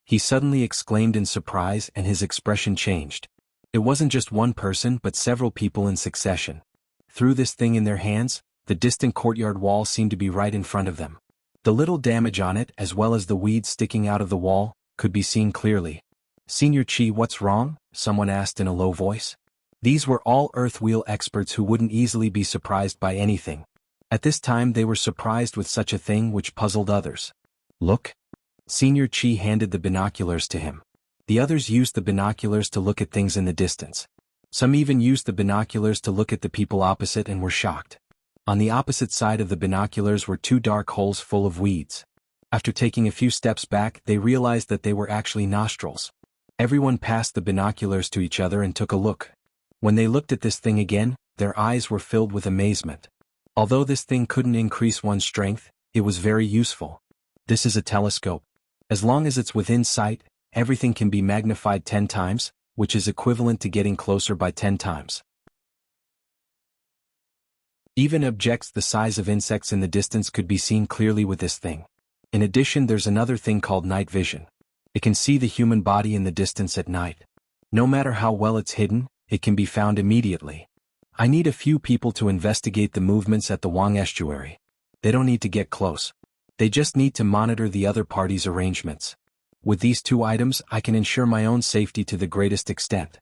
He suddenly exclaimed in surprise and his expression changed. It wasn't just one person but several people in succession. Through this thing in their hands, the distant courtyard wall seemed to be right in front of them. The little damage on it as well as the weeds sticking out of the wall could be seen clearly. Senior Chi, what's wrong? Someone asked in a low voice. These were all earth wheel experts who wouldn't easily be surprised by anything. At this time they were surprised with such a thing which puzzled others. Look. Senior Chi handed the binoculars to him. The others used the binoculars to look at things in the distance. Some even used the binoculars to look at the people opposite and were shocked. On the opposite side of the binoculars were two dark holes full of weeds. After taking a few steps back, they realized that they were actually nostrils. Everyone passed the binoculars to each other and took a look. When they looked at this thing again, their eyes were filled with amazement. Although this thing couldn't increase one's strength, it was very useful. This is a telescope. As long as it's within sight, everything can be magnified 10 times, which is equivalent to getting closer by 10 times. Even objects the size of insects in the distance could be seen clearly with this thing. In addition, there's another thing called night vision. It can see the human body in the distance at night. No matter how well it's hidden, it can be found immediately. I need a few people to investigate the movements at the Wang estuary. They don't need to get close. They just need to monitor the other party's arrangements. With these two items, I can ensure my own safety to the greatest extent.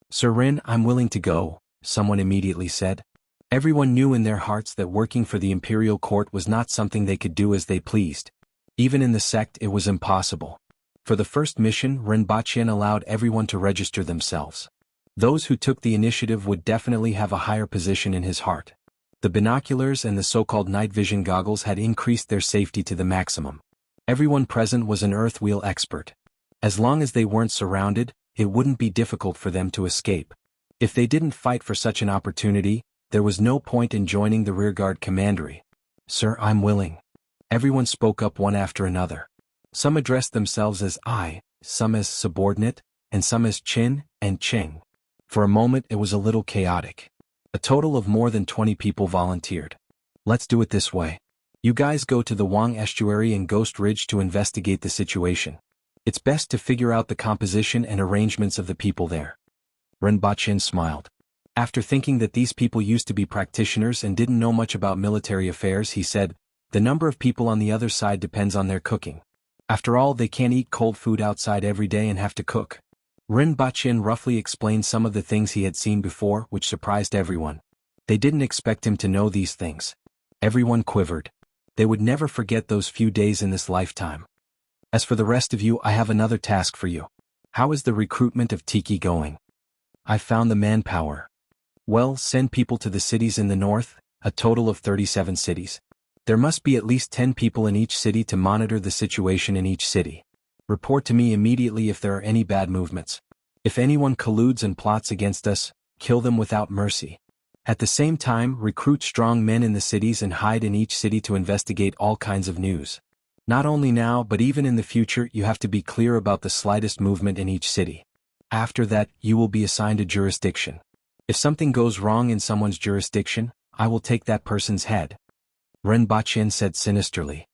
Sir Rin, I'm willing to go, someone immediately said. Everyone knew in their hearts that working for the imperial court was not something they could do as they pleased. Even in the sect it was impossible. For the first mission, Rinpoche allowed everyone to register themselves. Those who took the initiative would definitely have a higher position in his heart. The binoculars and the so-called night vision goggles had increased their safety to the maximum. Everyone present was an earth wheel expert. As long as they weren't surrounded, it wouldn't be difficult for them to escape. If they didn't fight for such an opportunity, there was no point in joining the rearguard commandery. Sir, I'm willing. Everyone spoke up one after another. Some addressed themselves as I, some as subordinate, and some as Chin and Ching. For a moment it was a little chaotic. A total of more than 20 people volunteered. Let's do it this way. You guys go to the Wang estuary and Ghost Ridge to investigate the situation. It's best to figure out the composition and arrangements of the people there. Rinpoche smiled. After thinking that these people used to be practitioners and didn't know much about military affairs, he said, the number of people on the other side depends on their cooking. After all, they can't eat cold food outside every day and have to cook. Rinpoche roughly explained some of the things he had seen before, which surprised everyone. They didn't expect him to know these things. Everyone quivered. They would never forget those few days in this lifetime. As for the rest of you, I have another task for you. How is the recruitment of Tiki going? I found the manpower. Well, send people to the cities in the north, a total of 37 cities. There must be at least 10 people in each city to monitor the situation in each city. Report to me immediately if there are any bad movements. If anyone colludes and plots against us, kill them without mercy. At the same time, recruit strong men in the cities and hide in each city to investigate all kinds of news. Not only now but even in the future, you have to be clear about the slightest movement in each city. After that, you will be assigned a jurisdiction. If something goes wrong in someone's jurisdiction, I will take that person's head. Rinpoche said sinisterly.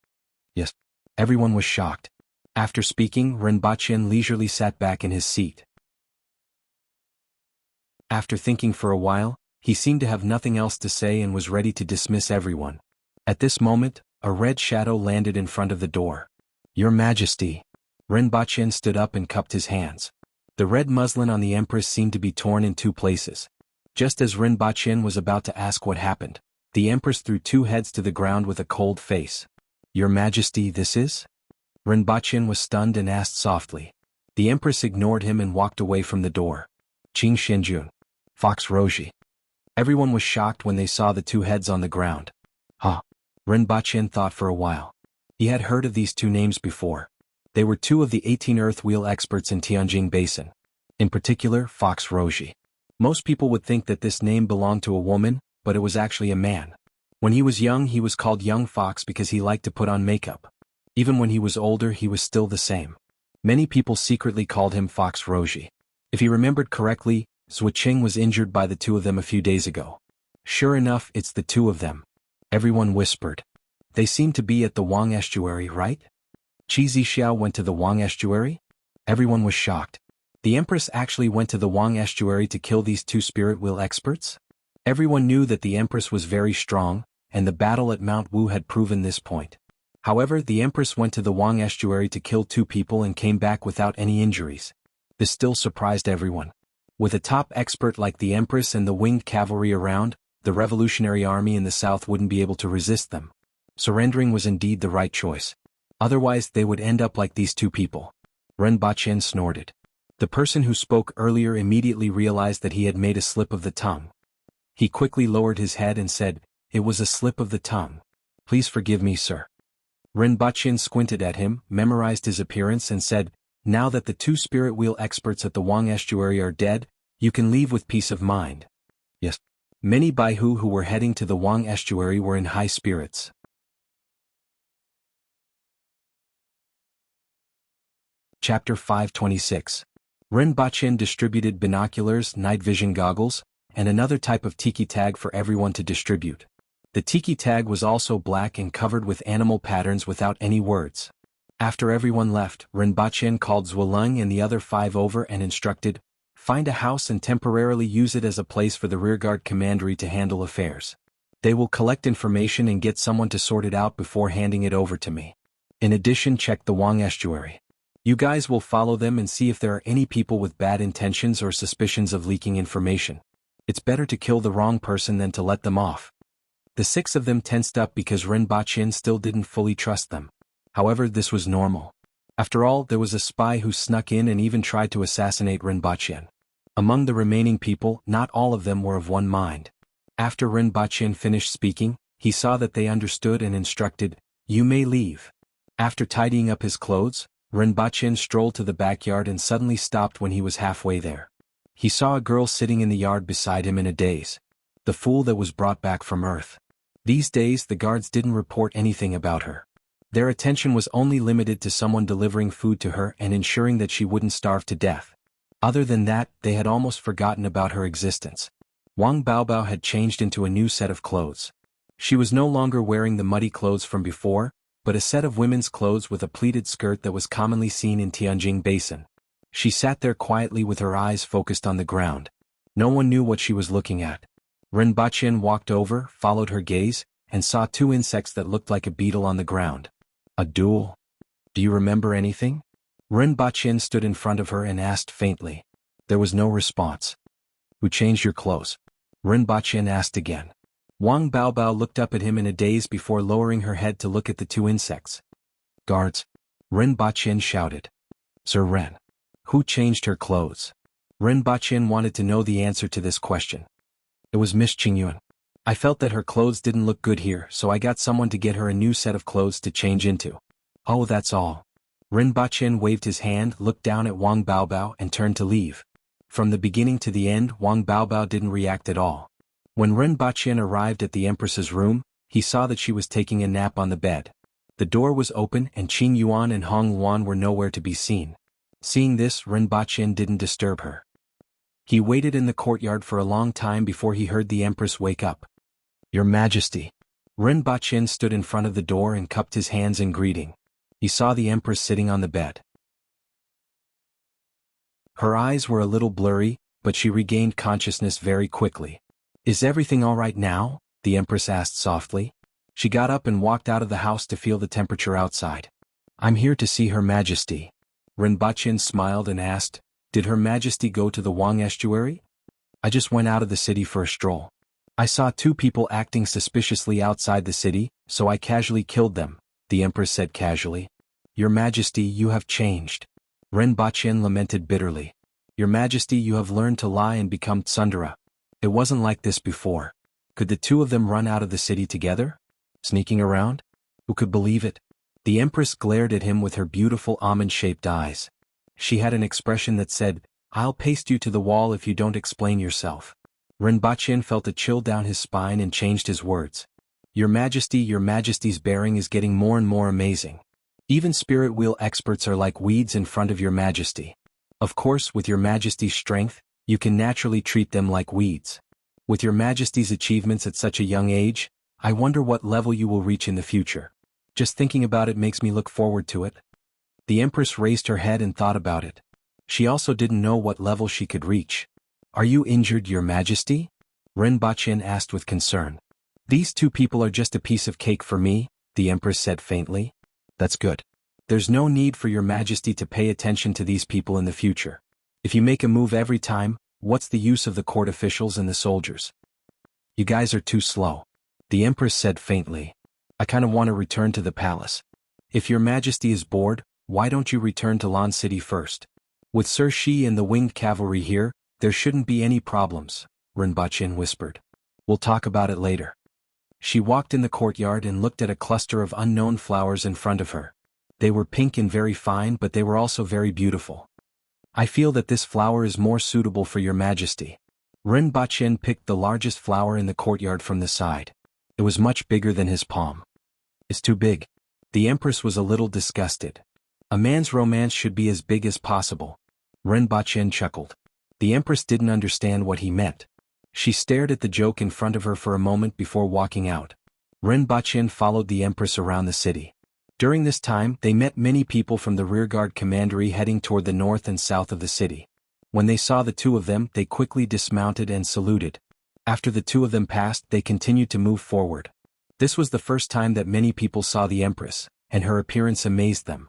Yes. Everyone was shocked. After speaking, Rinpoche leisurely sat back in his seat. After thinking for a while, he seemed to have nothing else to say and was ready to dismiss everyone. At this moment, a red shadow landed in front of the door. Your Majesty. Rinpoche stood up and cupped his hands. The red muslin on the Empress seemed to be torn in two places. Just as Rinpoche was about to ask what happened, the Empress threw two heads to the ground with a cold face. Your Majesty, this is? Rinpoche was stunned and asked softly. The Empress ignored him and walked away from the door. Qing Xianjun. Fox Roji. Everyone was shocked when they saw the two heads on the ground. Huh. Rinpoche thought for a while. He had heard of these two names before. They were two of the 18 earth wheel experts in Tianjin Basin. In particular, Fox Roji. Most people would think that this name belonged to a woman, but it was actually a man. When he was young, he was called Young Fox because he liked to put on makeup. Even when he was older, he was still the same. Many people secretly called him Fox Roji. If he remembered correctly, Zhuqing was injured by the two of them a few days ago. Sure enough, it's the two of them. Everyone whispered. They seem to be at the Wang estuary, right? Qi Zixiao went to the Wang estuary? Everyone was shocked. The Empress actually went to the Wang estuary to kill these two spirit wheel experts? Everyone knew that the Empress was very strong, and the battle at Mount Wu had proven this point. However, the Empress went to the Wang estuary to kill two people and came back without any injuries. This still surprised everyone. With a top expert like the Empress and the winged cavalry around, the Revolutionary Army in the south wouldn't be able to resist them. Surrendering was indeed the right choice. Otherwise, they would end up like these two people. Ren Baqin snorted. The person who spoke earlier immediately realized that he had made a slip of the tongue. He quickly lowered his head and said, "It was a slip of the tongue. Please forgive me, sir." Ren Baqin squinted at him, memorized his appearance and said, "Now that the two spirit wheel experts at the Wang estuary are dead, you can leave with peace of mind." Yes. Many Baihu who were heading to the Wang estuary were in high spirits. Chapter 526. Ren Baqin distributed binoculars, night vision goggles, and another type of tiki tag for everyone to distribute. The tiki tag was also black and covered with animal patterns without any words. After everyone left, Ren Baqin called Zuoleng and the other 5 over and instructed, "Find a house and temporarily use it as a place for the rearguard commandery to handle affairs. They will collect information and get someone to sort it out before handing it over to me. In addition, check the Wang estuary. You guys will follow them and see if there are any people with bad intentions or suspicions of leaking information. It's better to kill the wrong person than to let them off." The 6 of them tensed up because Ren Baqin still didn't fully trust them. However, this was normal. After all, there was a spy who snuck in and even tried to assassinate Ren Baqin. Among the remaining people, not all of them were of one mind. After Ren Baqin finished speaking, he saw that they understood and instructed, "You may leave." After tidying up his clothes, Ren Baqin strolled to the backyard and suddenly stopped when he was halfway there. He saw a girl sitting in the yard beside him in a daze. The fool that was brought back from Earth. These days the guards didn't report anything about her. Their attention was only limited to someone delivering food to her and ensuring that she wouldn't starve to death. Other than that, they had almost forgotten about her existence. Wang Baobao had changed into a new set of clothes. She was no longer wearing the muddy clothes from before, but a set of women's clothes with a pleated skirt that was commonly seen in Tianjin Basin. She sat there quietly with her eyes focused on the ground. No one knew what she was looking at. Ren Baqin walked over, followed her gaze, and saw 2 insects that looked like a beetle on the ground. "A duel? Do you remember anything?" Ren Baqin stood in front of her and asked faintly. There was no response. "Who changed your clothes?" Ren Baqin asked again. Wang Baobao looked up at him in a daze before lowering her head to look at the 2 insects. "Guards!" Ren Baqin shouted. "Sir Ren. Who changed her clothes?" Ren Baqin wanted to know the answer to this question. "It was Miss Qingyuan. I felt that her clothes didn't look good here, so I got someone to get her a new set of clothes to change into." "Oh, that's all." Ren Baqin waved his hand, looked down at Wang Baobao and turned to leave. From the beginning to the end, Wang Baobao didn't react at all. When Ren Baqin arrived at the Empress's room, he saw that she was taking a nap on the bed. The door was open and Qing Yuan and Hong Luan were nowhere to be seen. Seeing this, Ren Baqin didn't disturb her. He waited in the courtyard for a long time before he heard the Empress wake up. "Your Majesty." Ren Baqin stood in front of the door and cupped his hands in greeting. He saw the Empress sitting on the bed. Her eyes were a little blurry, but she regained consciousness very quickly. "Is everything all right now?" the Empress asked softly. She got up and walked out of the house to feel the temperature outside. "I'm here to see Her Majesty." Ren Baqin smiled and asked, "Did Her Majesty go to the Wang estuary?" "I just went out of the city for a stroll. I saw 2 people acting suspiciously outside the city, so I casually killed them," the Empress said casually. "Your Majesty, you have changed." Ren Baqin lamented bitterly. "Your Majesty, you have learned to lie and become tsundere. It wasn't like this before. Could the 2 of them run out of the city together? Sneaking around? Who could believe it?" The Empress glared at him with her beautiful almond-shaped eyes. She had an expression that said, I'll paste you to the wall if you don't explain yourself. Rinpoche felt a chill down his spine and changed his words. Your Majesty's bearing is getting more and more amazing. Even spirit wheel experts are like weeds in front of your Majesty. Of course, with your Majesty's strength, you can naturally treat them like weeds. With your Majesty's achievements at such a young age, I wonder what level you will reach in the future. Just thinking about it makes me look forward to it. The Empress raised her head and thought about it. She also didn't know what level she could reach. Are you injured, your Majesty? Rinpoche asked with concern. These two people are just a piece of cake for me, the Empress said faintly. That's good. There's no need for your Majesty to pay attention to these people in the future. If you make a move every time, what's the use of the court officials and the soldiers? You guys are too slow. The Empress said faintly. I kind of want to return to the palace. If your Majesty is bored, why don't you return to Lan City first? With Sir Shi and the winged cavalry here, there shouldn't be any problems, Rinpoche whispered. We'll talk about it later. She walked in the courtyard and looked at a cluster of unknown flowers in front of her. They were pink and very fine, but they were also very beautiful. I feel that this flower is more suitable for your Majesty. Rinpoche picked the largest flower in the courtyard from the side. It was much bigger than his palm. It's too big. The Empress was a little disgusted. A man's romance should be as big as possible. Rinpoche chuckled. The Empress didn't understand what he meant. She stared at the joke in front of her for a moment before walking out. Rinpoche followed the Empress around the city. During this time, they met many people from the rearguard commandery heading toward the north and south of the city. When they saw the two of them, they quickly dismounted and saluted. After the two of them passed, they continued to move forward. This was the first time that many people saw the Empress, and her appearance amazed them.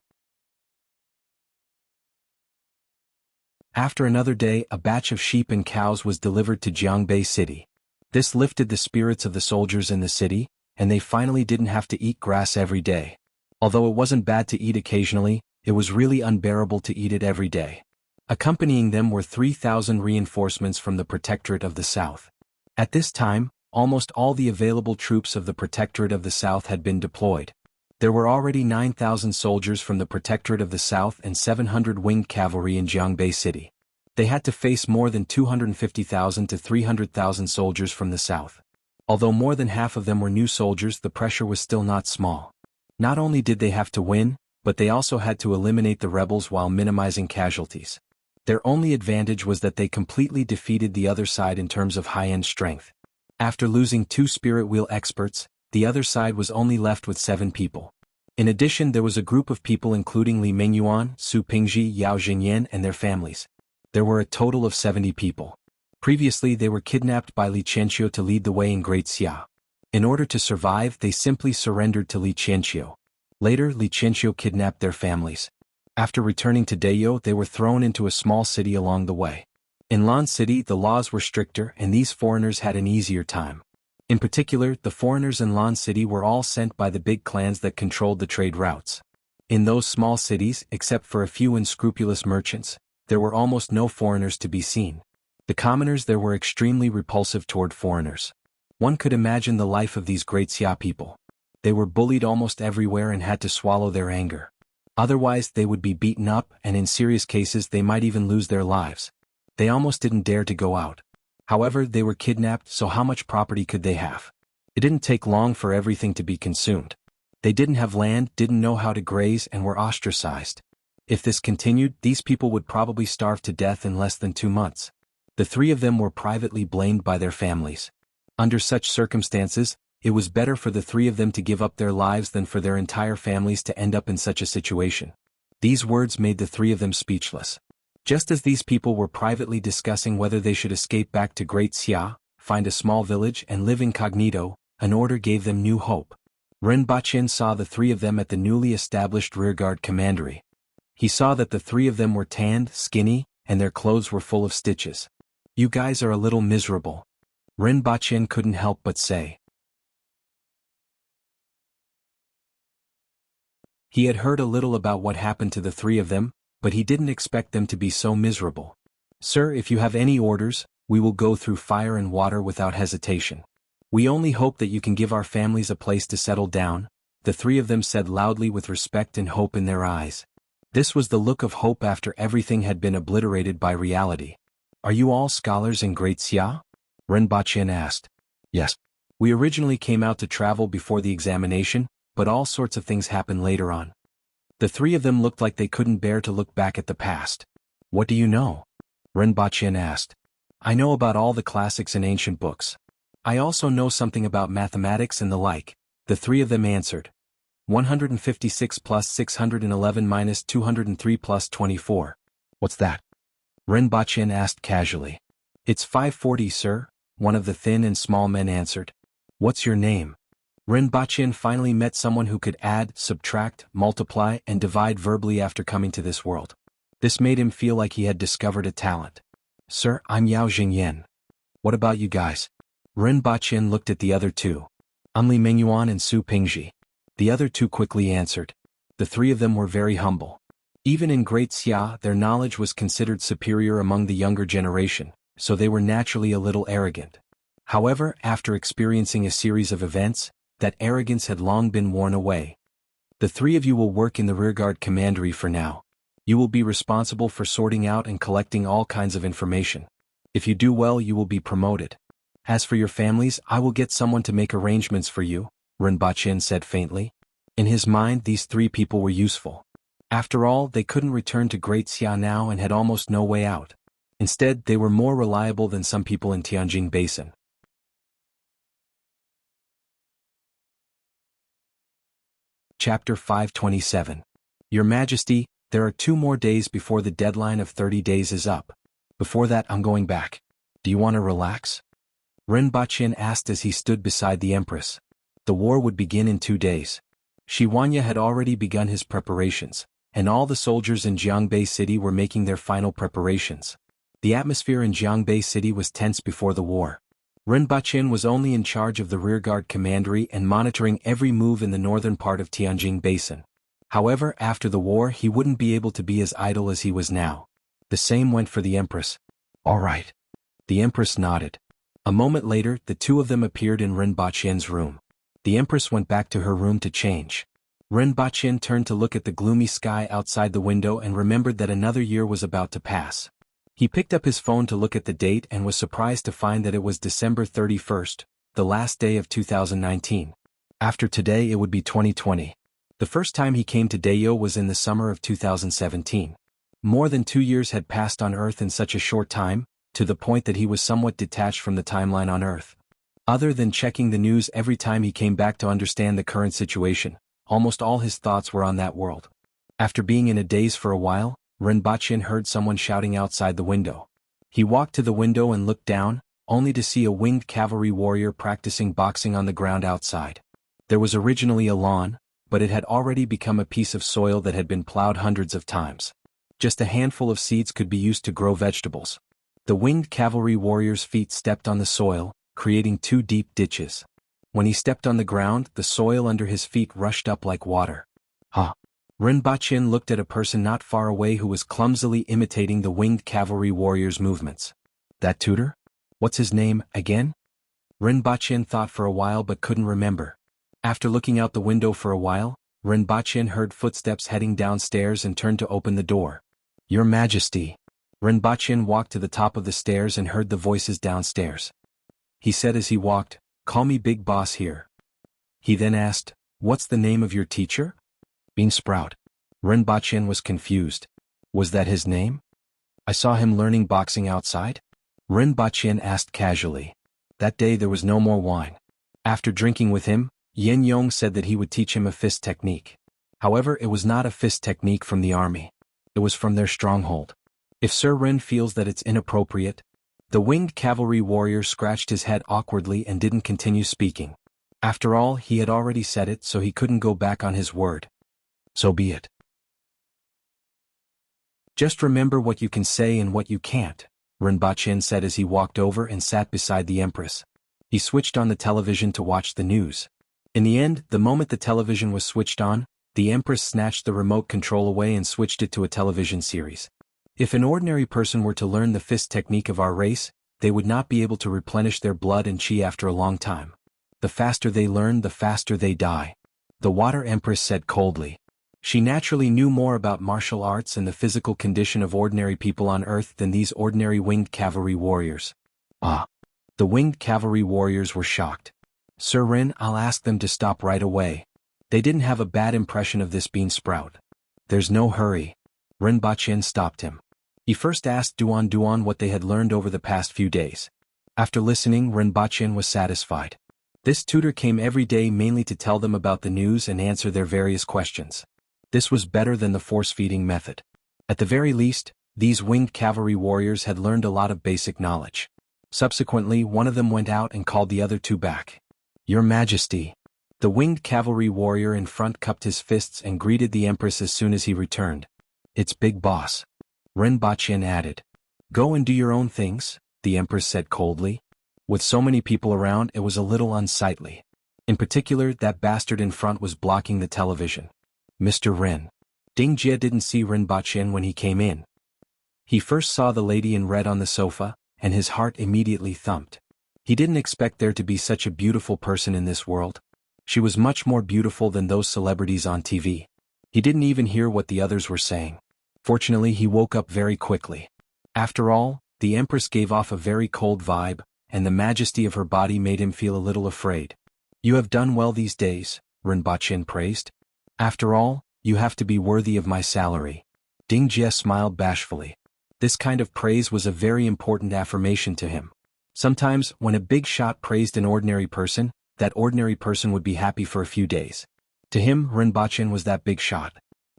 After another day, a batch of sheep and cows was delivered to Jiangbei City. This lifted the spirits of the soldiers in the city, and they finally didn't have to eat grass every day. Although it wasn't bad to eat occasionally, it was really unbearable to eat it every day. Accompanying them were 3,000 reinforcements from the Protectorate of the South. At this time, almost all the available troops of the Protectorate of the South had been deployed. There were already 9,000 soldiers from the Protectorate of the South and 700 winged cavalry in Jiangbei City. They had to face more than 250,000 to 300,000 soldiers from the South. Although more than half of them were new soldiers, the pressure was still not small. Not only did they have to win, but they also had to eliminate the rebels while minimizing casualties. Their only advantage was that they completely defeated the other side in terms of high-end strength. After losing 2 spirit wheel experts, the other side was only left with 7 people. In addition, there was a group of people including Li Mingyuan, Su Pingji, Yao Jingyan and their families. There were a total of 70 people. Previously they were kidnapped by Li Qianqiu to lead the way in Great Xia. In order to survive, they simply surrendered to Li Qianqiu. Later, Li Qianqiu kidnapped their families. After returning to Deyo, they were thrown into a small city along the way. In Lan City, the laws were stricter and these foreigners had an easier time. In particular, the foreigners in Lan City were all sent by the big clans that controlled the trade routes. In those small cities, except for a few unscrupulous merchants, there were almost no foreigners to be seen. The commoners there were extremely repulsive toward foreigners. One could imagine the life of these Great Xia people. They were bullied almost everywhere and had to swallow their anger. Otherwise, they would be beaten up, and in serious cases they might even lose their lives. They almost didn't dare to go out. However, they were kidnapped, so how much property could they have? It didn't take long for everything to be consumed. They didn't have land, didn't know how to graze, and were ostracized. If this continued, these people would probably starve to death in less than 2 months. The 3 of them were privately blamed by their families. Under such circumstances, it was better for the 3 of them to give up their lives than for their entire families to end up in such a situation. These words made the 3 of them speechless. Just as these people were privately discussing whether they should escape back to Great Xia, find a small village and live incognito, an order gave them new hope. Rinpoche saw the 3 of them at the newly established rearguard commandery. He saw that the 3 of them were tanned, skinny, and their clothes were full of stitches. You guys are a little miserable. Rinpoche couldn't help but say. He had heard a little about what happened to the 3 of them, but he didn't expect them to be so miserable. Sir, if you have any orders, we will go through fire and water without hesitation. We only hope that you can give our families a place to settle down, the 3 of them said loudly with respect and hope in their eyes. This was the look of hope after everything had been obliterated by reality. Are you all scholars in Great Xia? Rinpoche asked. Yes. We originally came out to travel before the examination, but all sorts of things happened later on. The three of them looked like they couldn't bear to look back at the past. What do you know? Rinpoche asked. I know about all the classics and ancient books. I also know something about mathematics and the like, the three of them answered. 156 plus 611 minus 203 plus 24. What's that? Rinpoche asked casually. It's 540, sir, one of the thin and small men answered. What's your name? Rinpoche finally met someone who could add, subtract, multiply, and divide verbally after coming to this world. This made him feel like he had discovered a talent. Sir, I'm Yao Jingyan. What about you guys? Rinpoche looked at the other two. I'm Li Mengyuan and Su Pingji. The other two quickly answered. The three of them were very humble. Even in Great Xia, their knowledge was considered superior among the younger generation, so they were naturally a little arrogant. However, after experiencing a series of events, that arrogance had long been worn away. The three of you will work in the rearguard commandery for now. You will be responsible for sorting out and collecting all kinds of information. If you do well, you will be promoted. As for your families, I will get someone to make arrangements for you, Rinpoche said faintly. In his mind, these three people were useful. After all, they couldn't return to Great Xia now and had almost no way out. Instead, they were more reliable than some people in Tianjin Basin. Chapter 527. Your Majesty, there are 2 more days before the deadline of 30 days is up. Before that, I'm going back. Do you want to relax? Rinpoche asked as he stood beside the Empress. The war would begin in 2 days. Shi Huanya had already begun his preparations, and all the soldiers in Jiangbei City were making their final preparations. The atmosphere in Jiangbei City was tense before the war. Rinpoche was only in charge of the rearguard commandery and monitoring every move in the northern part of Tianjin Basin. However, after the war he wouldn't be able to be as idle as he was now. The same went for the Empress. All right. The Empress nodded. A moment later, the two of them appeared in Rinpoche's room. The Empress went back to her room to change. Rinpoche turned to look at the gloomy sky outside the window and remembered that another year was about to pass. He picked up his phone to look at the date and was surprised to find that it was December 31st, the last day of 2019. After today it would be 2020. The first time he came to Dayo was in the summer of 2017. More than 2 years had passed on Earth in such a short time, to the point that he was somewhat detached from the timeline on Earth. Other than checking the news every time he came back to understand the current situation, almost all his thoughts were on that world. After being in a daze for a while, Rinpoche heard someone shouting outside the window. He walked to the window and looked down, only to see a winged cavalry warrior practicing boxing on the ground outside. There was originally a lawn, but it had already become a piece of soil that had been plowed hundreds of times. Just a handful of seeds could be used to grow vegetables. The winged cavalry warrior's feet stepped on the soil, creating 2 deep ditches. When he stepped on the ground, the soil under his feet rushed up like water. Huh. Rinpoche looked at a person not far away who was clumsily imitating the winged cavalry warrior's movements. That tutor? What's his name, again? Rinpoche thought for a while but couldn't remember. After looking out the window for a while, Rinpoche heard footsteps heading downstairs and turned to open the door. Your Majesty. Rinpoche walked to the top of the stairs and heard the voices downstairs. He said as he walked, "Call me Big Boss here." He then asked, "What's the name of your teacher?" Bean Sprout. Rinpoche was confused. Was that his name? I saw him learning boxing outside? Rinpoche asked casually. That day there was no more wine. After drinking with him, Yen Yong said that he would teach him a fist technique. However, it was not a fist technique from the army. It was from their stronghold. If Sir Ren feels that it's inappropriate... The winged cavalry warrior scratched his head awkwardly and didn't continue speaking. After all, he had already said it, so he couldn't go back on his word. So be it. Just remember what you can say and what you can't, Rinpoche said as he walked over and sat beside the Empress. He switched on the television to watch the news. In the end, the moment the television was switched on, the Empress snatched the remote control away and switched it to a television series. If an ordinary person were to learn the fist technique of our race, they would not be able to replenish their blood and chi after a long time. The faster they learn, the faster they die. The Water Empress said coldly. She naturally knew more about martial arts and the physical condition of ordinary people on Earth than these ordinary winged cavalry warriors. Ah! The winged cavalry warriors were shocked. Sir Rin, I'll ask them to stop right away. They didn't have a bad impression of this bean sprout. There's no hurry. Rin Baqin stopped him. He first asked Duan Duan what they had learned over the past few days. After listening, Rin Baqin was satisfied. This tutor came every day mainly to tell them about the news and answer their various questions. This was better than the force-feeding method. At the very least, these winged cavalry warriors had learned a lot of basic knowledge. Subsequently, one of them went out and called the other two back. Your Majesty. The winged cavalry warrior in front cupped his fists and greeted the Empress as soon as he returned. It's Big Boss. Rin Baqin added. Go and do your own things, the Empress said coldly. With so many people around, it was a little unsightly. In particular, that bastard in front was blocking the television. Mr. Rin. Ding Jie didn't see Rin Baqin when he came in. He first saw the lady in red on the sofa, and his heart immediately thumped. He didn't expect there to be such a beautiful person in this world. She was much more beautiful than those celebrities on TV. He didn't even hear what the others were saying. Fortunately, he woke up very quickly. After all, the Empress gave off a very cold vibe, and the majesty of her body made him feel a little afraid. You have done well these days, Rin Baqin praised. After all, you have to be worthy of my salary. Ding Jie smiled bashfully. This kind of praise was a very important affirmation to him. Sometimes, when a big shot praised an ordinary person, that ordinary person would be happy for a few days. To him, Rin Baqin was that big shot.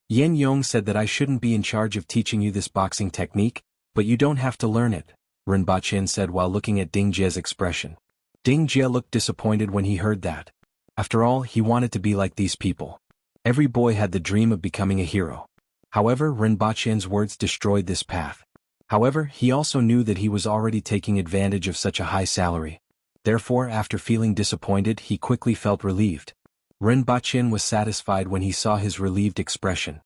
Yen Yong said that I shouldn't be in charge of teaching you this boxing technique, but you don't have to learn it, Rin Baqin said while looking at Ding Jie's expression. Ding Jie looked disappointed when he heard that. After all, he wanted to be like these people. Every boy had the dream of becoming a hero. However, Rin Baqin's words destroyed this path. However, he also knew that he was already taking advantage of such a high salary. Therefore, after feeling disappointed, he quickly felt relieved. Rin Baqin was satisfied when he saw his relieved expression.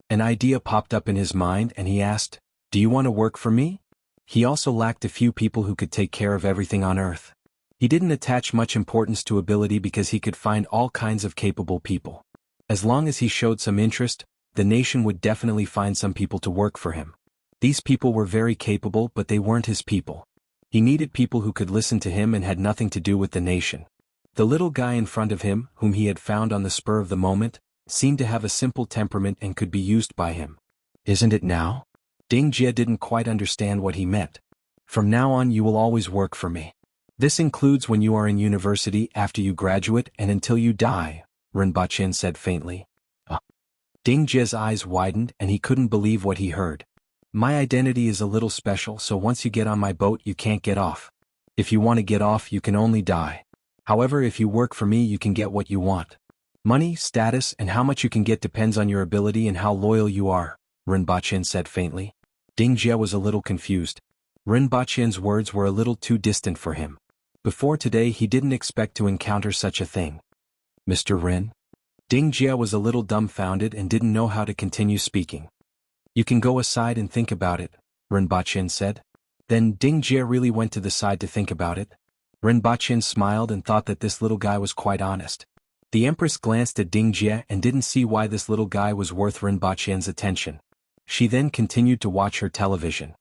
An idea popped up in his mind and he asked, Do you want to work for me? He also lacked a few people who could take care of everything on Earth. He didn't attach much importance to ability because he could find all kinds of capable people. As long as he showed some interest, the nation would definitely find some people to work for him. These people were very capable, but they weren't his people. He needed people who could listen to him and had nothing to do with the nation. The little guy in front of him, whom he had found on the spur of the moment, seemed to have a simple temperament and could be used by him. Isn't it now? Ding Jie didn't quite understand what he meant. From now on you will always work for me. This includes when you are in university, after you graduate, and until you die, Rin Baqin said faintly. Ding Jie's eyes widened and he couldn't believe what he heard. My identity is a little special, so once you get on my boat you can't get off. If you want to get off you can only die. However, if you work for me you can get what you want. Money, status, and how much you can get depends on your ability and how loyal you are, Rin Baqin said faintly. Ding Jie was a little confused. Rin Baqin's words were a little too distant for him. Before today he didn't expect to encounter such a thing. Mr. Rin? Ding Jie was a little dumbfounded and didn't know how to continue speaking. You can go aside and think about it, Rin Baqin said. Then Ding Jie really went to the side to think about it. Rin Baqin smiled and thought that this little guy was quite honest. The Empress glanced at Ding Jie and didn't see why this little guy was worth Rin Baqin's attention. She then continued to watch her television.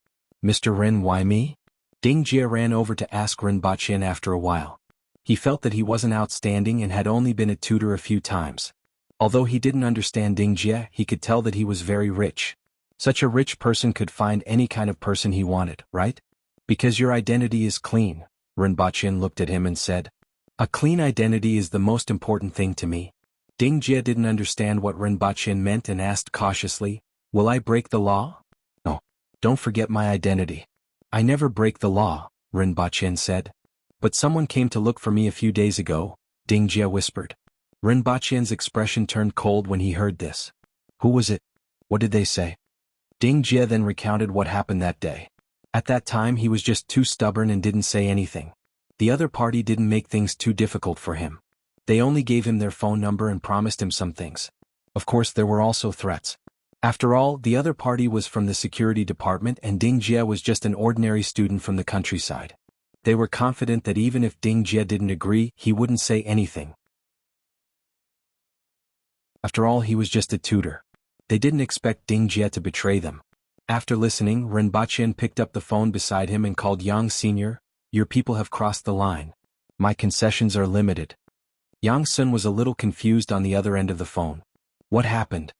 Mr. Rin, why me? Ding Jie ran over to ask Rin Baqin after a while. He felt that he wasn't outstanding and had only been a tutor a few times. Although he didn't understand Ding Jie, he could tell that he was very rich. Such a rich person could find any kind of person he wanted, right? Because your identity is clean, Rin Baqin looked at him and said. A clean identity is the most important thing to me. Ding Jie didn't understand what Rin Baqin meant and asked cautiously, Will I break the law? No. Don't forget my identity. I never break the law, Rin Baqin said. But someone came to look for me a few days ago, Ding Jie whispered. Rin Baqin's expression turned cold when he heard this. Who was it? What did they say? Ding Jie then recounted what happened that day. At that time he was just too stubborn and didn't say anything. The other party didn't make things too difficult for him. They only gave him their phone number and promised him some things. Of course there were also threats. After all, the other party was from the security department and Ding Jie was just an ordinary student from the countryside. They were confident that even if Ding Jie didn't agree, he wouldn't say anything. After all, he was just a tutor. They didn't expect Ding Jie to betray them. After listening, Rinpoche picked up the phone beside him and called Yang Senior. Your people have crossed the line. My concessions are limited. Yang Sun was a little confused on the other end of the phone. What happened?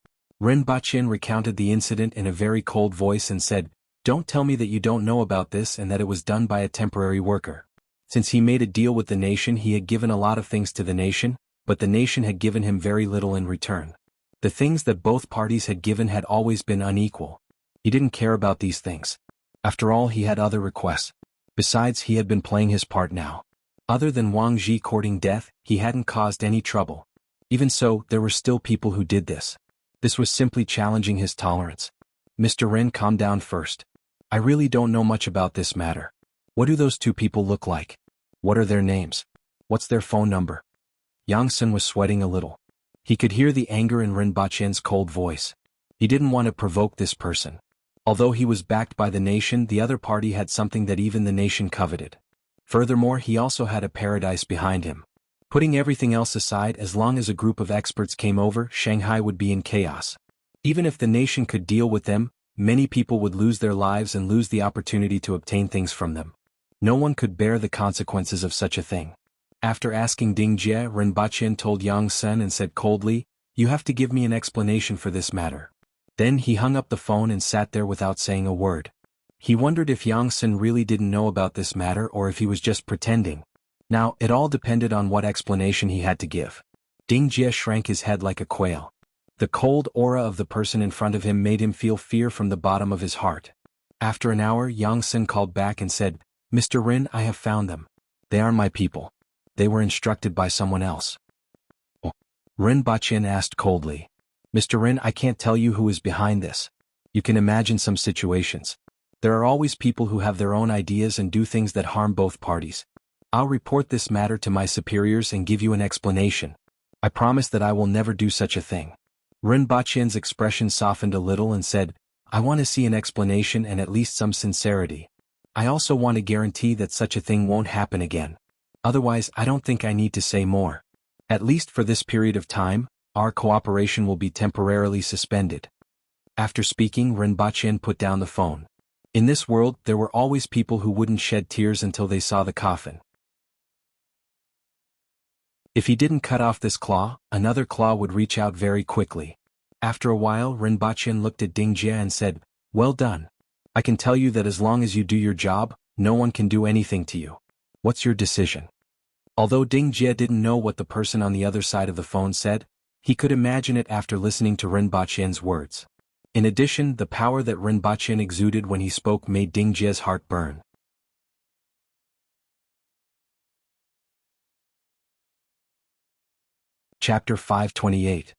Rinpoche recounted the incident in a very cold voice and said, don't tell me that you don't know about this and that it was done by a temporary worker. Since he made a deal with the nation, he had given a lot of things to the nation, but the nation had given him very little in return. The things that both parties had given had always been unequal. He didn't care about these things. After all, he had other requests. Besides, he had been playing his part now. Other than Wang Ji courting death, he hadn't caused any trouble. Even so, there were still people who did this. This was simply challenging his tolerance. Mr. Ren, calm down first. I really don't know much about this matter. What do those two people look like? What are their names? What's their phone number? Yang Sun was sweating a little. He could hear the anger in Rinpoche's cold voice. He didn't want to provoke this person. Although he was backed by the nation, the other party had something that even the nation coveted. Furthermore, he also had a paradise behind him. Putting everything else aside, as long as a group of experts came over, Shanghai would be in chaos. Even if the nation could deal with them, many people would lose their lives and lose the opportunity to obtain things from them. No one could bear the consequences of such a thing. After asking Ding Jie, Rinpoche told Yang Sun and said coldly, you have to give me an explanation for this matter. Then he hung up the phone and sat there without saying a word. He wondered if Yang Sun really didn't know about this matter or if he was just pretending. Now, it all depended on what explanation he had to give. Ding Jie shrank his head like a quail. The cold aura of the person in front of him made him feel fear from the bottom of his heart. After an hour, Yang Sun called back and said, Mr. Rin, I have found them. They are my people. They were instructed by someone else. Oh. Rinpoche asked coldly. Mr. Rin, I can't tell you who is behind this. You can imagine some situations. There are always people who have their own ideas and do things that harm both parties. I'll report this matter to my superiors and give you an explanation. I promise that I will never do such a thing. Rinpoche's expression softened a little and said, I want to see an explanation and at least some sincerity. I also want a guarantee that such a thing won't happen again. Otherwise, I don't think I need to say more. At least for this period of time, our cooperation will be temporarily suspended. After speaking, Rinpoche put down the phone. In this world, there were always people who wouldn't shed tears until they saw the coffin. If he didn't cut off this claw, another claw would reach out very quickly. After a while, Rinpoche looked at Ding Jie and said, Well done. I can tell you that as long as you do your job, no one can do anything to you. What's your decision? Although Ding Jie didn't know what the person on the other side of the phone said, he could imagine it after listening to Rinpoche's words. In addition, the power that Rinpoche exuded when he spoke made Ding Jie's heart burn. Chapter 528.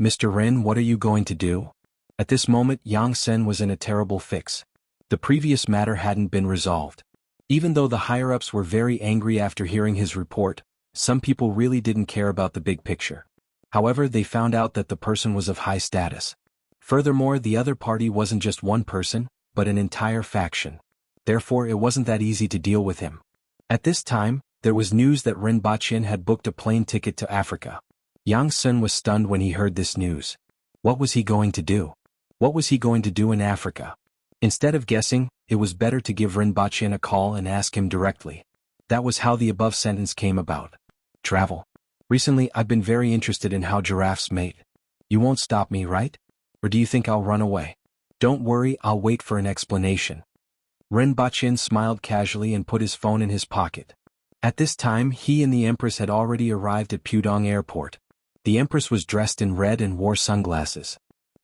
Mr. Rin, what are you going to do? At this moment, Yang Sun was in a terrible fix. The previous matter hadn't been resolved. Even though the higher-ups were very angry after hearing his report, some people really didn't care about the big picture. However, they found out that the person was of high status. Furthermore, the other party wasn't just one person, but an entire faction. Therefore, it wasn't that easy to deal with him. At this time, there was news that Rinpoche had booked a plane ticket to Africa. Yang Sun was stunned when he heard this news. What was he going to do? What was he going to do in Africa? Instead of guessing, it was better to give Rinpoche a call and ask him directly. That was how the above sentence came about. Travel. Recently, I've been very interested in how giraffes mate. You won't stop me, right? Or do you think I'll run away? Don't worry, I'll wait for an explanation. Rinpoche smiled casually and put his phone in his pocket. At this time, he and the Empress had already arrived at Pudong Airport. The Empress was dressed in red and wore sunglasses.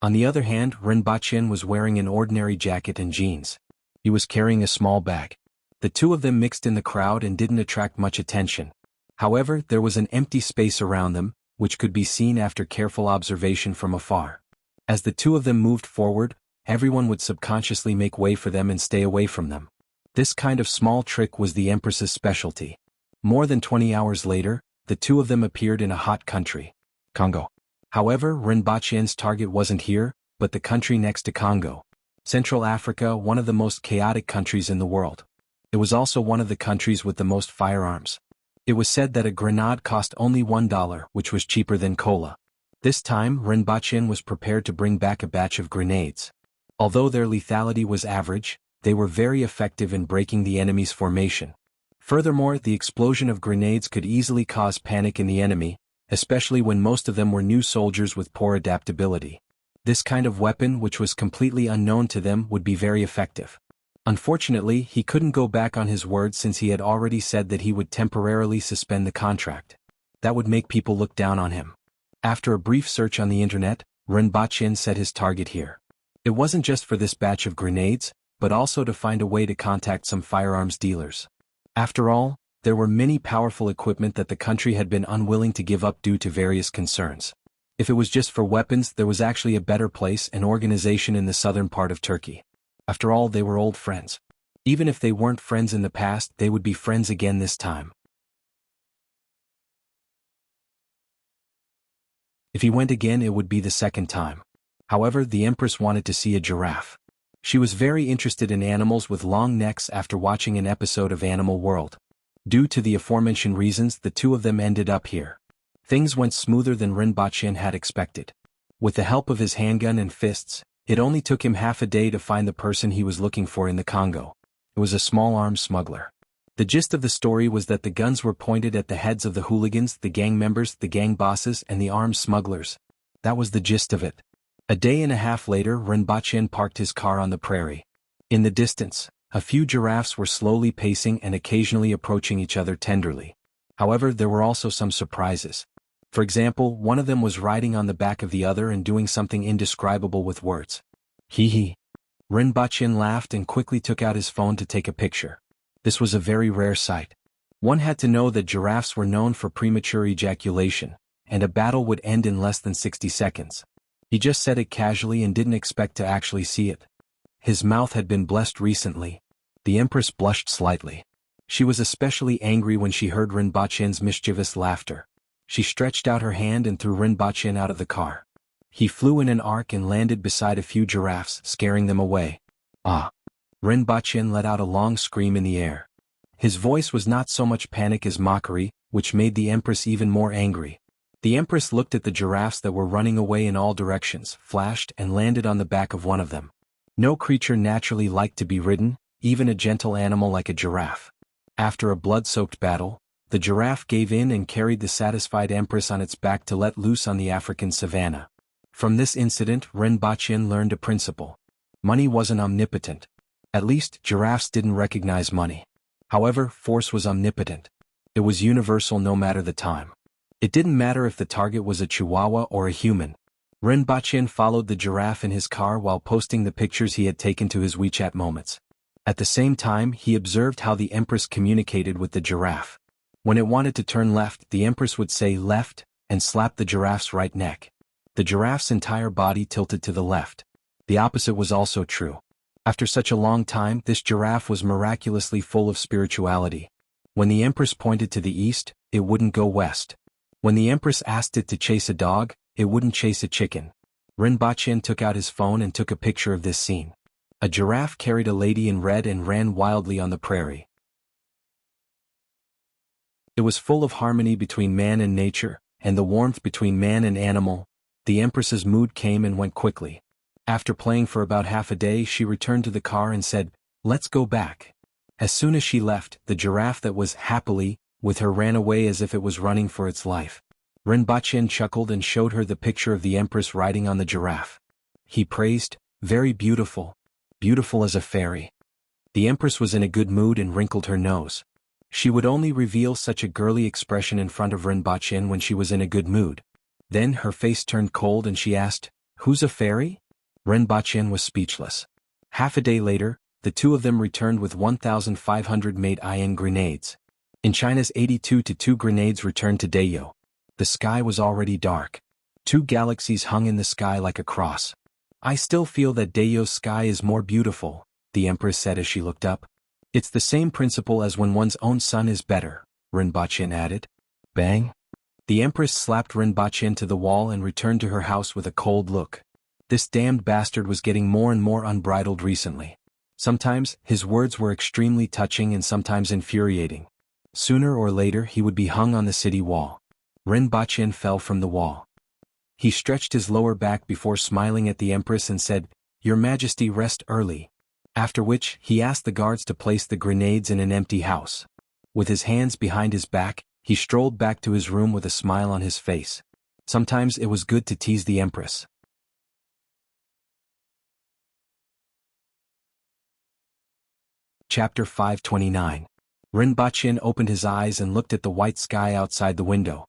On the other hand, Rinpoche was wearing an ordinary jacket and jeans. He was carrying a small bag. The two of them mixed in the crowd and didn't attract much attention. However, there was an empty space around them, which could be seen after careful observation from afar. As the two of them moved forward, everyone would subconsciously make way for them and stay away from them. This kind of small trick was the Empress's specialty. More than 20 hours later, the two of them appeared in a hot country, Congo. However, Rinpoche's target wasn't here, but the country next to Congo. Central Africa, one of the most chaotic countries in the world. It was also one of the countries with the most firearms. It was said that a grenade cost only $1, which was cheaper than cola. This time Rinpoche was prepared to bring back a batch of grenades. Although their lethality was average, they were very effective in breaking the enemy's formation. Furthermore, the explosion of grenades could easily cause panic in the enemy, especially when most of them were new soldiers with poor adaptability. This kind of weapon, which was completely unknown to them, would be very effective. Unfortunately, he couldn't go back on his word since he had already said that he would temporarily suspend the contract. That would make people look down on him. After a brief search on the internet, Rinpoche set his target here. It wasn't just for this batch of grenades, but also to find a way to contact some firearms dealers. After all, there were many powerful equipment that the country had been unwilling to give up due to various concerns. If it was just for weapons, there was actually a better place, an organization in the southern part of Turkey. After all, they were old friends. Even if they weren't friends in the past, they would be friends again this time. If he went again, it would be the second time. However, the Empress wanted to see a giraffe. She was very interested in animals with long necks after watching an episode of Animal World. Due to the aforementioned reasons, the two of them ended up here. Things went smoother than Rinpoche had expected. With the help of his handgun and fists, it only took him half a day to find the person he was looking for in the Congo. It was a small-arms smuggler. The gist of the story was that the guns were pointed at the heads of the hooligans, the gang members, the gang bosses, and the armed smugglers. That was the gist of it. A day and a half later, Rinpoche parked his car on the prairie. In the distance, a few giraffes were slowly pacing and occasionally approaching each other tenderly. However, there were also some surprises. For example, one of them was riding on the back of the other and doing something indescribable with words. Hee hee. Rinpoche laughed and quickly took out his phone to take a picture. This was a very rare sight. One had to know that giraffes were known for premature ejaculation, and a battle would end in less than 60 seconds. He just said it casually and didn't expect to actually see it. His mouth had been blessed recently. The Empress blushed slightly. She was especially angry when she heard Rinpoche's mischievous laughter. She stretched out her hand and threw Rinpoche out of the car. He flew in an arc and landed beside a few giraffes, scaring them away. Ah! Rinpoche let out a long scream in the air. His voice was not so much panic as mockery, which made the Empress even more angry. The Empress looked at the giraffes that were running away in all directions, flashed, and landed on the back of one of them. No creature naturally liked to be ridden, even a gentle animal like a giraffe. After a blood-soaked battle, the giraffe gave in and carried the satisfied Empress on its back to let loose on the African savanna. From this incident, Rinpoche learned a principle. Money wasn't omnipotent. At least, giraffes didn't recognize money. However, force was omnipotent. It was universal no matter the time. It didn't matter if the target was a chihuahua or a human. Rinpoche followed the giraffe in his car while posting the pictures he had taken to his WeChat moments. At the same time, he observed how the Empress communicated with the giraffe. When it wanted to turn left, the Empress would say left, and slap the giraffe's right neck. The giraffe's entire body tilted to the left. The opposite was also true. After such a long time, this giraffe was miraculously full of spirituality. When the Empress pointed to the east, it wouldn't go west. When the Empress asked it to chase a dog, it wouldn't chase a chicken. Rinpoche took out his phone and took a picture of this scene. A giraffe carried a lady in red and ran wildly on the prairie. It was full of harmony between man and nature, and the warmth between man and animal. The Empress's mood came and went quickly. After playing for about half a day, she returned to the car and said, "Let's go back." As soon as she left, the giraffe that was happily with her ran away as if it was running for its life. Rinpoche chuckled and showed her the picture of the Empress riding on the giraffe. He praised, "Very beautiful. Beautiful as a fairy." The Empress was in a good mood and wrinkled her nose. She would only reveal such a girly expression in front of Rinpoche when she was in a good mood. Then her face turned cold and she asked, "Who's a fairy?" Rinpoche was speechless. Half a day later, the two of them returned with 1,500 made IN grenades. In China's 82-2 grenades returned to Dayo. The sky was already dark. Two galaxies hung in the sky like a cross. "I still feel that Dayo's sky is more beautiful," the Empress said as she looked up. "It's the same principle as when one's own sun is better," Rinpoche added. Bang! The Empress slapped Rinpoche to the wall and returned to her house with a cold look. This damned bastard was getting more and more unbridled recently. Sometimes, his words were extremely touching and sometimes infuriating. Sooner or later he would be hung on the city wall. Rinpoche fell from the wall. He stretched his lower back before smiling at the Empress and said, "Your Majesty, rest early." After which, he asked the guards to place the grenades in an empty house. With his hands behind his back, he strolled back to his room with a smile on his face. Sometimes it was good to tease the Empress. Chapter 529. Rinpoche opened his eyes and looked at the white sky outside the window.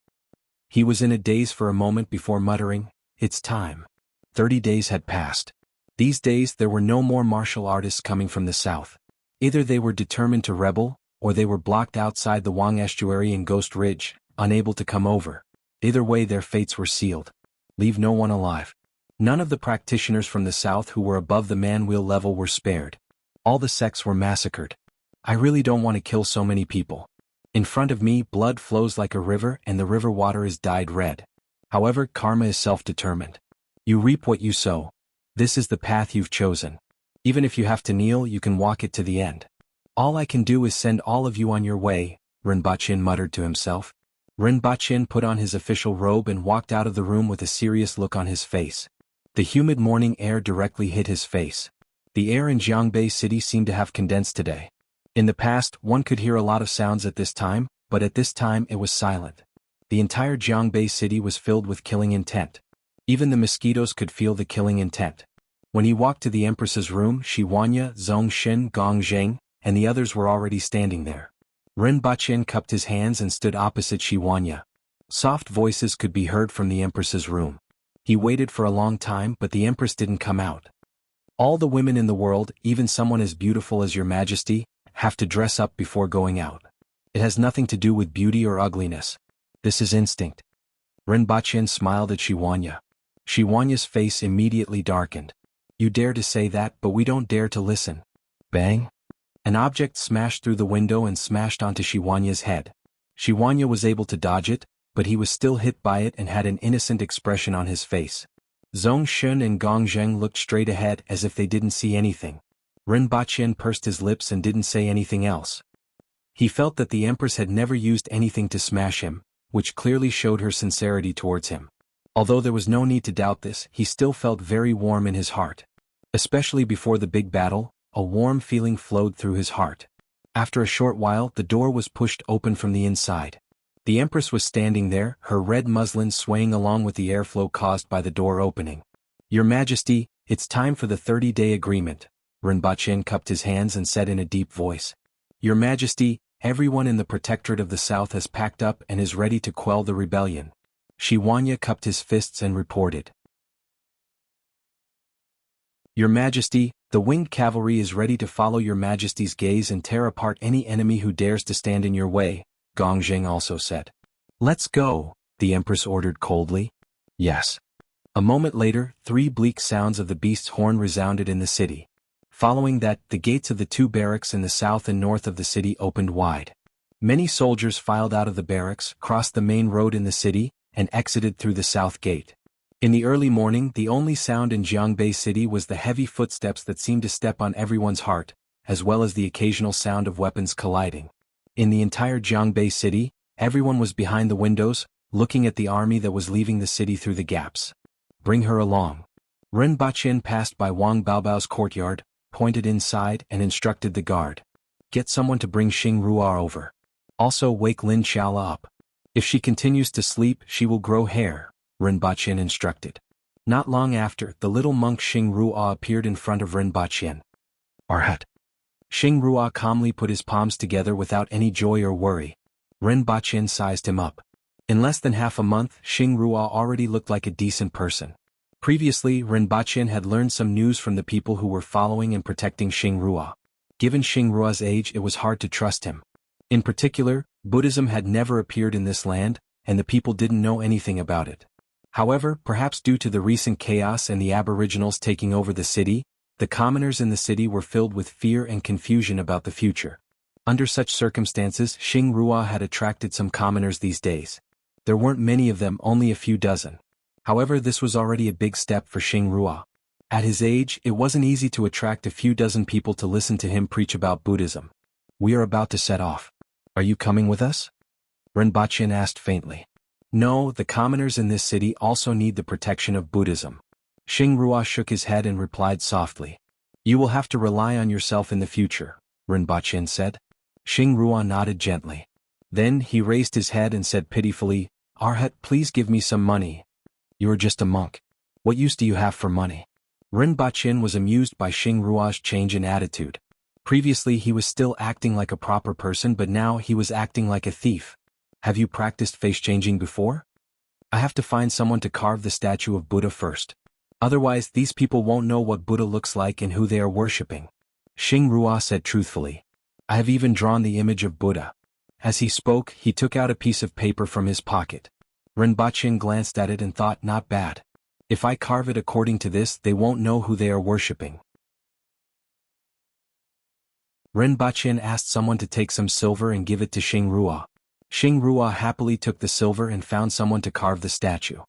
He was in a daze for a moment before muttering, "It's time." 30 days had passed. These days there were no more martial artists coming from the south. Either they were determined to rebel, or they were blocked outside the Wang estuary in Ghost Ridge, unable to come over. Either way their fates were sealed. Leave no one alive. None of the practitioners from the south who were above the man-wheel level were spared. All the sects were massacred. I really don't want to kill so many people. In front of me blood flows like a river and the river water is dyed red. However, karma is self-determined. You reap what you sow. This is the path you've chosen. Even if you have to kneel, you can walk it to the end. All I can do is send all of you on your way, Rinpoche muttered to himself. Rinpoche put on his official robe and walked out of the room with a serious look on his face. The humid morning air directly hit his face. The air in Jiangbei City seemed to have condensed today. In the past, one could hear a lot of sounds at this time, but at this time it was silent. The entire Jiangbei City was filled with killing intent. Even the mosquitoes could feel the killing intent. When he walked to the Empress's room, Shi Huanya, Zhongxin, Gongzheng, and the others were already standing there. Rinpoche cupped his hands and stood opposite Shi Huanya. Soft voices could be heard from the Empress's room. He waited for a long time, but the Empress didn't come out. All the women in the world, even someone as beautiful as your Majesty, have to dress up before going out. It has nothing to do with beauty or ugliness. This is instinct. Rinpoche smiled at Shi Huanya. Shi Huanya's face immediately darkened. You dare to say that, but we don't dare to listen. Bang! An object smashed through the window and smashed onto Shi Huanya's head. Shi Huanya was able to dodge it, but he was still hit by it and had an innocent expression on his face. Zhongxin and Gongzheng looked straight ahead as if they didn't see anything. Rinpoche pursed his lips and didn't say anything else. He felt that the Empress had never used anything to smash him, which clearly showed her sincerity towards him. Although there was no need to doubt this, he still felt very warm in his heart. Especially before the big battle, a warm feeling flowed through his heart. After a short while, the door was pushed open from the inside. The Empress was standing there, her red muslin swaying along with the airflow caused by the door opening. Your Majesty, it's time for the 30-day agreement. Rinpoche cupped his hands and said in a deep voice. Your Majesty, everyone in the Protectorate of the South has packed up and is ready to quell the rebellion. Shi Huanya cupped his fists and reported. Your Majesty, the winged cavalry is ready to follow your Majesty's gaze and tear apart any enemy who dares to stand in your way, Gongzheng also said. Let's go, the Empress ordered coldly. Yes. A moment later, 3 bleak sounds of the beast's horn resounded in the city. Following that, the gates of the 2 barracks in the south and north of the city opened wide. Many soldiers filed out of the barracks, crossed the main road in the city, and exited through the south gate. In the early morning, the only sound in Jiangbei City was the heavy footsteps that seemed to step on everyone's heart, as well as the occasional sound of weapons colliding. In the entire Jiangbei City, everyone was behind the windows, looking at the army that was leaving the city through the gaps. Bring her along. Rinpoche passed by Wang Baobao's courtyard, pointed inside and instructed the guard. Get someone to bring Xing Ruo over. Also wake Lin Chaola up. If she continues to sleep, she will grow hair, Rinpoche instructed. Not long after, the little monk Xing Ruo appeared in front of Rinpoche. Arhat. Xing Ruo calmly put his palms together without any joy or worry. Rinpoche sized him up. In less than half a month, Xing Ruo already looked like a decent person. Previously, Rinpoche had learned some news from the people who were following and protecting Xing Ruo. Given Xing Ruo's age, it was hard to trust him. In particular, Buddhism had never appeared in this land, and the people didn't know anything about it. However, perhaps due to the recent chaos and the aboriginals taking over the city, the commoners in the city were filled with fear and confusion about the future. Under such circumstances, Xing Ruo had attracted some commoners these days. There weren't many of them, only a few dozen. However, this was already a big step for Xing Ruo. At his age, it wasn't easy to attract a few dozen people to listen to him preach about Buddhism. We are about to set off. Are you coming with us? Rinpoche asked faintly. No, the commoners in this city also need the protection of Buddhism. Xing Ruo shook his head and replied softly. You will have to rely on yourself in the future, Rinpoche said. Xing Ruo nodded gently. Then he raised his head and said pitifully, Arhat, please give me some money. You are just a monk. What use do you have for money? Rinpoche was amused by Xing Ruo's change in attitude. Previously he was still acting like a proper person, but now he was acting like a thief. Have you practiced face changing before? I have to find someone to carve the statue of Buddha first. Otherwise these people won't know what Buddha looks like and who they are worshipping. Xing Ruo said truthfully. I have even drawn the image of Buddha. As he spoke, he took out a piece of paper from his pocket. Rinpoche glanced at it and thought, not bad. If I carve it according to this, they won't know who they are worshipping. Rinpoche asked someone to take some silver and give it to Xing Ruo. Xing Ruo happily took the silver and found someone to carve the statue.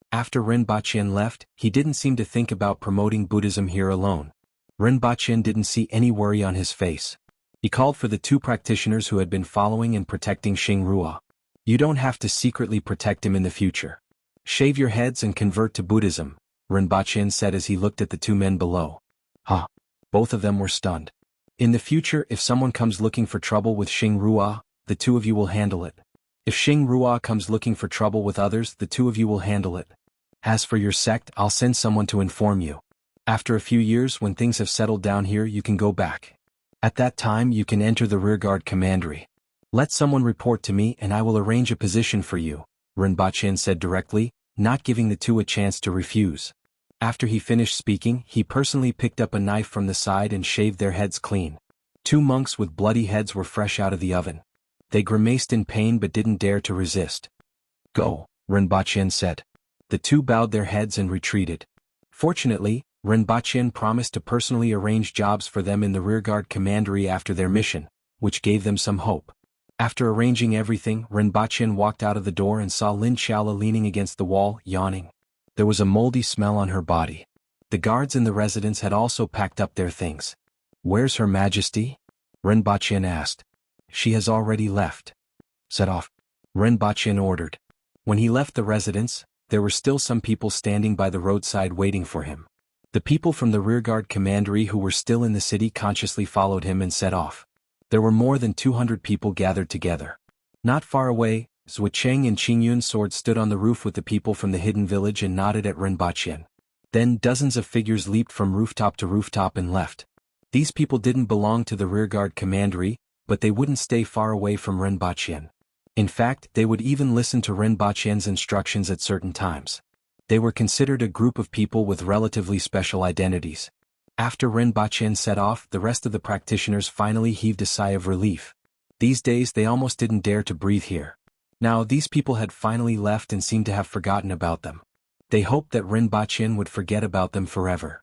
After Rinpoche left, he didn't seem to think about promoting Buddhism here alone. Rinpoche didn't see any worry on his face. He called for the two practitioners who had been following and protecting Xing Ruo. You don't have to secretly protect him in the future. Shave your heads and convert to Buddhism, Rinpoche said as he looked at the two men below. Huh. Both of them were stunned. In the future, if someone comes looking for trouble with Xing Ruo, the two of you will handle it. If Xing Ruo comes looking for trouble with others, the two of you will handle it. As for your sect, I'll send someone to inform you. After a few years, when things have settled down here, you can go back. At that time, you can enter the rearguard commandery. Let someone report to me and I will arrange a position for you, Rinpoche said directly, not giving the two a chance to refuse. After he finished speaking, he personally picked up a knife from the side and shaved their heads clean. Two monks with bloody heads were fresh out of the oven. They grimaced in pain but didn't dare to resist. Go, Rinpoche said. The two bowed their heads and retreated. Fortunately, Rinpoche promised to personally arrange jobs for them in the rearguard commandery after their mission, which gave them some hope. After arranging everything, Rinpoche walked out of the door and saw Lin Xiaola leaning against the wall, yawning. There was a moldy smell on her body. The guards in the residence had also packed up their things. Where's Her Majesty? Rinpoche asked. She has already left. Set off, Rinpoche ordered. When he left the residence, there were still some people standing by the roadside waiting for him. The people from the rearguard commandery who were still in the city consciously followed him and set off. There were more than 200 people gathered together. Not far away, Zhucheng and Qingyun's sword stood on the roof with the people from the hidden village and nodded at Rinpoche. Then dozens of figures leaped from rooftop to rooftop and left. These people didn't belong to the rearguard commandery, but they wouldn't stay far away from Rinpoche. In fact, they would even listen to Rinpoche's instructions at certain times. They were considered a group of people with relatively special identities. After Rinpoche set off, the rest of the practitioners finally heaved a sigh of relief. These days they almost didn't dare to breathe here. Now these people had finally left and seemed to have forgotten about them. They hoped that Rinpoche would forget about them forever.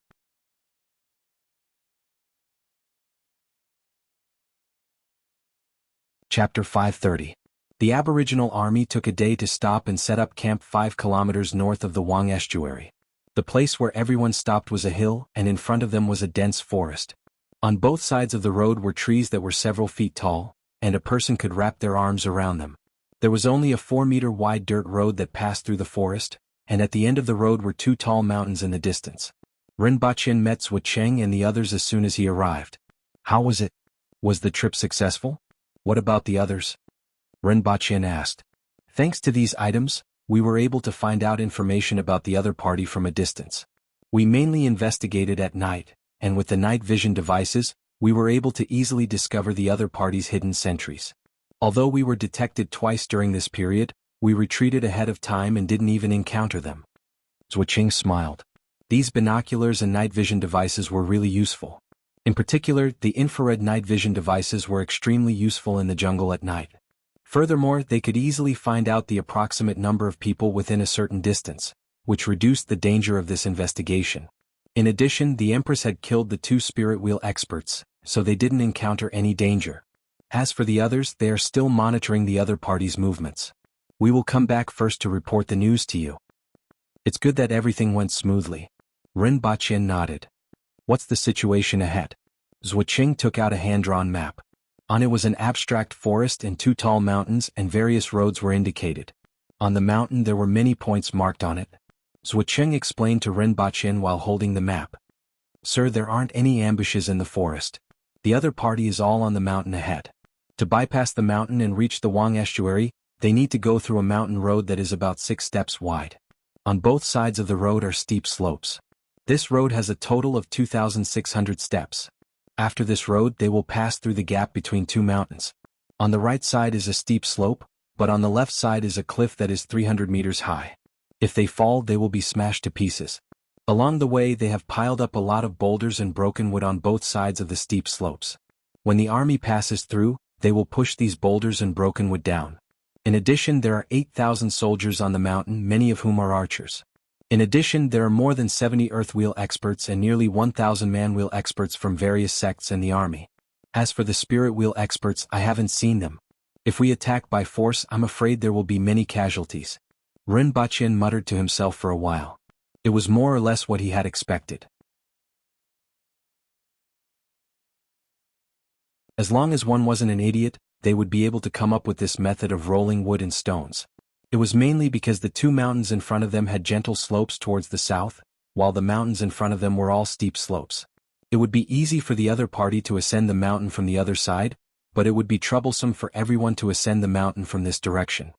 Chapter 530. The Aboriginal army took a day to stop and set up camp 5 kilometers north of the Wang estuary. The place where everyone stopped was a hill, and in front of them was a dense forest. On both sides of the road were trees that were several feet tall, and a person could wrap their arms around them. There was only a 4-meter-wide dirt road that passed through the forest, and at the end of the road were 2 tall mountains in the distance. Rinpoche met Zhucheng and the others as soon as he arrived. How was it? Was the trip successful? What about the others? Rinpoche asked. Thanks to these items, we were able to find out information about the other party from a distance. We mainly investigated at night, and with the night vision devices, we were able to easily discover the other party's hidden sentries. Although we were detected twice during this period, we retreated ahead of time and didn't even encounter them. Zhucheng smiled. These binoculars and night vision devices were really useful. In particular, the infrared night vision devices were extremely useful in the jungle at night. Furthermore, they could easily find out the approximate number of people within a certain distance, which reduced the danger of this investigation. In addition, the Empress had killed the 2 spirit wheel experts, so they didn't encounter any danger. As for the others, they are still monitoring the other party's movements. We will come back first to report the news to you. It's good that everything went smoothly. Rinpoche nodded. What's the situation ahead? Zhucheng took out a hand-drawn map. On it was an abstract forest and 2 tall mountains, and various roads were indicated. On the mountain there were many points marked on it. Zhucheng explained to Ren Baqin while holding the map. Sir, there aren't any ambushes in the forest. The other party is all on the mountain ahead. To bypass the mountain and reach the Wang estuary, they need to go through a mountain road that is about 6 steps wide. On both sides of the road are steep slopes. This road has a total of 2,600 steps. After this road they will pass through the gap between two mountains. On the right side is a steep slope, but on the left side is a cliff that is 300 meters high. If they fall, they will be smashed to pieces. Along the way they have piled up a lot of boulders and broken wood on both sides of the steep slopes. When the army passes through, they will push these boulders and broken wood down. In addition, there are 8,000 soldiers on the mountain, many of whom are archers. In addition, there are more than 70 earth wheel experts and nearly 1,000 man wheel experts from various sects in the army. As for the spirit wheel experts, I haven't seen them. If we attack by force, I'm afraid there will be many casualties. Ren Baqin muttered to himself for a while. It was more or less what he had expected. As long as one wasn't an idiot, they would be able to come up with this method of rolling wood and stones. It was mainly because the two mountains in front of them had gentle slopes towards the south, while the mountains in front of them were all steep slopes. It would be easy for the other party to ascend the mountain from the other side, but it would be troublesome for everyone to ascend the mountain from this direction.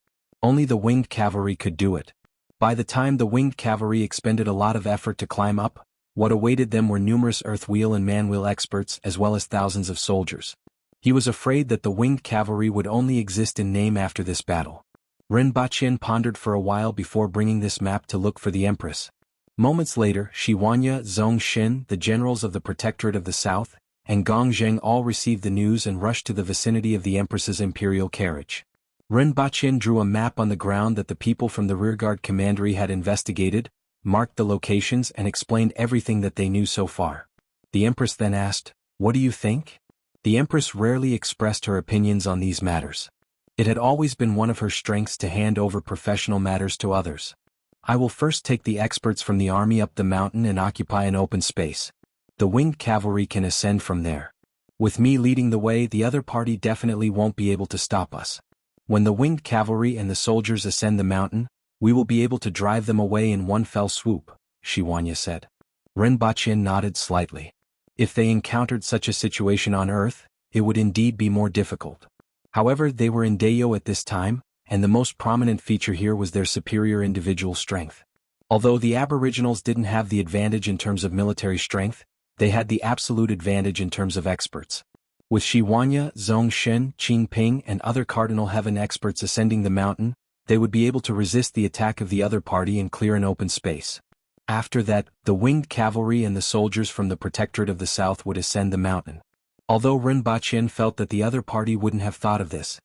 Only the winged cavalry could do it. By the time the winged cavalry expended a lot of effort to climb up, what awaited them were numerous earth wheel and man wheel experts as well as thousands of soldiers. He was afraid that the winged cavalry would only exist in name after this battle. Ren Baqin pondered for a while before bringing this map to look for the Empress. Moments later, Shi Huanya, Zhong Xin, the generals of the Protectorate of the South, and Gong Zheng all received the news and rushed to the vicinity of the Empress's imperial carriage. Ren Baqin drew a map on the ground that the people from the rearguard commandery had investigated, marked the locations and explained everything that they knew so far. The Empress then asked, "What do you think?" The Empress rarely expressed her opinions on these matters. It had always been one of her strengths to hand over professional matters to others. "I will first take the experts from the army up the mountain and occupy an open space. The winged cavalry can ascend from there. With me leading the way, the other party definitely won't be able to stop us. When the winged cavalry and the soldiers ascend the mountain, we will be able to drive them away in one fell swoop," Shi Huanya said. Ren Baqin nodded slightly. If they encountered such a situation on Earth, it would indeed be more difficult. However, they were in Dayo at this time, and the most prominent feature here was their superior individual strength. Although the Aboriginals didn't have the advantage in terms of military strength, they had the absolute advantage in terms of experts. With Shi Huanya, Zhong Xin, Qin Ping and other Cardinal Heaven experts ascending the mountain, they would be able to resist the attack of the other party and clear an open space. After that, the winged cavalry and the soldiers from the Protectorate of the South would ascend the mountain. Although Ren Baqin felt that the other party wouldn't have thought of this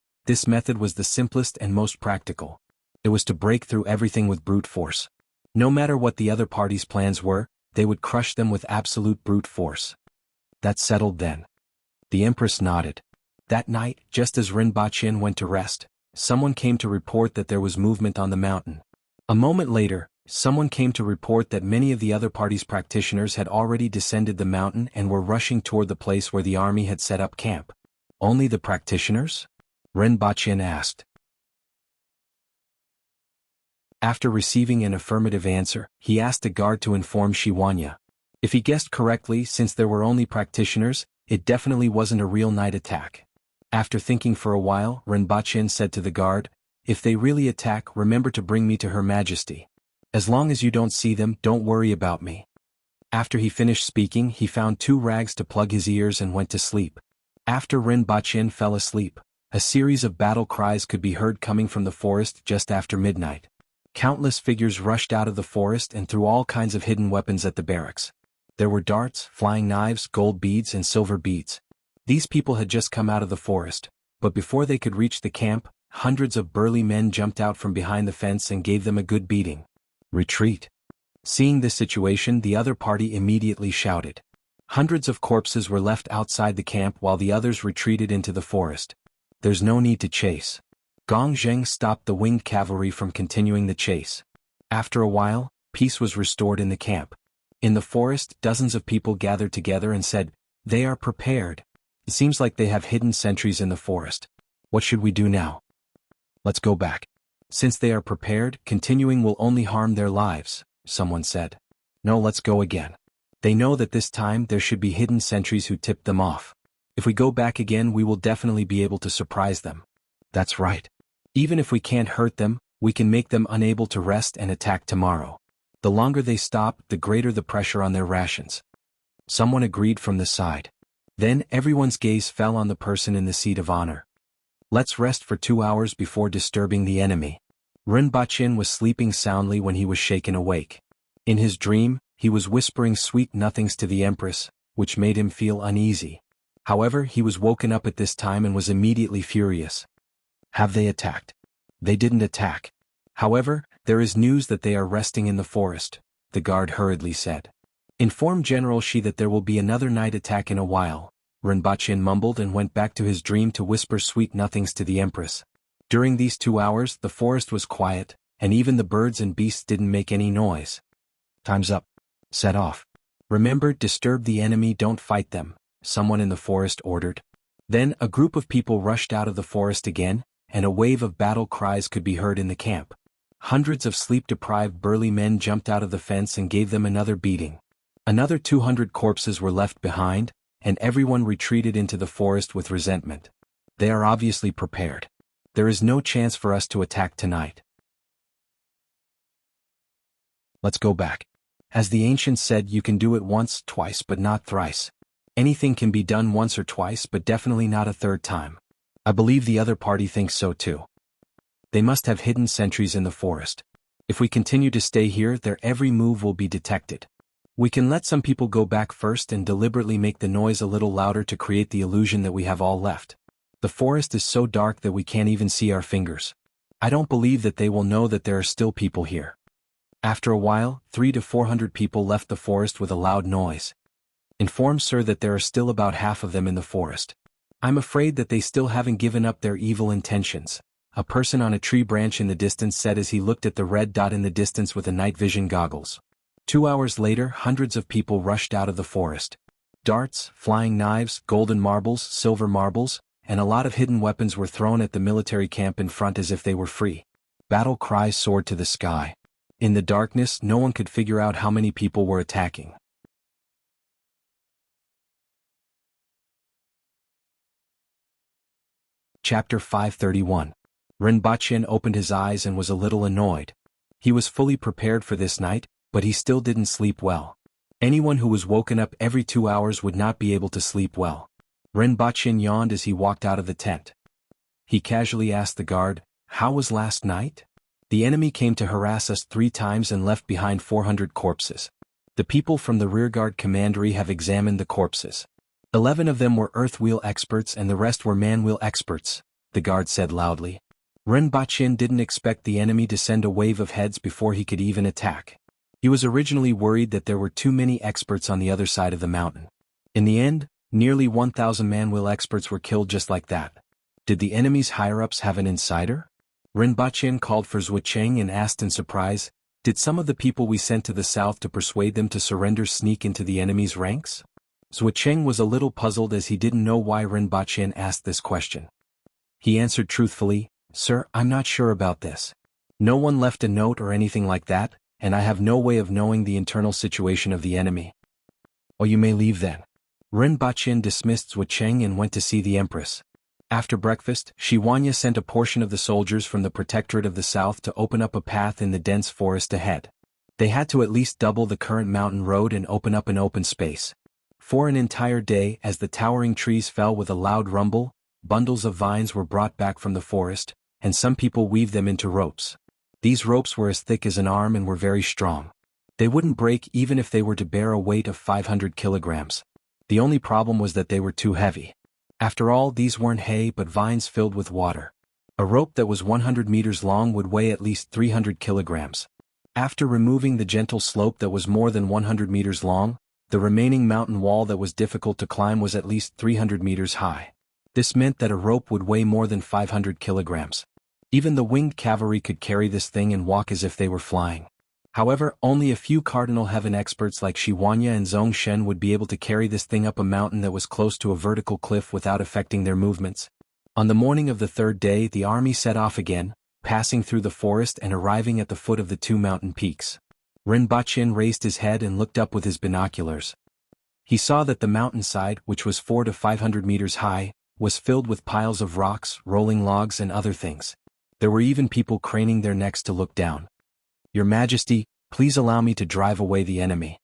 method was the simplest and most practical. It was to break through everything with brute force. No matter what the other party's plans were, they would crush them with absolute brute force. That's settled then. The Empress nodded. That night, just as Ren Baqin went to rest, someone came to report that there was movement on the mountain. A moment later, someone came to report that many of the other party's practitioners had already descended the mountain and were rushing toward the place where the army had set up camp. Only the practitioners? Ren Baqin asked. After receiving an affirmative answer, he asked a guard to inform Shi Huanya. If he guessed correctly, since there were only practitioners, it definitely wasn't a real night attack. After thinking for a while, Ren Baqin said to the guard, "If they really attack, remember to bring me to Her Majesty. As long as you don't see them, don't worry about me." After he finished speaking, he found 2 rags to plug his ears and went to sleep. After Ren Baqin fell asleep, a series of battle cries could be heard coming from the forest just after midnight. Countless figures rushed out of the forest and threw all kinds of hidden weapons at the barracks. There were darts, flying knives, gold beads and silver beads. These people had just come out of the forest, but before they could reach the camp, hundreds of burly men jumped out from behind the fence and gave them a good beating. "Retreat." Seeing this situation, the other party immediately shouted. Hundreds of corpses were left outside the camp while the others retreated into the forest. "There's no need to chase." Gong Zheng stopped the winged cavalry from continuing the chase. After a while, peace was restored in the camp. In the forest, dozens of people gathered together and said, "They are prepared. It seems like they have hidden sentries in the forest. What should we do now?" "Let's go back." Since they are prepared, continuing will only harm their lives, someone said. No, let's go again. They know that this time there should be hidden sentries who tipped them off. If we go back again, we will definitely be able to surprise them. That's right. Even if we can't hurt them, we can make them unable to rest and attack tomorrow. The longer they stop, the greater the pressure on their rations. Someone agreed from the side. Then everyone's gaze fell on the person in the seat of honor. Let's rest for 2 hours before disturbing the enemy. Rinpoche was sleeping soundly when he was shaken awake. In his dream, he was whispering sweet nothings to the Empress, which made him feel uneasy. However, he was woken up at this time and was immediately furious. Have they attacked? They didn't attack. However, there is news that they are resting in the forest, the guard hurriedly said. Inform General Shi that there will be another night attack in a while. Rinpoche mumbled and went back to his dream to whisper sweet nothings to the Empress. During these 2 hours, the forest was quiet, and even the birds and beasts didn't make any noise. Time's up. Set off. Remember, disturb the enemy, don't fight them, someone in the forest ordered. Then a group of people rushed out of the forest again, and a wave of battle cries could be heard in the camp. Hundreds of sleep-deprived burly men jumped out of the fence and gave them another beating. Another 200 corpses were left behind, and everyone retreated into the forest with resentment. They are obviously prepared. There is no chance for us to attack tonight. Let's go back. As the ancients said, you can do it once, twice, but not thrice. Anything can be done once or twice, but definitely not a third time. I believe the other party thinks so too. They must have hidden sentries in the forest. If we continue to stay here, their every move will be detected. We can let some people go back first and deliberately make the noise a little louder to create the illusion that we have all left. The forest is so dark that we can't even see our fingers. I don't believe that they will know that there are still people here. After a while, 300 to 400 people left the forest with a loud noise. Inform Sir that there are still about half of them in the forest. I'm afraid that they still haven't given up their evil intentions, a person on a tree branch in the distance said as he looked at the red dot in the distance with a night vision goggles. 2 hours later, hundreds of people rushed out of the forest. Darts, flying knives, golden marbles, silver marbles, and a lot of hidden weapons were thrown at the military camp in front as if they were free. Battle cries soared to the sky. In the darkness, no one could figure out how many people were attacking. Chapter 531. Rinpoche opened his eyes and was a little annoyed. He was fully prepared for this night, but he still didn't sleep well. Anyone who was woken up every 2 hours would not be able to sleep well. Rinpoche yawned as he walked out of the tent. He casually asked the guard, "How was last night?" The enemy came to harass us 3 times and left behind 400 corpses. The people from the rearguard commandery have examined the corpses. 11 of them were earth wheel experts and the rest were man wheel experts, the guard said loudly. Rinpoche didn't expect the enemy to send a wave of heads before he could even attack. He was originally worried that there were too many experts on the other side of the mountain. In the end, nearly 1,000 man wheel experts were killed just like that. Did the enemy's higher-ups have an insider? Rinpoche called for Wuxia and asked in surprise, "Did some of the people we sent to the south to persuade them to surrender sneak into the enemy's ranks?" Wuxia was a little puzzled as he didn't know why Rinpoche asked this question. He answered truthfully, "Sir, I'm not sure about this. No one left a note or anything like that, and I have no way of knowing the internal situation of the enemy." "Oh, you may leave then." Rinpoche dismissed Wuxia and went to see the Empress. After breakfast, Shiwanya sent a portion of the soldiers from the Protectorate of the South to open up a path in the dense forest ahead. They had to at least double the current mountain road and open up an open space. For an entire day, as the towering trees fell with a loud rumble, bundles of vines were brought back from the forest, and some people weaved them into ropes. These ropes were as thick as an arm and were very strong. They wouldn't break even if they were to bear a weight of 500 kilograms. The only problem was that they were too heavy. After all, these weren't hay but vines filled with water. A rope that was 100 meters long would weigh at least 300 kilograms. After removing the gentle slope that was more than 100 meters long, the remaining mountain wall that was difficult to climb was at least 300 meters high. This meant that a rope would weigh more than 500 kilograms. Even the winged cavalry could carry this thing and walk as if they were flying. However, only a few Cardinal Heaven experts like Shiwanya and Zongshen would be able to carry this thing up a mountain that was close to a vertical cliff without affecting their movements. On the morning of the 3rd day, the army set off again, passing through the forest and arriving at the foot of the two mountain peaks. Rinpoche raised his head and looked up with his binoculars. He saw that the mountainside, which was 400 to 500 meters high, was filled with piles of rocks, rolling logs and other things. There were even people craning their necks to look down. "Your Majesty, please allow me to drive away the enemy."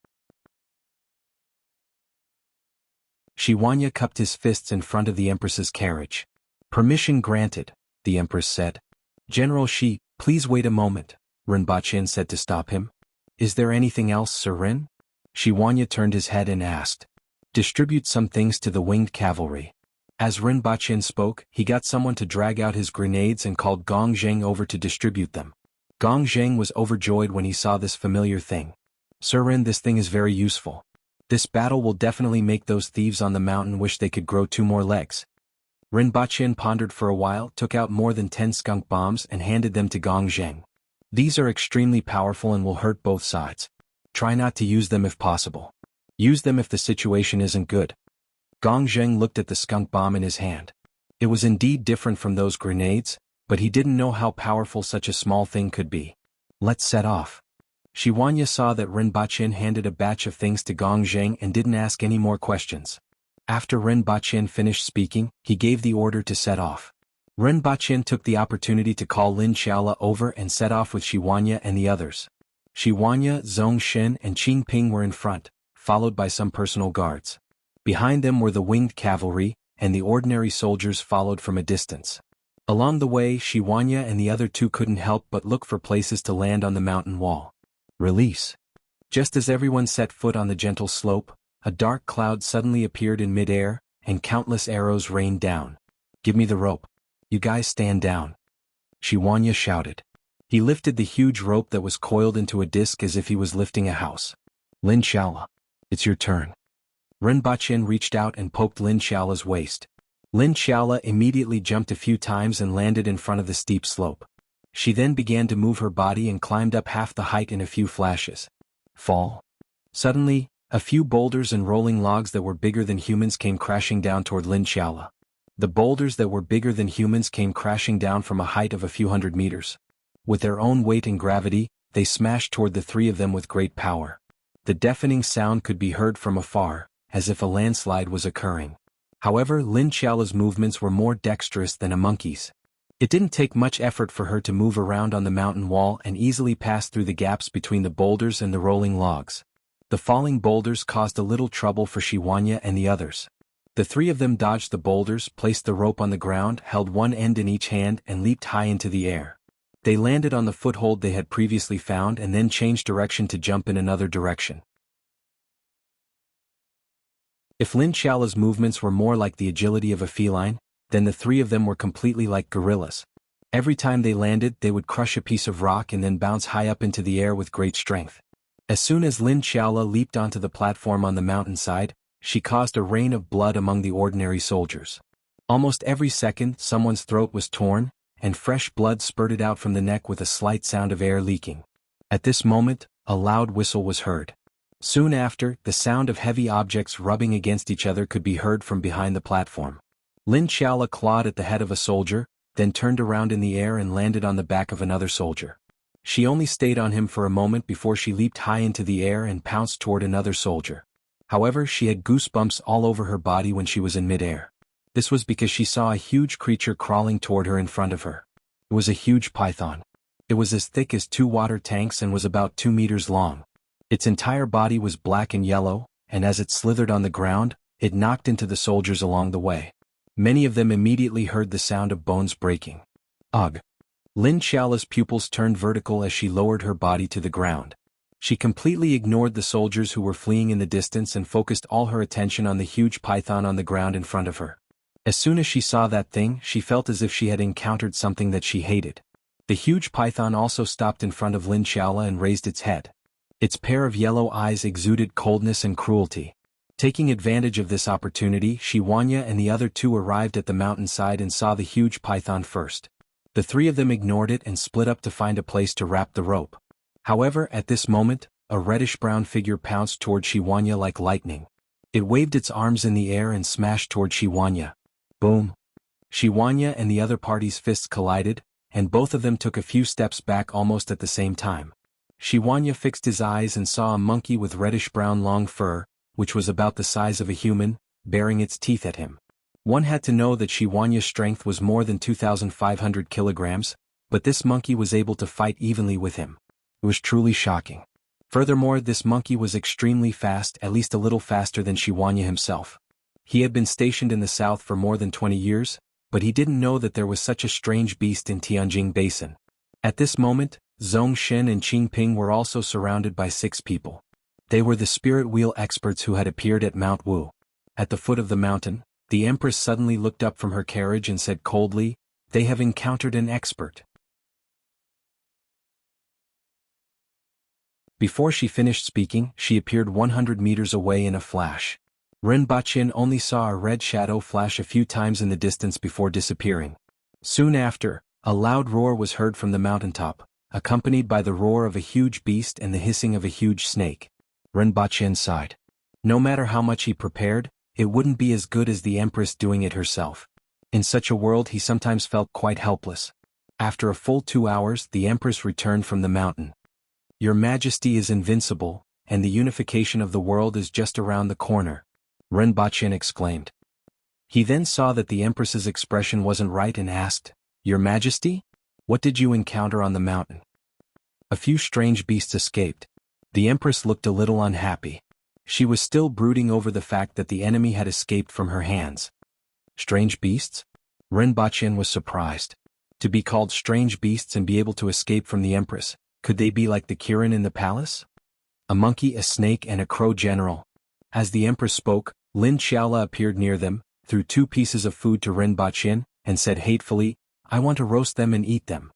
Shiwanya cupped his fists in front of the Empress's carriage. "Permission granted," the Empress said. "General Shi, please wait a moment," Rinpoche said to stop him. "Is there anything else, Sir Rin?" Shiwanya turned his head and asked. "Distribute some things to the winged cavalry." As Rinpoche spoke, he got someone to drag out his grenades and called Gong Zheng over to distribute them. Gong Zheng was overjoyed when he saw this familiar thing. "Sir Rin, this thing is very useful. This battle will definitely make those thieves on the mountain wish they could grow 2 more legs." Rinpoche pondered for a while, took out more than 10 skunk bombs and handed them to Gong Zheng. "These are extremely powerful and will hurt both sides. Try not to use them if possible. Use them if the situation isn't good." Gong Zheng looked at the skunk bomb in his hand. It was indeed different from those grenades, but he didn't know how powerful such a small thing could be. "Let's set off." Shiwanya saw that Rinpoche handed a batch of things to Gong Zheng and didn't ask any more questions. After Rinpoche finished speaking, he gave the order to set off. Rinpoche took the opportunity to call Lin Xiaola over and set off with Shiwanya and the others. Shiwanya, Zhong Shen and Qing Ping were in front, followed by some personal guards. Behind them were the winged cavalry, and the ordinary soldiers followed from a distance. Along the way, Shiwanya and the other two couldn't help but look for places to land on the mountain wall. Release. Just as everyone set foot on the gentle slope, a dark cloud suddenly appeared in midair, and countless arrows rained down. "Give me the rope. You guys stand down," Shiwanya shouted. He lifted the huge rope that was coiled into a disc as if he was lifting a house. "Lin Xiaola, it's your turn." Rinpoche reached out and poked Lin Xiaola's waist. Lin Xiaola immediately jumped a few times and landed in front of the steep slope. She then began to move her body and climbed up half the height in a few flashes. Fall. Suddenly, a few boulders and rolling logs that were bigger than humans came crashing down toward Lin Xiaola. The boulders that were bigger than humans came crashing down from a height of a few hundred meters. With their own weight and gravity, they smashed toward the three of them with great power. The deafening sound could be heard from afar, as if a landslide was occurring. However, Lin Xiaola's movements were more dexterous than a monkey's. It didn't take much effort for her to move around on the mountain wall and easily pass through the gaps between the boulders and the rolling logs. The falling boulders caused a little trouble for Shiwanya and the others. The three of them dodged the boulders, placed the rope on the ground, held one end in each hand and leaped high into the air. They landed on the foothold they had previously found and then changed direction to jump in another direction. If Lin Xiaola's movements were more like the agility of a feline, then the three of them were completely like gorillas. Every time they landed, they would crush a piece of rock and then bounce high up into the air with great strength. As soon as Lin Xiaola leaped onto the platform on the mountainside, she caused a rain of blood among the ordinary soldiers. Almost every second, someone's throat was torn, and fresh blood spurted out from the neck with a slight sound of air leaking. At this moment, a loud whistle was heard. Soon after, the sound of heavy objects rubbing against each other could be heard from behind the platform. Lin Xiaola clawed at the head of a soldier, then turned around in the air and landed on the back of another soldier. She only stayed on him for a moment before she leaped high into the air and pounced toward another soldier. However, she had goosebumps all over her body when she was in midair. This was because she saw a huge creature crawling toward her in front of her. It was a huge python. It was as thick as 2 water tanks and was about 2 meters long. Its entire body was black and yellow, and as it slithered on the ground, it knocked into the soldiers along the way. Many of them immediately heard the sound of bones breaking. Ugh! Lin Xiaola's pupils turned vertical as she lowered her body to the ground. She completely ignored the soldiers who were fleeing in the distance and focused all her attention on the huge python on the ground in front of her. As soon as she saw that thing, she felt as if she had encountered something that she hated. The huge python also stopped in front of Lin Xiaola and raised its head. Its pair of yellow eyes exuded coldness and cruelty. Taking advantage of this opportunity, Shiwanya and the other two arrived at the mountainside and saw the huge python first. The three of them ignored it and split up to find a place to wrap the rope. However, at this moment, a reddish-brown figure pounced toward Shiwanya like lightning. It waved its arms in the air and smashed toward Shiwanya. Boom! Shiwanya and the other party's fists collided, and both of them took a few steps back almost at the same time. Shiwanya fixed his eyes and saw a monkey with reddish-brown long fur, which was about the size of a human, baring its teeth at him. One had to know that Shiwanya's strength was more than 2,500 kilograms, but this monkey was able to fight evenly with him. It was truly shocking. Furthermore, this monkey was extremely fast, at least a little faster than Shiwanya himself. He had been stationed in the south for more than 20 years, but he didn't know that there was such a strange beast in Tianjin Basin. At this moment, Zongshen and Qingping were also surrounded by 6 people. They were the spirit wheel experts who had appeared at Mount Wu. At the foot of the mountain, the Empress suddenly looked up from her carriage and said coldly, "They have encountered an expert." Before she finished speaking, she appeared 100 meters away in a flash. Ren Baqin only saw a red shadow flash a few times in the distance before disappearing. Soon after, a loud roar was heard from the mountaintop, accompanied by the roar of a huge beast and the hissing of a huge snake. Ren Baqin sighed. No matter how much he prepared, it wouldn't be as good as the Empress doing it herself. In such a world he sometimes felt quite helpless. After a full 2 hours, the Empress returned from the mountain. "Your Majesty is invincible, and the unification of the world is just around the corner," Ren Baqin exclaimed. He then saw that the Empress's expression wasn't right and asked, "Your Majesty? What did you encounter on the mountain?" "A few strange beasts escaped." The Empress looked a little unhappy. She was still brooding over the fact that the enemy had escaped from her hands. Strange beasts? Ren Baqin was surprised. To be called strange beasts and be able to escape from the Empress, could they be like the Kirin in the palace? A monkey, a snake, and a crow general. As the Empress spoke, Lin Xiaola appeared near them, threw 2 pieces of food to Ren Baqin, and said hatefully, "I want to roast them and eat them."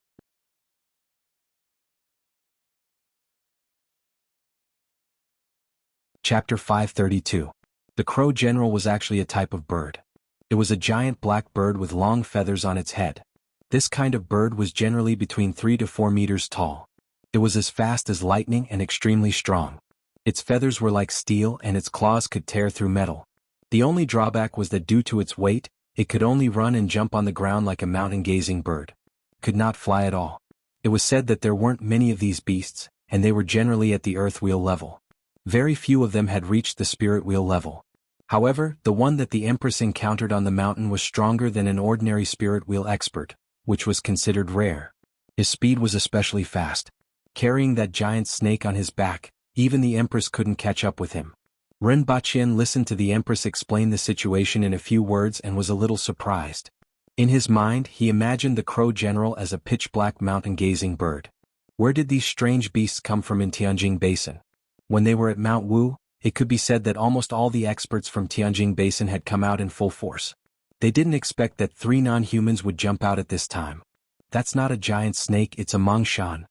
Chapter 532. The crow general was actually a type of bird. It was a giant black bird with long feathers on its head. This kind of bird was generally between 3 to 4 meters tall. It was as fast as lightning and extremely strong. Its feathers were like steel and its claws could tear through metal. The only drawback was that due to its weight, it could only run and jump on the ground like a mountain-gazing bird. It could not fly at all. It was said that there weren't many of these beasts, and they were generally at the earth wheel level. Very few of them had reached the spirit wheel level. However, the one that the Empress encountered on the mountain was stronger than an ordinary spirit wheel expert, which was considered rare. His speed was especially fast. Carrying that giant snake on his back, even the Empress couldn't catch up with him. Ren Baqin listened to the Empress explain the situation in a few words and was a little surprised. In his mind, he imagined the crow general as a pitch-black mountain-gazing bird. Where did these strange beasts come from in Tianjin Basin? When they were at Mount Wu, it could be said that almost all the experts from Tianjin Basin had come out in full force. They didn't expect that 3 non-humans would jump out at this time. "That's not a giant snake, it's a Mongshan."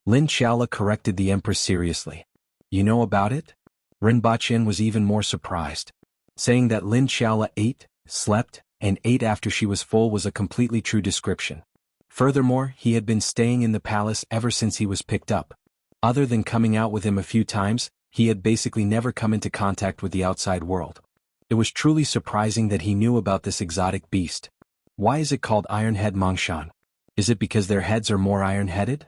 Lin Xiaola corrected the Empress seriously. "You know about it?" Ren Baqin was even more surprised. Saying that Lin Xiaola ate, slept, and ate after she was full was a completely true description. Furthermore, he had been staying in the palace ever since he was picked up. Other than coming out with him a few times, he had basically never come into contact with the outside world. It was truly surprising that he knew about this exotic beast. Why is it called Iron-Head Mongshan? Is it because their heads are more iron-headed?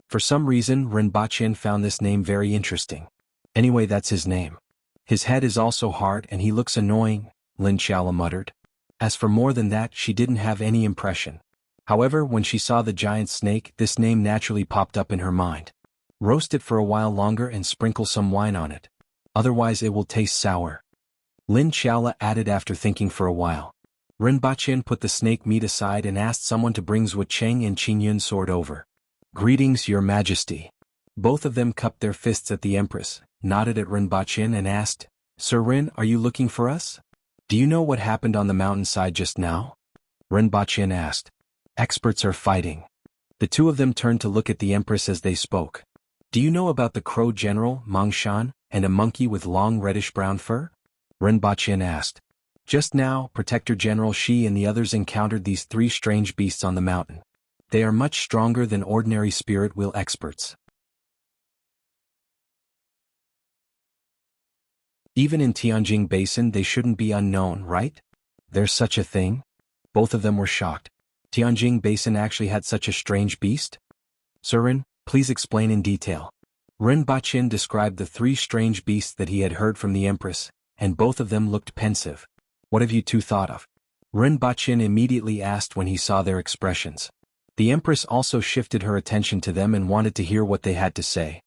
For some reason, Ren Baqin found this name very interesting. Anyway, that's his name. "His head is also hard and he looks annoying," Lin Xiaola muttered. As for more than that, she didn't have any impression. However, when she saw the giant snake, this name naturally popped up in her mind. "Roast it for a while longer and sprinkle some wine on it. Otherwise it will taste sour," Lin Xiaola added after thinking for a while. Ren Baqin put the snake meat aside and asked someone to bring Zhuo Cheng and Qingyun's sword over. "Greetings, Your Majesty." Both of them cupped their fists at the Empress, nodded at Ren Baqin and asked, "Sir Ren, are you looking for us? Do you know what happened on the mountainside just now?" Ren Baqin asked. "Experts are fighting." The two of them turned to look at the Empress as they spoke. "Do you know about the crow general, Mongshan, and a monkey with long reddish-brown fur?" Ren Baqin asked. "Just now, Protector General Shi and the others encountered these 3 strange beasts on the mountain. They are much stronger than ordinary spirit wheel experts. Even in Tianjin Basin they shouldn't be unknown, right? There's such a thing?" Both of them were shocked. Tianjing Basin actually had such a strange beast? Surin, please explain in detail. Ren Baqin described the 3 strange beasts that he had heard from the Empress, and both of them looked pensive. What have you two thought of? Ren Baqin immediately asked when he saw their expressions. The Empress also shifted her attention to them and wanted to hear what they had to say.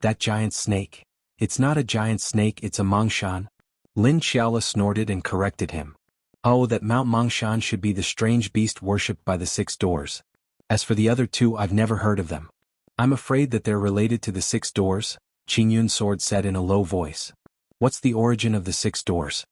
That giant snake. It's not a giant snake, it's a Mongshan. Lin Xiaola snorted and corrected him. Oh, that Mount Mongshan should be the strange beast worshipped by the 6 doors. As for the other 2, I've never heard of them. I'm afraid that they're related to the 6 doors, Qingyun Sword said in a low voice. What's the origin of the 6 doors?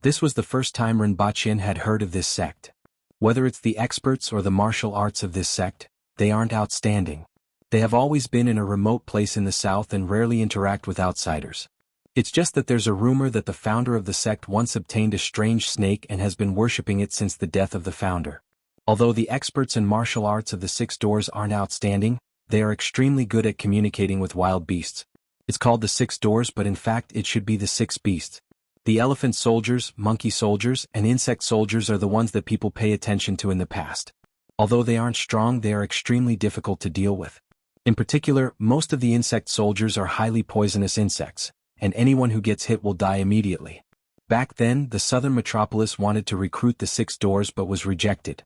This was the first time Ren Baqin had heard of this sect. Whether it's the experts or the martial arts of this sect, they aren't outstanding. They have always been in a remote place in the south and rarely interact with outsiders. It's just that there's a rumor that the founder of the sect once obtained a strange snake and has been worshipping it since the death of the founder. Although the experts in martial arts of the 6 doors aren't outstanding, they are extremely good at communicating with wild beasts. It's called the 6 doors, but in fact it should be the 6 beasts. The elephant soldiers, monkey soldiers, and insect soldiers are the ones that people pay attention to in the past. Although they aren't strong, they are extremely difficult to deal with. In particular, most of the insect soldiers are highly poisonous insects, and anyone who gets hit will die immediately. Back then, the southern metropolis wanted to recruit the 6 doors but was rejected.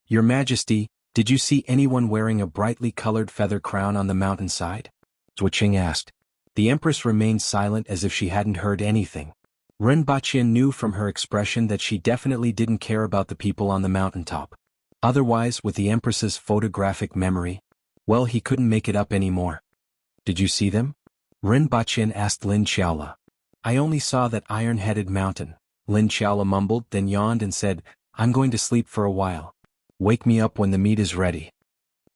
Your Majesty, did you see anyone wearing a brightly colored feather crown on the mountainside? Zhuo Qing asked. The Empress remained silent as if she hadn't heard anything. Ren Baqin knew from her expression that she definitely didn't care about the people on the mountaintop. Otherwise, with the Empress's photographic memory, well, he couldn't make it up anymore. Did you see them? Ren Baqin asked Lin Xiaola. I only saw that iron-headed mountain, Lin Xiaola mumbled, then yawned and said, I'm going to sleep for a while. Wake me up when the meat is ready.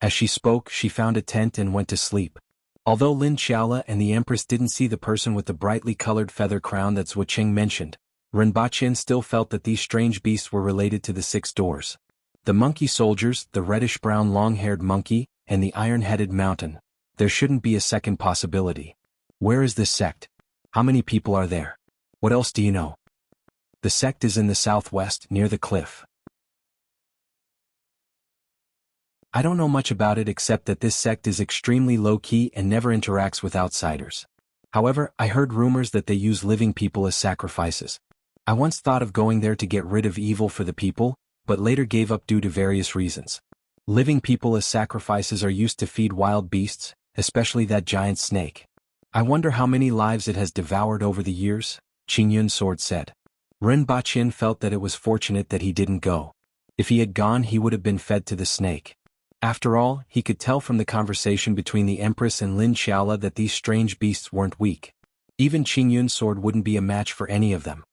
As she spoke, she found a tent and went to sleep. Although Lin Xiaola and the Empress didn't see the person with the brightly colored feather crown that Zhuo Qing mentioned, Ren Baqin still felt that these strange beasts were related to the 6 doors. The monkey soldiers, the reddish-brown long-haired monkey, and the iron-headed mountain. There shouldn't be a second possibility. Where is this sect? How many people are there? What else do you know? The sect is in the southwest, near the cliff. I don't know much about it except that this sect is extremely low-key and never interacts with outsiders. However, I heard rumors that they use living people as sacrifices. I once thought of going there to get rid of evil for the people, but later gave up due to various reasons. Living people as sacrifices are used to feed wild beasts, especially that giant snake. I wonder how many lives it has devoured over the years, Qingyun Sword said. Ren Baqin felt that it was fortunate that he didn't go. If he had gone, he would have been fed to the snake. After all, he could tell from the conversation between the Empress and Lin Xiaola that these strange beasts weren't weak. Even Qingyun Sword wouldn't be a match for any of them.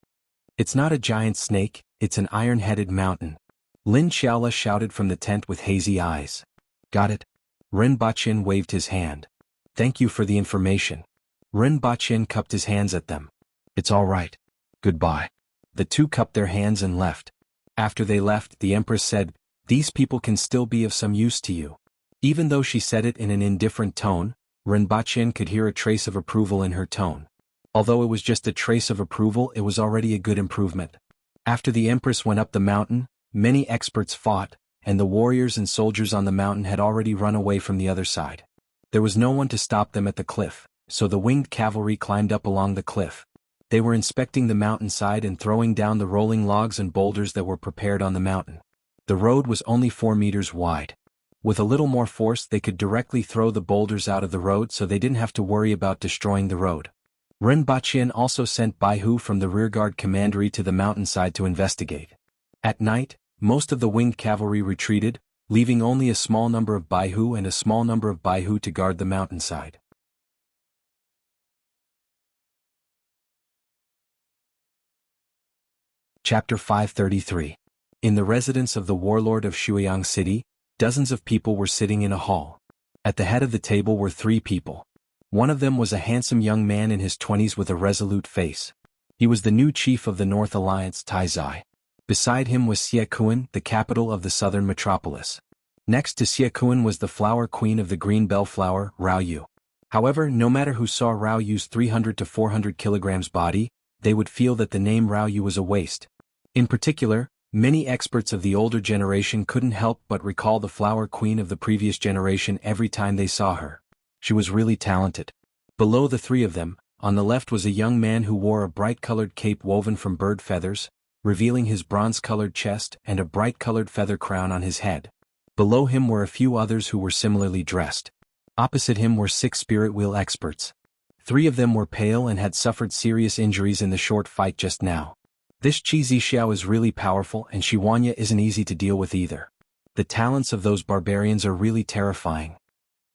It's not a giant snake, it's an iron-headed mountain. Lin Xiaola shouted from the tent with hazy eyes. Got it? Ren Baqin waved his hand. Thank you for the information. Ren Baqin cupped his hands at them. It's all right. Goodbye. The 2 cupped their hands and left. After they left, the Empress said, These people can still be of some use to you. Even though she said it in an indifferent tone, Ren Baqin could hear a trace of approval in her tone. Although it was just a trace of approval, it was already a good improvement. After the Empress went up the mountain, many experts fought, and the warriors and soldiers on the mountain had already run away from the other side. There was no one to stop them at the cliff, so the winged cavalry climbed up along the cliff. They were inspecting the mountainside and throwing down the rolling logs and boulders that were prepared on the mountain. The road was only 4 meters wide. With a little more force, they could directly throw the boulders out of the road so they didn't have to worry about destroying the road. Ren Baqin also sent Baihu from the rearguard commandery to the mountainside to investigate. At night, most of the winged cavalry retreated, leaving only a small number of Baihu and a small number of Baihu to guard the mountainside. Chapter 533. In the residence of the warlord of Shuiyang City, dozens of people were sitting in a hall. At the head of the table were 3 people. One of them was a handsome young man in his 20s with a resolute face. He was the new chief of the North Alliance, Tai Zai. Beside him was Xiekuan, the capital of the southern metropolis. Next to Xiekuan was the flower queen of the green bellflower, Rao Yu. However, no matter who saw Rao Yu's 300 to 400 kilograms body, they would feel that the name Rao Yu was a waste. In particular, Many experts of the older generation couldn't help but recall the flower queen of the previous generation every time they saw her. She was really talented. Below the three of them, on the left was a young man who wore a bright-colored cape woven from bird feathers, revealing his bronze-colored chest and a bright-colored feather crown on his head. Below him were a few others who were similarly dressed. Opposite him were 6 spirit wheel experts. 3 of them were pale and had suffered serious injuries in the short fight just now. This Qi Zixiao is really powerful and Shiwanya isn't easy to deal with either. The talents of those barbarians are really terrifying.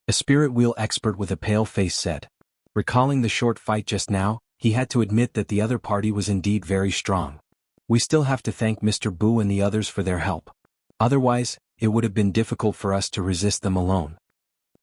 A spirit wheel expert with a pale face said. Recalling the short fight just now, he had to admit that the other party was indeed very strong. We still have to thank Mr. Bu and the others for their help. Otherwise, it would have been difficult for us to resist them alone.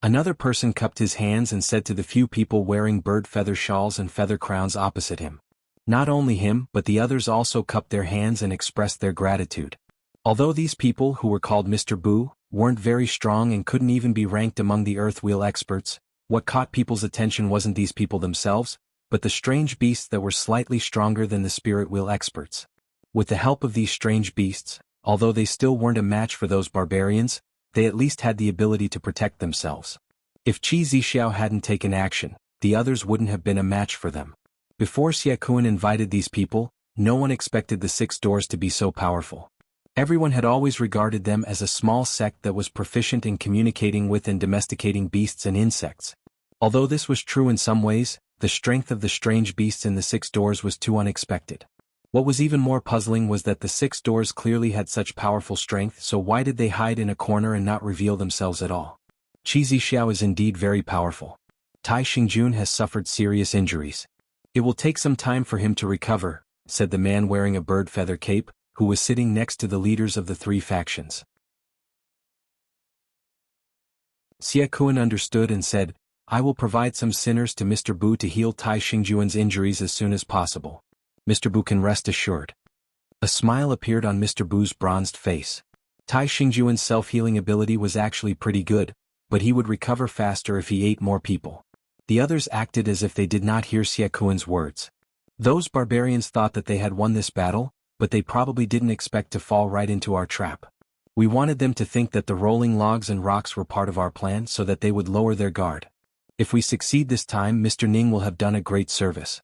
Another person cupped his hands and said to the few people wearing bird feather shawls and feather crowns opposite him. Not only him but the others also cupped their hands and expressed their gratitude. Although these people who were called Mr. Bu weren't very strong and couldn't even be ranked among the earth wheel experts, what caught people's attention wasn't these people themselves, but the strange beasts that were slightly stronger than the spirit wheel experts. With the help of these strange beasts, although they still weren't a match for those barbarians, they at least had the ability to protect themselves. If Qi Zixiao hadn't taken action, the others wouldn't have been a match for them. Before Xie Kun invited these people, no one expected the 6 doors to be so powerful. Everyone had always regarded them as a small sect that was proficient in communicating with and domesticating beasts and insects. Although this was true in some ways, the strength of the strange beasts in the 6 doors was too unexpected. What was even more puzzling was that the 6 doors clearly had such powerful strength, so why did they hide in a corner and not reveal themselves at all? Qi Zixiao is indeed very powerful. Tai Xingjun has suffered serious injuries. It will take some time for him to recover, said the man wearing a bird feather cape, who was sitting next to the leaders of the 3 factions. Xie Kun understood and said, I will provide some sinners to Mr. Bu to heal Tai Xingjun's injuries as soon as possible. Mr. Bu can rest assured. A smile appeared on Mr. Bu's bronzed face. Tai Xingjun's self-healing ability was actually pretty good, but he would recover faster if he ate more people. The others acted as if they did not hear Xie Kun's words. Those barbarians thought that they had won this battle, but they probably didn't expect to fall right into our trap. We wanted them to think that the rolling logs and rocks were part of our plan so that they would lower their guard. If we succeed this time, Mr. Ning will have done a great service.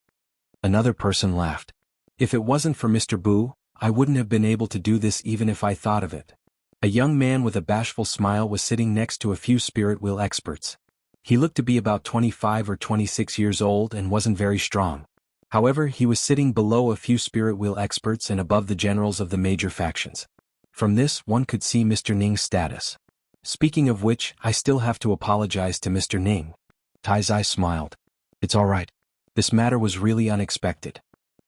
Another person laughed. If it wasn't for Mr. Bu, I wouldn't have been able to do this even if I thought of it. A young man with a bashful smile was sitting next to a few spirit wheel experts. He looked to be about 25 or 26 years old and wasn't very strong. However, he was sitting below a few spirit wheel experts and above the generals of the major factions. From this, one could see Mr. Ning's status. Speaking of which, I still have to apologize to Mr. Ning. Tai Zai smiled. It's alright. This matter was really unexpected.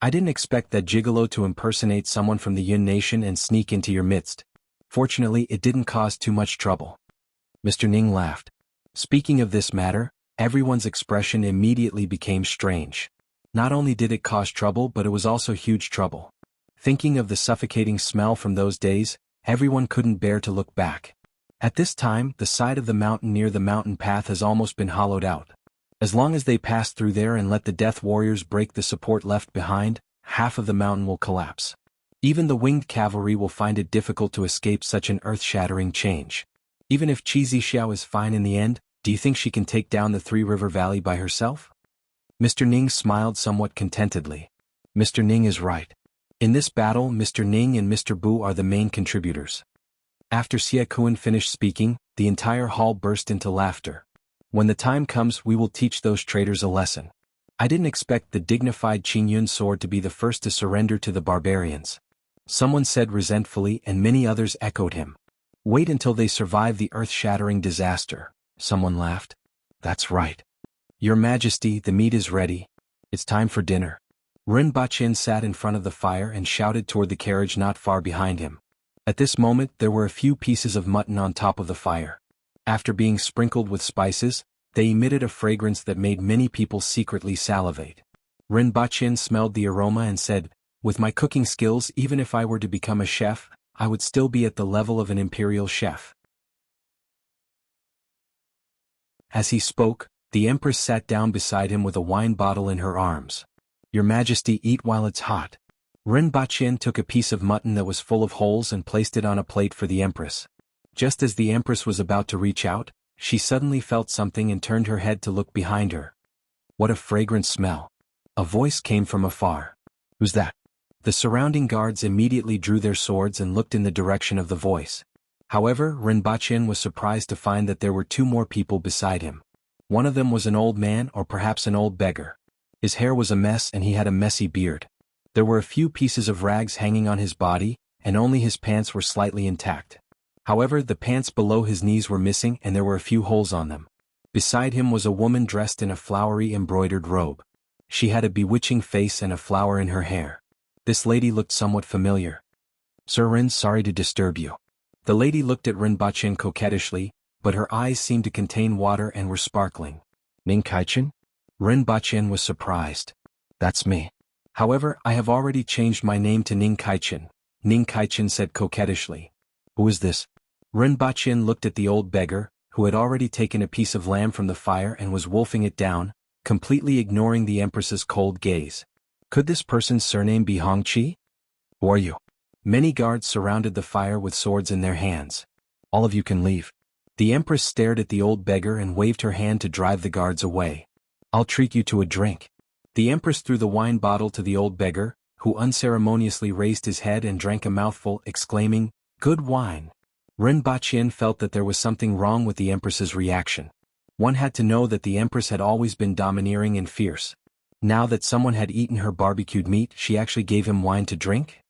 I didn't expect that gigolo to impersonate someone from the Yun Nation and sneak into your midst. Fortunately, it didn't cause too much trouble. Mr. Ning laughed. Speaking of this matter, everyone's expression immediately became strange. Not only did it cause trouble, but it was also huge trouble. Thinking of the suffocating smell from those days, everyone couldn't bear to look back. At this time, the side of the mountain near the mountain path has almost been hollowed out. As long as they pass through there and let the death warriors break the support left behind, half of the mountain will collapse. Even the winged cavalry will find it difficult to escape such an earth-shattering change. Even if Qi Zixiao is fine in the end, do you think she can take down the 3 River Valley by herself? Mr. Ning smiled somewhat contentedly. Mr. Ning is right. In this battle, Mr. Ning and Mr. Bu are the main contributors. After Xie Kun finished speaking, the entire hall burst into laughter. When the time comes, we will teach those traitors a lesson. I didn't expect the dignified Qin Yun sword to be the first to surrender to the barbarians. Someone said resentfully and many others echoed him. Wait until they survive the earth-shattering disaster. Someone laughed. That's right. Your Majesty, the meat is ready. It's time for dinner. Ren Baqin sat in front of the fire and shouted toward the carriage not far behind him. At this moment there were a few pieces of mutton on top of the fire. After being sprinkled with spices, they emitted a fragrance that made many people secretly salivate. Ren Baqin smelled the aroma and said, with my cooking skills, even if I were to become a chef, I would still be at the level of an imperial chef. As he spoke, the Empress sat down beside him with a wine bottle in her arms. Your Majesty, eat while it's hot. Ren Baqin took a piece of mutton that was full of holes and placed it on a plate for the empress. Just as the empress was about to reach out, she suddenly felt something and turned her head to look behind her. What a fragrant smell! A voice came from afar. Who's that? The surrounding guards immediately drew their swords and looked in the direction of the voice. However, Ren Baqin was surprised to find that there were two more people beside him. One of them was an old man or perhaps an old beggar. His hair was a mess and he had a messy beard. There were a few pieces of rags hanging on his body, and only his pants were slightly intact. However, the pants below his knees were missing and there were a few holes on them. Beside him was a woman dressed in a flowery embroidered robe. She had a bewitching face and a flower in her hair. This lady looked somewhat familiar. Sir Ren, sorry to disturb you. The lady looked at Ren Baqin coquettishly, but her eyes seemed to contain water and were sparkling. Ning Kaichin? Ren Baqin was surprised. That's me. However, I have already changed my name to Ning Kaichin, Ning Kaichin said coquettishly. Who is this? Ren Baqin looked at the old beggar, who had already taken a piece of lamb from the fire and was wolfing it down, completely ignoring the empress's cold gaze. Could this person's surname be Hongqi? Who are you? Many guards surrounded the fire with swords in their hands. All of you can leave. The empress stared at the old beggar and waved her hand to drive the guards away. I'll treat you to a drink. The empress threw the wine bottle to the old beggar, who unceremoniously raised his head and drank a mouthful, exclaiming, "Good wine." Ren Baqin felt that there was something wrong with the empress's reaction. One had to know that the empress had always been domineering and fierce. Now that someone had eaten her barbecued meat, she actually gave him wine to drink?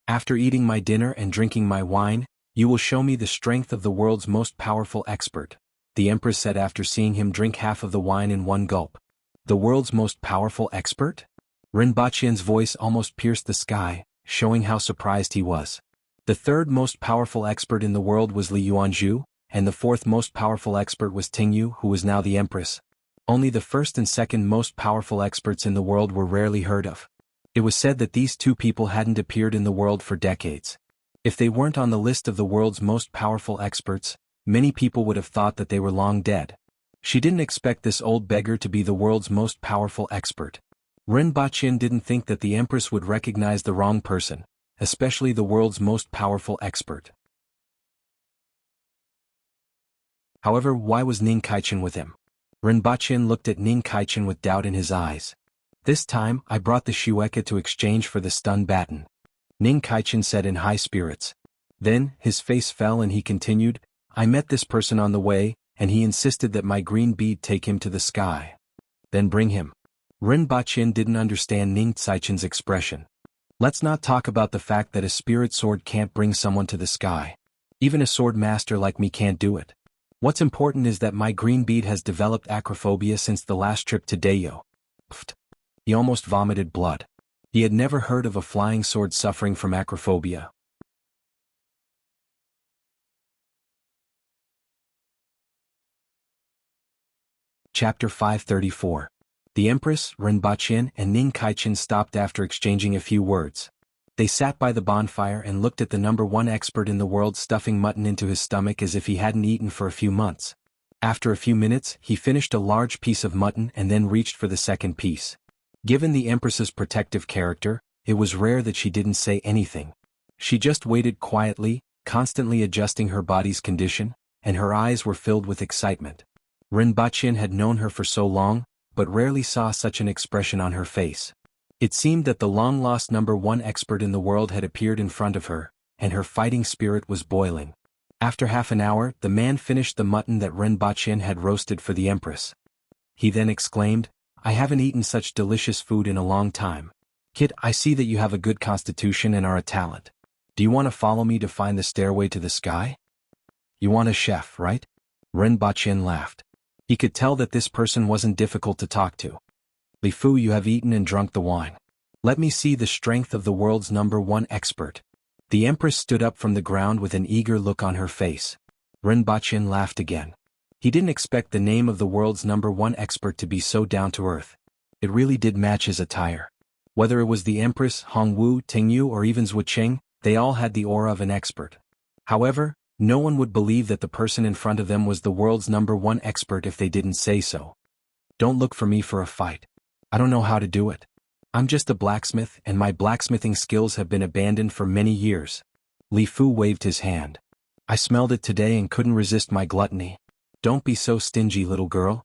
After eating my dinner and drinking my wine, you will show me the strength of the world's most powerful expert, the empress said after seeing him drink half of the wine in one gulp. The world's most powerful expert? Ren Baqin's voice almost pierced the sky, showing how surprised he was. The third most powerful expert in the world was Li Yuanzhu, and the fourth most powerful expert was Tingyu, who was now the empress. Only the first and second most powerful experts in the world were rarely heard of. It was said that these two people hadn't appeared in the world for decades. If they weren't on the list of the world's most powerful experts, many people would have thought that they were long dead. She didn't expect this old beggar to be the world's most powerful expert. Ren Baqin didn't think that the empress would recognize the wrong person, especially the world's most powerful expert. However, why was Ning Kaichin with him? Ren Baqin looked at Ning Kaichin with doubt in his eyes. This time, I brought the Shueka to exchange for the stun baton, Ning Kaichin said in high spirits. Then, his face fell and he continued, I met this person on the way, and he insisted that my green bead take him to the sky. Then bring him. Ren Baqin didn't understand Ning Kaichin's expression. Let's not talk about the fact that a spirit sword can't bring someone to the sky. Even a sword master like me can't do it. What's important is that my green bead has developed acrophobia since the last trip to Dayo. Pfft. He almost vomited blood. He had never heard of a flying sword suffering from acrophobia. Chapter 534. The Empress, Ren Baqin, and Ning Kaichin stopped after exchanging a few words. They sat by the bonfire and looked at the number one expert in the world stuffing mutton into his stomach as if he hadn't eaten for a few months. After a few minutes, he finished a large piece of mutton and then reached for the second piece. Given the Empress's protective character, it was rare that she didn't say anything. She just waited quietly, constantly adjusting her body's condition, and her eyes were filled with excitement. Ren Baqin had known her for so long, but rarely saw such an expression on her face. It seemed that the long-lost number one expert in the world had appeared in front of her, and her fighting spirit was boiling. After half an hour, the man finished the mutton that Ren Baqin had roasted for the Empress. He then exclaimed, I haven't eaten such delicious food in a long time. Kid, I see that you have a good constitution and are a talent. Do you want to follow me to find the stairway to the sky? You want a chef, right? Ren Baqin laughed. He could tell that this person wasn't difficult to talk to. Li Fu, you have eaten and drunk the wine. Let me see the strength of the world's number one expert. The Empress stood up from the ground with an eager look on her face. Ren Baqin laughed again. He didn't expect the name of the world's number one expert to be so down to earth. It really did match his attire. Whether it was the Empress, Hongwu, Tingyu, or even Zhucheng, they all had the aura of an expert. However, no one would believe that the person in front of them was the world's number one expert if they didn't say so. Don't look for me for a fight. I don't know how to do it. I'm just a blacksmith and my blacksmithing skills have been abandoned for many years. Li Fu waved his hand. I smelled it today and couldn't resist my gluttony. Don't be so stingy, little girl.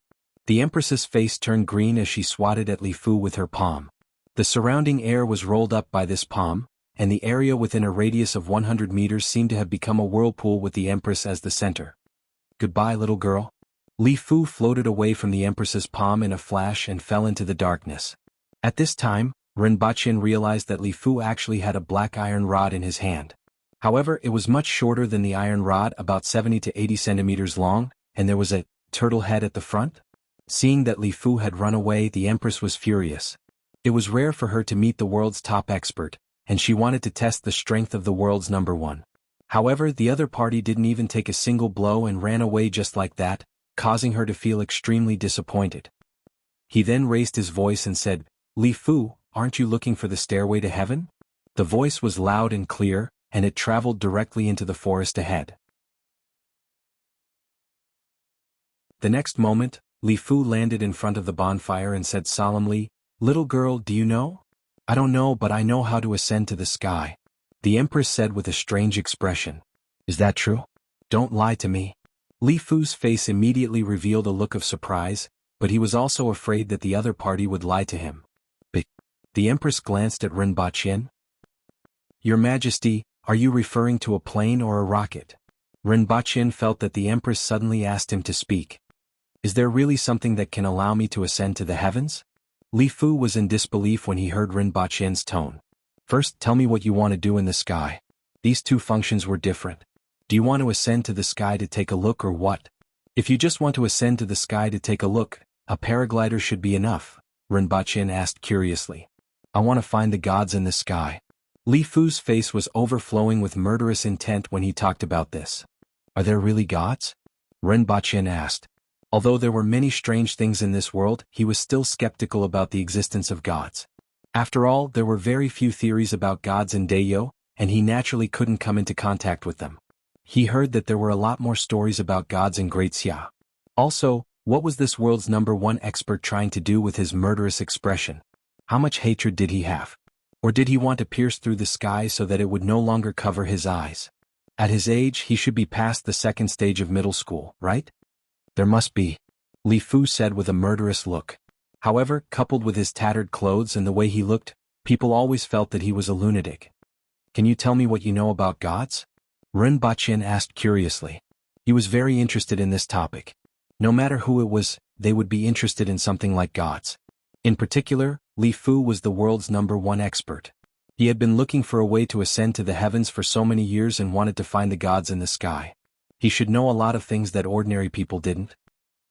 The Empress's face turned green as she swatted at Li Fu with her palm. The surrounding air was rolled up by this palm, and the area within a radius of 100 meters seemed to have become a whirlpool with the Empress as the center. Goodbye, little girl. Li Fu floated away from the Empress's palm in a flash and fell into the darkness. At this time, Rinpochen realized that Li Fu actually had a black iron rod in his hand. However, it was much shorter than the iron rod, about 70 to 80 centimeters long, and there was a turtle head at the front. Seeing that Li Fu had run away, the Empress was furious. It was rare for her to meet the world's top expert, and she wanted to test the strength of the world's #1. However, the other party didn't even take a single blow and ran away just like that, causing her to feel extremely disappointed. He then raised his voice and said, Li Fu, aren't you looking for the stairway to heaven? The voice was loud and clear, and it traveled directly into the forest ahead. The next moment, Li Fu landed in front of the bonfire and said solemnly, Little girl, do you know? I don't know, but I know how to ascend to the sky. The Empress said with a strange expression. Is that true? Don't lie to me. Li Fu's face immediately revealed a look of surprise, but he was also afraid that the other party would lie to him. But the Empress glanced at Rinpochen. Your Majesty, are you referring to a plane or a rocket? Rinpochen felt that the Empress suddenly asked him to speak. Is there really something that can allow me to ascend to the heavens? Li Fu was in disbelief when he heard Rinpochen's tone. First, tell me what you want to do in the sky. These two functions were different. Do you want to ascend to the sky to take a look or what? If you just want to ascend to the sky to take a look, a paraglider should be enough, Rinpochen asked curiously. I want to find the gods in the sky. Li Fu's face was overflowing with murderous intent when he talked about this. Are there really gods? Rinpochen asked. Although there were many strange things in this world, he was still skeptical about the existence of gods. After all, there were very few theories about gods in Daeyo, and he naturally couldn't come into contact with them. He heard that there were a lot more stories about gods in Great Xia. Also, what was this world's #1 expert trying to do with his murderous expression? How much hatred did he have? Or did he want to pierce through the sky so that it would no longer cover his eyes? At his age, he should be past the second stage of middle school, right? There must be, Li Fu said with a murderous look. However, coupled with his tattered clothes and the way he looked, people always felt that he was a lunatic. Can you tell me what you know about gods? Rinpochen asked curiously. He was very interested in this topic. No matter who it was, they would be interested in something like gods. In particular, Li Fu was the world's #1 expert. He had been looking for a way to ascend to the heavens for so many years and wanted to find the gods in the sky. He should know a lot of things that ordinary people didn't.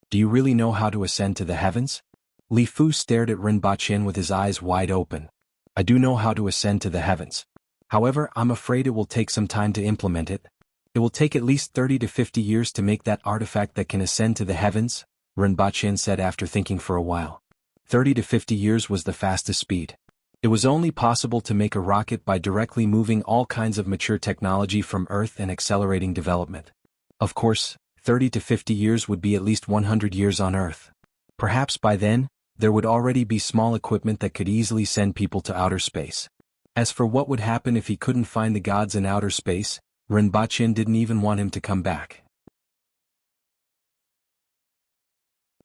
Do you really know how to ascend to the heavens? Li Fu stared at Rinpochen with his eyes wide open. I do know how to ascend to the heavens. However, I'm afraid it will take some time to implement it. It will take at least 30 to 50 years to make that artifact that can ascend to the heavens, Rinpochen said after thinking for a while. 30 to 50 years was the fastest speed. It was only possible to make a rocket by directly moving all kinds of mature technology from Earth and accelerating development. Of course, 30 to 50 years would be at least 100 years on Earth. Perhaps by then, there would already be small equipment that could easily send people to outer space. As for what would happen if he couldn't find the gods in outer space, Rinpochen didn't even want him to come back.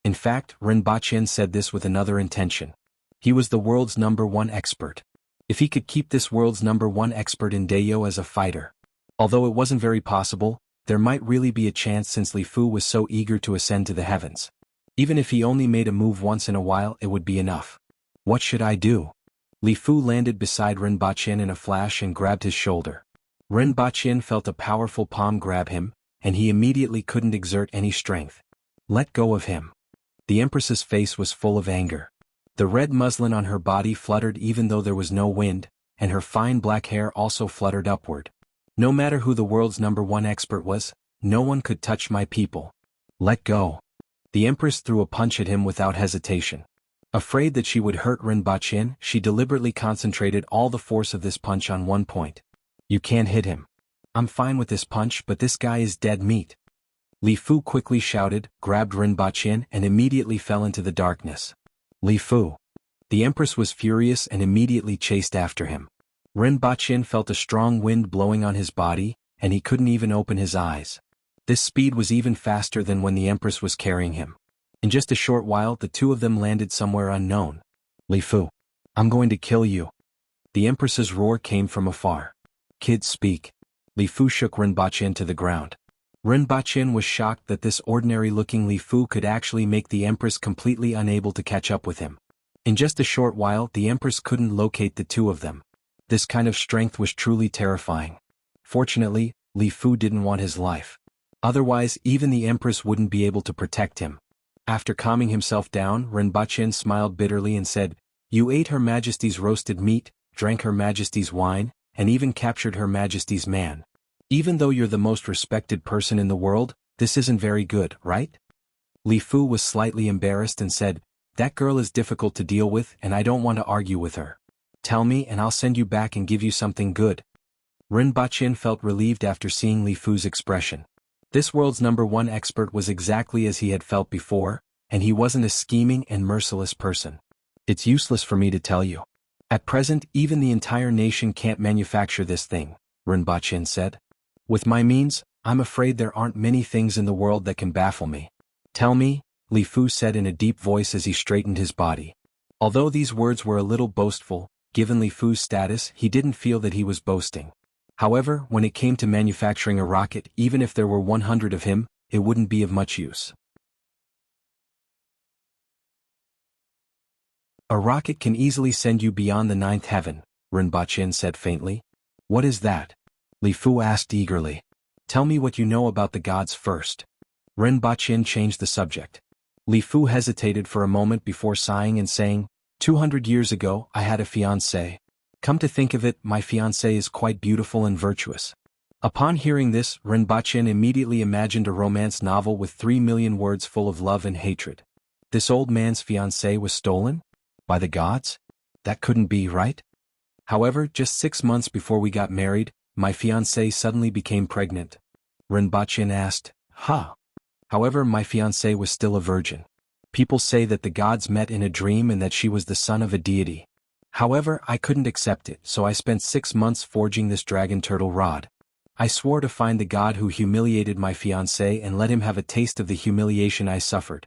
In fact, Rinpochen said this with another intention. He was the world's #1 expert. If he could keep this world's #1 expert in Daeyo as a fighter. Although it wasn't very possible, there might really be a chance since Li Fu was so eager to ascend to the heavens. Even if he only made a move once in a while, it would be enough. What should I do? Li Fu landed beside Rinpochen in a flash and grabbed his shoulder. Rinpochen felt a powerful palm grab him, and he immediately couldn't exert any strength. Let go of him. The Empress's face was full of anger. The red muslin on her body fluttered even though there was no wind, and her fine black hair also fluttered upward. No matter who the world's #1 expert was, no one could touch my people. Let go. The Empress threw a punch at him without hesitation. Afraid that she would hurt Rinpochen, she deliberately concentrated all the force of this punch on one point. You can't hit him. I'm fine with this punch, but this guy is dead meat. Li Fu quickly shouted, grabbed Rinpochen, and immediately fell into the darkness. Li Fu. The Empress was furious and immediately chased after him. Ren Baqin felt a strong wind blowing on his body, and he couldn't even open his eyes. This speed was even faster than when the Empress was carrying him. In just a short while the two of them landed somewhere unknown. Li Fu, I'm going to kill you. The Empress's roar came from afar. Kid, speak. Li Fu shook Ren Baqin to the ground. Ren Baqin was shocked that this ordinary-looking Li Fu could actually make the Empress completely unable to catch up with him. In just a short while the Empress couldn't locate the two of them. This kind of strength was truly terrifying. Fortunately, Li Fu didn't want his life. Otherwise even the Empress wouldn't be able to protect him. After calming himself down, Ren Baqin smiled bitterly and said, "You ate Her Majesty's roasted meat, drank Her Majesty's wine, and even captured Her Majesty's man. Even though you're the most respected person in the world, this isn't very good, right?" Li Fu was slightly embarrassed and said, "That girl is difficult to deal with and I don't want to argue with her. Tell me and I'll send you back and give you something good." Ren Baqin felt relieved after seeing Li Fu's expression. This world's #1 expert was exactly as he had felt before, and he wasn't a scheming and merciless person. "It's useless for me to tell you. At present even the entire nation can't manufacture this thing," Ren Baqin said. "With my means, I'm afraid there aren't many things in the world that can baffle me. Tell me," Li Fu said in a deep voice as he straightened his body. Although these words were a little boastful, given Li Fu's status he didn't feel that he was boasting. However, when it came to manufacturing a rocket, even if there were 100 of him, it wouldn't be of much use. "A rocket can easily send you beyond the 9th heaven," Ren Baqin said faintly. "What is that?" Li Fu asked eagerly. "Tell me what you know about the gods first." Ren Baqin changed the subject. Li Fu hesitated for a moment before sighing and saying, 200 years ago I had a fiancée. Come to think of it, my fiancée is quite beautiful and virtuous." Upon hearing this, Ren Baqin immediately imagined a romance novel with 3 million words full of love and hatred. This old man's fiancée was stolen? By the gods? That couldn't be, right? However, just 6 months before we got married, my fiancée suddenly became pregnant. Ren Baqin asked, "Huh?" However, my fiancée was still a virgin. People say that the gods met in a dream and that she was the son of a deity. However, I couldn't accept it, so I spent 6 months forging this dragon turtle rod. I swore to find the god who humiliated my fiancée and let him have a taste of the humiliation I suffered.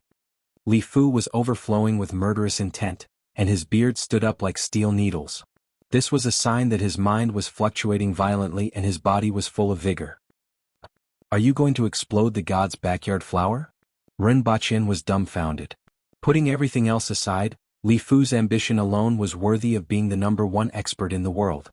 Li Fu was overflowing with murderous intent, and his beard stood up like steel needles. This was a sign that his mind was fluctuating violently and his body was full of vigor. "Are you going to explode the god's backyard flower?" Ren Baqin was dumbfounded. Putting everything else aside, Li Fu's ambition alone was worthy of being the #1 expert in the world.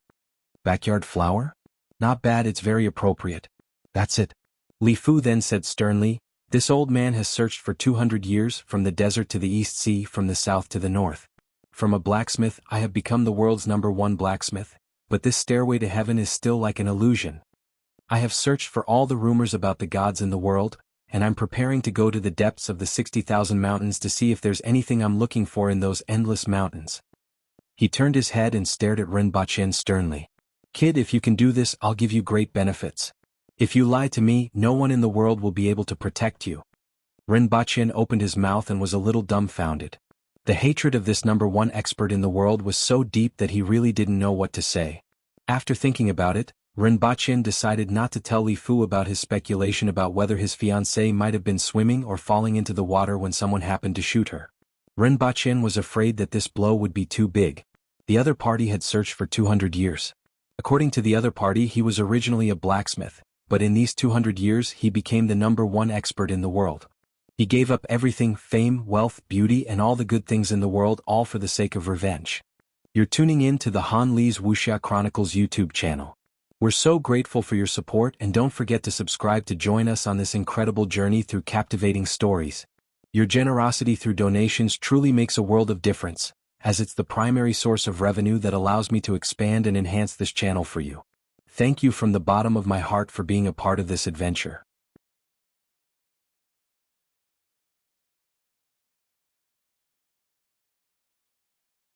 "Backyard flower? Not bad, it's very appropriate. That's it." Li Fu then said sternly, "This old man has searched for 200 years, from the desert to the East Sea, from the south to the north. From a blacksmith I have become the world's #1 blacksmith, but this stairway to heaven is still like an illusion. I have searched for all the rumors about the gods in the world, and I'm preparing to go to the depths of the 60,000 mountains to see if there's anything I'm looking for in those endless mountains." He turned his head and stared at Ren Baqin sternly. "Kid, if you can do this, I'll give you great benefits. If you lie to me, no one in the world will be able to protect you." Ren Baqin opened his mouth and was a little dumbfounded. The hatred of this #1 expert in the world was so deep that he really didn't know what to say. After thinking about it, Ren Baqin decided not to tell Li Fu about his speculation about whether his fiancée might have been swimming or falling into the water when someone happened to shoot her. Ren Baqin was afraid that this blow would be too big. The other party had searched for 200 years. According to the other party, he was originally a blacksmith, but in these 200 years he became the #1 expert in the world. He gave up everything, fame, wealth, beauty and all the good things in the world, all for the sake of revenge. You're tuning in to the Han Li's Wuxia Chronicles YouTube channel. We're so grateful for your support, and don't forget to subscribe to join us on this incredible journey through captivating stories. Your generosity through donations truly makes a world of difference, as it's the primary source of revenue that allows me to expand and enhance this channel for you. Thank you from the bottom of my heart for being a part of this adventure.